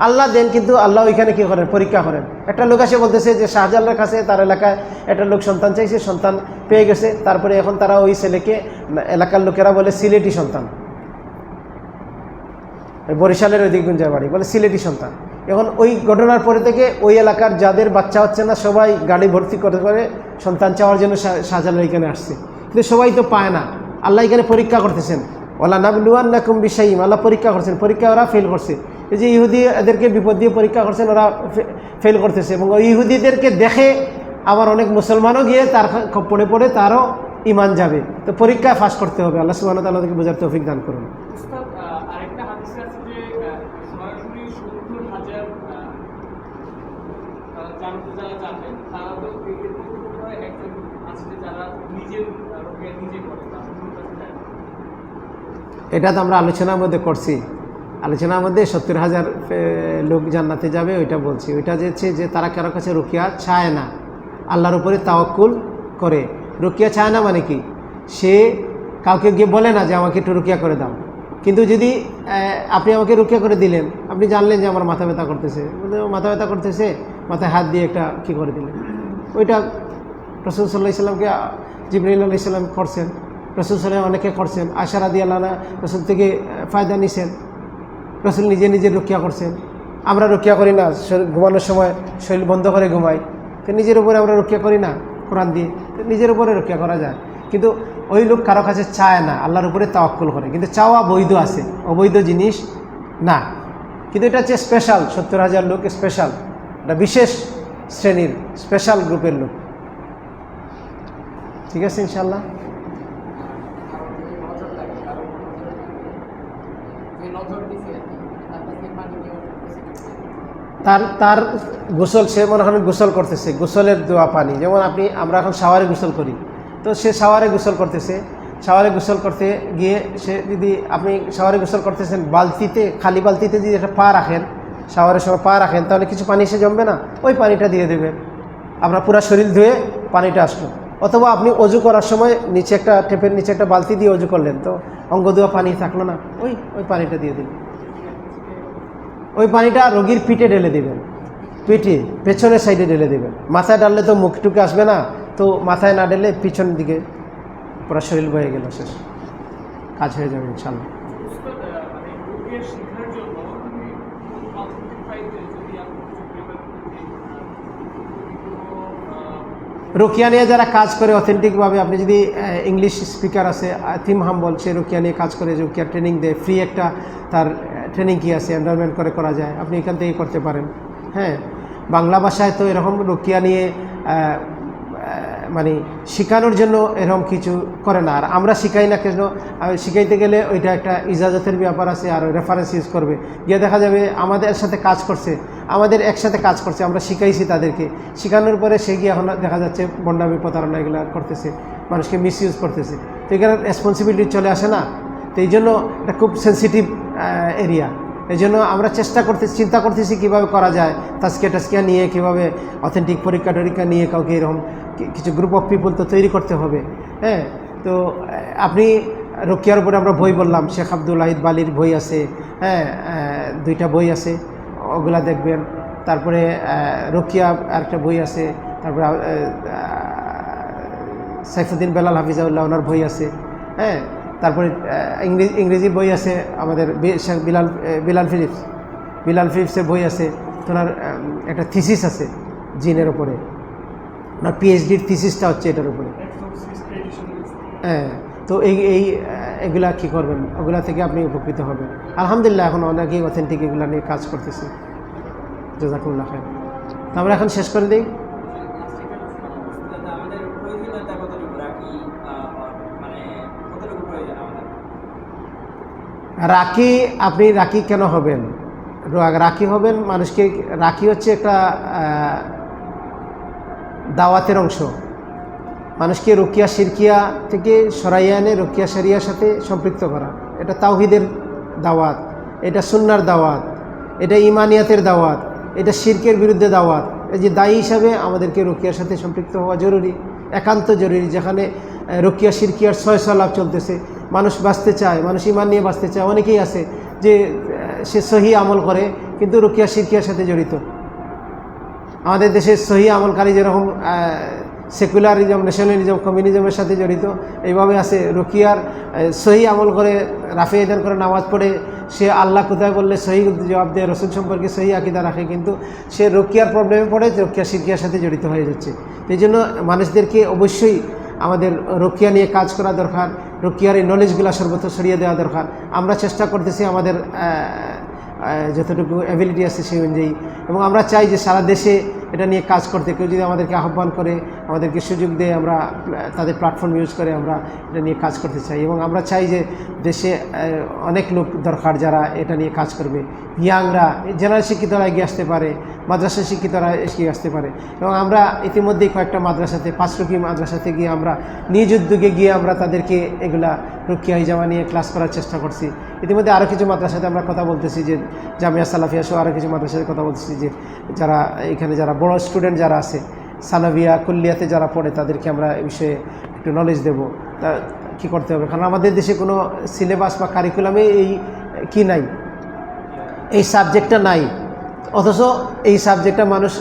আল্লাহ দেন, কিন্তু আল্লাহ ওইখানে কী করেন? পরীক্ষা করেন। একটা লোক এসে বলতেছে যে শাহজালালের কাছে তার এলাকায় একটা লোক সন্তান চাইছে, সন্তান পেয়ে গেছে, তারপরে এখন তারা ওই ছেলেকে এলাকার লোকেরা বলে সিলেটি সন্তান, বরিশালের ওই দিকগুঞ্জার বাড়ি, বলে সিলেটি সন্তান। এখন ওই ঘটনার পরে থেকে ওই এলাকার যাদের বাচ্চা হচ্ছে না সবাই গাড়ি ভর্তি করে সন্তান চাওয়ার জন্য শাহজালাল এখানে আসছে, কিন্তু সবাই তো পায় না। আল্লাহ এখানে পরীক্ষা করতেছেন, ওয়ালা নাবলুয়ান্নাকুম বিশাইইন, আল্লাহ পরীক্ষা করছেন, পরীক্ষা ওরা ফেল করছে। এই যে ইহুদি এদেরকে বিপদ দিয়ে পরীক্ষা করছেন, ওরা ফেল করতেছে। এবং ওই ইহুদিদেরকে দেখে আবার অনেক মুসলমানও গিয়ে তার পড়ে পড়ে তারও ইমান যাবে। তো পরীক্ষায় ফাঁস করতে হবে। আল্লাহ সুবহানাহু ওয়া তাআলা তাদেরকে বোঝার তৌফিক দান করুন। আরেকটা হাদিসে আছে যে সরাসরি 70,000 জানতে যারা জানবেন তারা তো একজন আছে যারা নিজের রোগী নিজে করে, এটা তো আমরা আলোচনার মধ্যে করছি। আলোচনার মধ্যে 70,000 লোক জান্নাতে যাবে ওইটা বলছি। ওইটা যে তারা কারো কাছে রুকিয়া চায় না, আল্লাহর উপরে তাওয়াক্কুল করে। রুকিয়া চায় না মানে কি? সে কাউকে গিয়ে বলে না যে আমাকে একটু রুকিয়া করে দাও, কিন্তু যদি আপনি আমাকে রুকিয়া করে দিলেন, আপনি জানলেন যে আমার মাথা ব্যথা করতেছে, মাথা ব্যথা করতেছে, মাথায় হাত দিয়ে একটা কী করে দিলেন, ওইটা রাসূল সাল্লাল্লাহু আলাইহি ওয়াসাল্লামকে জিবরাইল আলাইহিস সালাম করছেন, রাসূল সাল্লাল্লাহু অনেকে করছেন, আয়েশা রাদিয়াল্লাহু আনহা রাসূল থেকে ফায়দা নিছেন, রাসূল নিজে রুকিয়া করছেন। আমরা রুকিয়া করি না, ঘুমানোর সময় শরীর বন্ধ করে ঘুমাই, তো নিজের উপরে আমরা রুকিয়া করি না কোরআন দিয়ে, নিজের উপরে রুকিয়া করা যায়। কিন্তু ওই লোক কারো কাছে চায় না, আল্লাহর উপরে তাওয়াক্কুল করে। কিন্তু চাওয়া বৈধ আছে, অবৈধ জিনিস না। কিন্তু এটা হচ্ছে স্পেশাল, 70,000 লোক স্পেশাল, এটা বিশেষ শ্রেণীর স্পেশাল গ্রুপের লোক। ঠিক আছে ইনশাআল্লাহ। তার গোসল, সে মনে হয় গোসল করতেছে, গোসলের দেওয়া পানি, যেমন আমরা এখন শাওয়ারে গোসল করি, তো সে শাওয়ারে গোসল করতেছে। শাওয়ারে গোসল করতে গিয়ে সে যদি আপনি শাওয়ারে গোসল করতেছেন, বালতিতে, খালি বালতিতে যদি একটা পা রাখেন, শাওয়ারের সময় পা রাখেন, তাহলে কিছু পানি এসে জমবে না? ওই পানিটা দিয়ে দেবেন, আপনার পুরো শরীর ধুয়ে পানিটা আসলো। অথবা আপনি অজু করার সময় নিচে একটা টেপের নিচে একটা বালতি দিয়ে অজু করলেন, তো অঙ্গ ধোয়া পানি থাকলো না, ওই পানিটা দিয়ে দিলেন। ওই পানিটা রোগীর পিঠে ঢেলে দেবেন, পিঠে পেছনের সাইডে ঢেলে দেবেন। মাথায় ডাললে তো মুখটুকে আসবে না, তো মাথায় না ঢেলে পিছন দিকে পুরো শরীর বয়ে গেল, শেষ কাজ হয়ে যাবে ইনশাআল্লাহ। রুকিয়া নিয়ে যারা কাজ করে অথেন্টিকভাবে, আপনি যদি ইংলিশ স্পিকার আছে থিম হাম্বল, সে রুকিয়া নিয়ে কাজ করে, রুকিয়া ট্রেনিং দেয়, ফ্রি একটা তার ট্রেনিং কি আছে, এনরোলমেন্ট করে করা যায়, আপনি এখান থেকে করতে পারেন। হ্যাঁ, বাংলা ভাষায় তো এরকম রুকিয়া নিয়ে মানে শেখানোর জন্য এরকম কিছু করে না। আর আমরা শিখাই না কেন? শিখাইতে গেলে ওইটা একটা ইজাজতের ব্যাপার আছে, আর রেফারেন্স ইউজ করবে, গিয়ে দেখা যাবে আমাদের সাথে কাজ করছে, আমাদের একসাথে কাজ করছে, আমরা শিখাইছি তাদেরকে, শেখানোর পরে সে গিয়ে এখন দেখা যাচ্ছে বন্ডামি, প্রতারণা এগুলো করতেছে, মানুষকে মিসইউজ করতেছে। তো এখানে রেসপন্সিবিলিটি চলে আসে না। তো এই জন্য এটা খুব সেন্সিটিভ এরিয়া। এই জন্য আমরা চিন্তা করতেছি কীভাবে করা যায়, তাজকিয়া নিয়ে কীভাবে অথেন্টিক পরীক্ষা নিয়ে কাউকে এরকম কিছু গ্রুপ অফ পিপল তো তৈরি করতে হবে। হ্যাঁ, তো তো আপনি রুকিয়ার উপরে আমরা বই বললাম, শেখ আব্দুল ওয়াহিদ বালির বই আছে, হ্যাঁ, 2টা বই আছে, ওগুলা দেখবেন। তারপরে রুকিয়া আরেকটা বই আছে, তারপরে সাইফুদ্দিন বেলাল হাফিজাউল্লাহ ওনার বই আছে, হ্যাঁ। তারপরে ইংরেজি বই আছে আমাদের শেখ বিলাল ফিলিপসের বই আছে, ওনার একটা থিসিস আছে জিনের উপরে, ওনার পিএইচডির থিসিসটা হচ্ছে এটার উপরে, হ্যাঁ। তো এগুলা কী করবেন, ওগুলা থেকে আপনি উপকৃত হবেন। আলহামদুলিল্লাহ এখন অনেকেই অথেন্টিক এগুলা নিয়ে কাজ করতেছে। জাযাকুমুল্লাহ খাইর। তো আমরা এখন শেষ করে দিই। আমাদের প্রয়োজনীয়তা কতটুকু রাখি, মানে কতটুকু প্রয়োজন আমাদের? রাখি, আপনি রাখি কেন হবেন? রাখি হবেন মানুষকে, রাখি হচ্ছে একটা দাওয়াতের অংশ। মানুষকে রুকিয়া শিরকিয়া থেকে সরাইয়া এনে রুকিয়া শরিয়ার সাথে সম্পৃক্ত করা, এটা তাওহীদের দাওয়াত, এটা সুন্নার দাওয়াত, এটা ইমানিয়াতের দাওয়াত, এটা শিরকের বিরুদ্ধে দাওয়াত। এই যে দায়ী হিসাবে আমাদেরকে রুকিয়ার সাথে সম্পৃক্ত হওয়া জরুরি, একান্ত জরুরি। যেখানে রুকিয়া শিরকিয়ার ছয়সলাপ চলতেছে, মানুষ বাঁচতে চায়, মানুষ ইমান নিয়ে বাঁচতে চায়, অনেকেই আছে যে সে সহি আমল করে কিন্তু রুকিয়া শিরকিয়ার সাথে জড়িত। আমাদের দেশের সহি আমলকারী যেরকম সেকুলারিজম, ন্যাশনালিজম, কমিউনিজমের সাথে জড়িত, এইভাবে আছে রুকিয়ার সহি আমল করে, রাফে এদান করে, নামাজ পড়ে, সে আল্লাহ কোথায় বললে সহি জবাব দেয়, রসুল সম্পর্কে সহি আকিদা রাখে, কিন্তু সে রুকিয়ার প্রবলেমে পড়ে, রুকিয়া শিরকিয়ার সাথে জড়িত হয়ে যাচ্ছে। এই জন্য মানুষদেরকে অবশ্যই আমাদের রুকিয়া নিয়ে কাজ করা দরকার, রুকিয়ার এই নলেজগুলো সর্বত্র ছড়িয়ে দেওয়া দরকার। আমরা চেষ্টা করতেছি আমাদের যতটুকু অ্যাবিলিটি আছে সেই অনুযায়ী, এবং আমরা চাই যে সারা দেশে এটা নিয়ে কাজ করতে। কেউ যদি আমাদেরকে আহ্বান করে, আমাদেরকে সুযোগ দেয়, আমরা তাদের প্ল্যাটফর্ম ইউজ করে আমরা এটা নিয়ে কাজ করতে চাই। এবং আমরা চাই যে দেশে অনেক লোক দরকার যারা এটা নিয়ে কাজ করবে, ইয়াংরা, জেনারেল শিক্ষিতরা এগিয়ে আসতে পারে, মাদ্রাসা শিক্ষিতরা এগিয়ে আসতে পারে। এবং আমরা ইতিমধ্যেই কয়েকটা মাদ্রাসাতে, 5 রুকি মাদ্রাসাতে গিয়ে আমরা নিজ উদ্যোগে গিয়ে আমরা তাদেরকে এগুলা রুকিয়া হিজামা নিয়ে ক্লাস করার চেষ্টা করছি। ইতিমধ্যে আরও কিছু মাদ্রাসাতে আমরা কথা বলতেছি, যে জামিয়া সালাফিয়া সহ আরও কিছু মাদ্রাসাতে কথা বলতেছি, যে যারা এখানে যারা বড় স্টুডেন্ট যারা আছে, সানাবিয়া কুল্লিয়াতে যারা পড়ে, তাদেরকে আমরা এই বিষয়ে একটু নলেজ দেবো। তা কী করতে হবে, কারণ আমাদের দেশে কোনো সিলেবাস বা কারিকুলামে এই কি নাই, এই সাবজেক্টটা নাই। অথচ এই সাবজেক্টটা মানুষ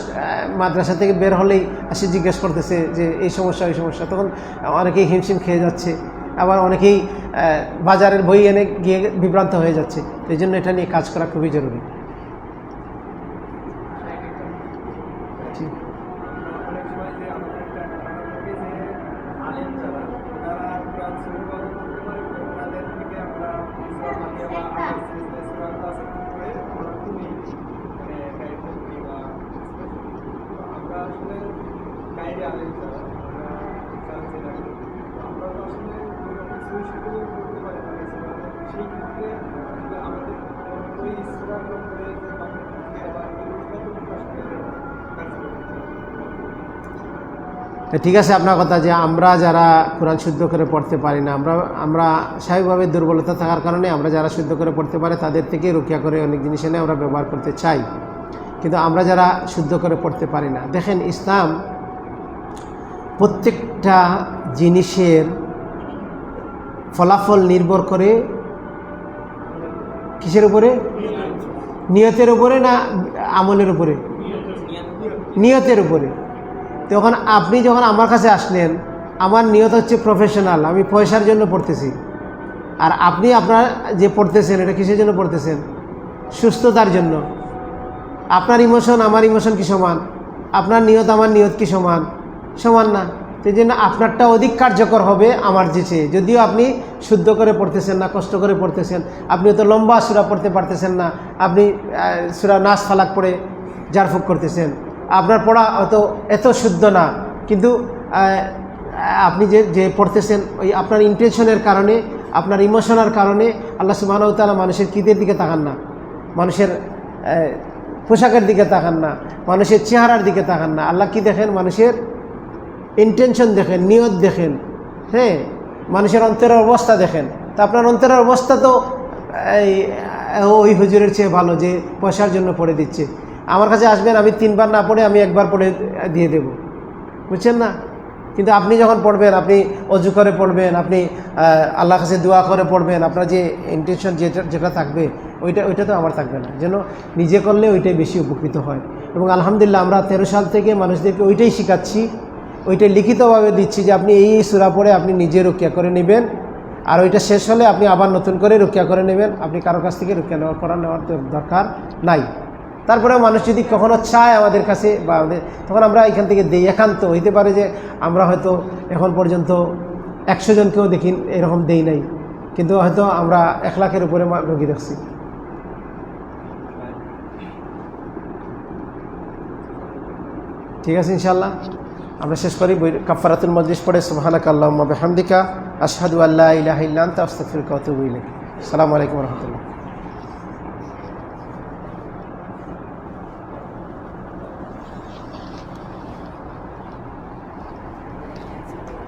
মাদ্রাসা থেকে বের হলেই আসে জিজ্ঞেস করতেছে যে এই সমস্যা, এই সমস্যা। তখন অনেকেই হিমশিম খেয়ে যাচ্ছে, আবার অনেকেই বাজারের বই এনে গিয়ে বিভ্রান্ত হয়ে যাচ্ছে। এই জন্য এটা নিয়ে কাজ করা খুবই জরুরি। অনেক সময় যে আমাদের একটা থাকে যে আলেম যারা তারা সুরবাদ করতে পারে, তাদের থেকে আমরা ইসলামিয়া বা আদার্স বিজনেস বা ক্লাস করে আমরা খুবই গাইড করি বা আমরা আসলে গাইডে আলেম যারা আমরা তো আসলে কিছুই সেগুলো করতে পারি না। সেই ক্ষেত্রে আমাদের ওই ইসলামের উপরে যে ঠিক আছে, আপনার কথা যে আমরা যারা কোরআন শুদ্ধ করে পড়তে পারি না, আমরা স্বাভাবিকভাবে দুর্বলতা থাকার কারণে আমরা যারা শুদ্ধ করে পড়তে পারে তাদের থেকে রুকিয়া করে অনেক জিনিস এনে আমরা ব্যবহার করতে চাই, কিন্তু আমরা যারা শুদ্ধ করে পড়তে পারি না। দেখেন, ইসলাম প্রত্যেকটা জিনিসের ফলাফল নির্ভর করে কিসের উপরে? নিয়তের উপরে না আমলের উপরে? নিয়তের উপরে। তখন আপনি যখন আমার কাছে আসলেন, আমার নিয়ত হচ্ছে প্রফেশনাল, আমি পয়সার জন্য পড়তেছি। আর আপনি আপনার যে পড়তেছেন, এটা কিসের জন্য পড়তেছেন? সুস্থতার জন্য। আপনার ইমোশন আমার ইমোশন কি সমান? আপনার নিয়ত আমার নিয়ত কি সমান? সমান না। সেই জন্য আপনারটা অধিক কার্যকর হবে আমার যে চেয়ে। যদিও আপনি শুদ্ধ করে পড়তেছেন না, কষ্ট করে পড়তেছেন, আপনি তো লম্বা সূরা পড়তে পারতেছেন না, আপনি সূরা নাস ফালাক পড়ে জারফুক করতেছেন, আপনার পড়া হয়তো এত শুদ্ধ না, কিন্তু আপনি যে পড়তেছেন ওই আপনার ইন্টেনশনের কারণে, আপনার ইমোশনের কারণে আল্লাহ সুবহানাহু ওয়া তাআলা মানুষের কিদের দিকে তাকান না, মানুষের পোশাকের দিকে তাকান না, মানুষের চেহারার দিকে তাকান না। আল্লাহ কি দেখেন? মানুষের ইন্টেনশন দেখেন, নিয়ত দেখেন, হ্যাঁ, মানুষের অন্তরের অবস্থা দেখেন। তা আপনার অন্তরের অবস্থা তো ওই হুজুরের চেয়ে ভালো যে পয়সার জন্য পড়ে দিচ্ছে। আমার কাছে আসবেন, আমি 3 বার না পড়ে আমি 1 বার পড়ে দিয়ে দেব, বুঝছেন না? কিন্তু আপনি যখন পড়বেন, আপনি অজু করে পড়বেন, আপনি আল্লাহর কাছে দোয়া করে পড়বেন, আপনার যে ইন্টেনশন যেটা থাকবে ওইটা তো আমার থাকবে না। যেন নিজে করলে ওইটাই বেশি উপকৃত হয়। এবং আলহামদুলিল্লাহ আমরা 13 সাল থেকে মানুষদেরকে ওইটাই শেখাচ্ছি, ওইটাই লিখিতভাবে দিচ্ছি যে আপনি এই সূরা পড়ে আপনি নিজে রুকিয়া করে নেবেন, আর ওইটা শেষ হলে আপনি আবার নতুন করে রুকিয়া করে নেবেন। আপনি কারো কাছ থেকে রুকিয়া নেওয়ার দরকার নাই। তারপরে মানুষ যদি কখনো চায় আমাদের কাছে বা আমাদের, তখন আমরা এখান থেকে দেই। একান্ত হইতে পারে যে আমরা হয়তো এখন পর্যন্ত 100 জনকেও দেখি এরকম দেই নাই, কিন্তু হয়তো আমরা 1 লাখের উপরে রোগী দেখছি। ঠিক আছে, ইনশাআল্লাহ আমরা শেষ করি। কাফারাতুল মাজলিস পড়ে সুবহানাকা আল্লাহুম্মা বিহামদিকা আশহাদু আল্লা ইলাহা ইল্লা আনতা আস্তাগফিরুকা ওয়া আতুবু ইলাইক। আসসালামু আলাইকুম ওয়া রাহমাতুল্লাহ।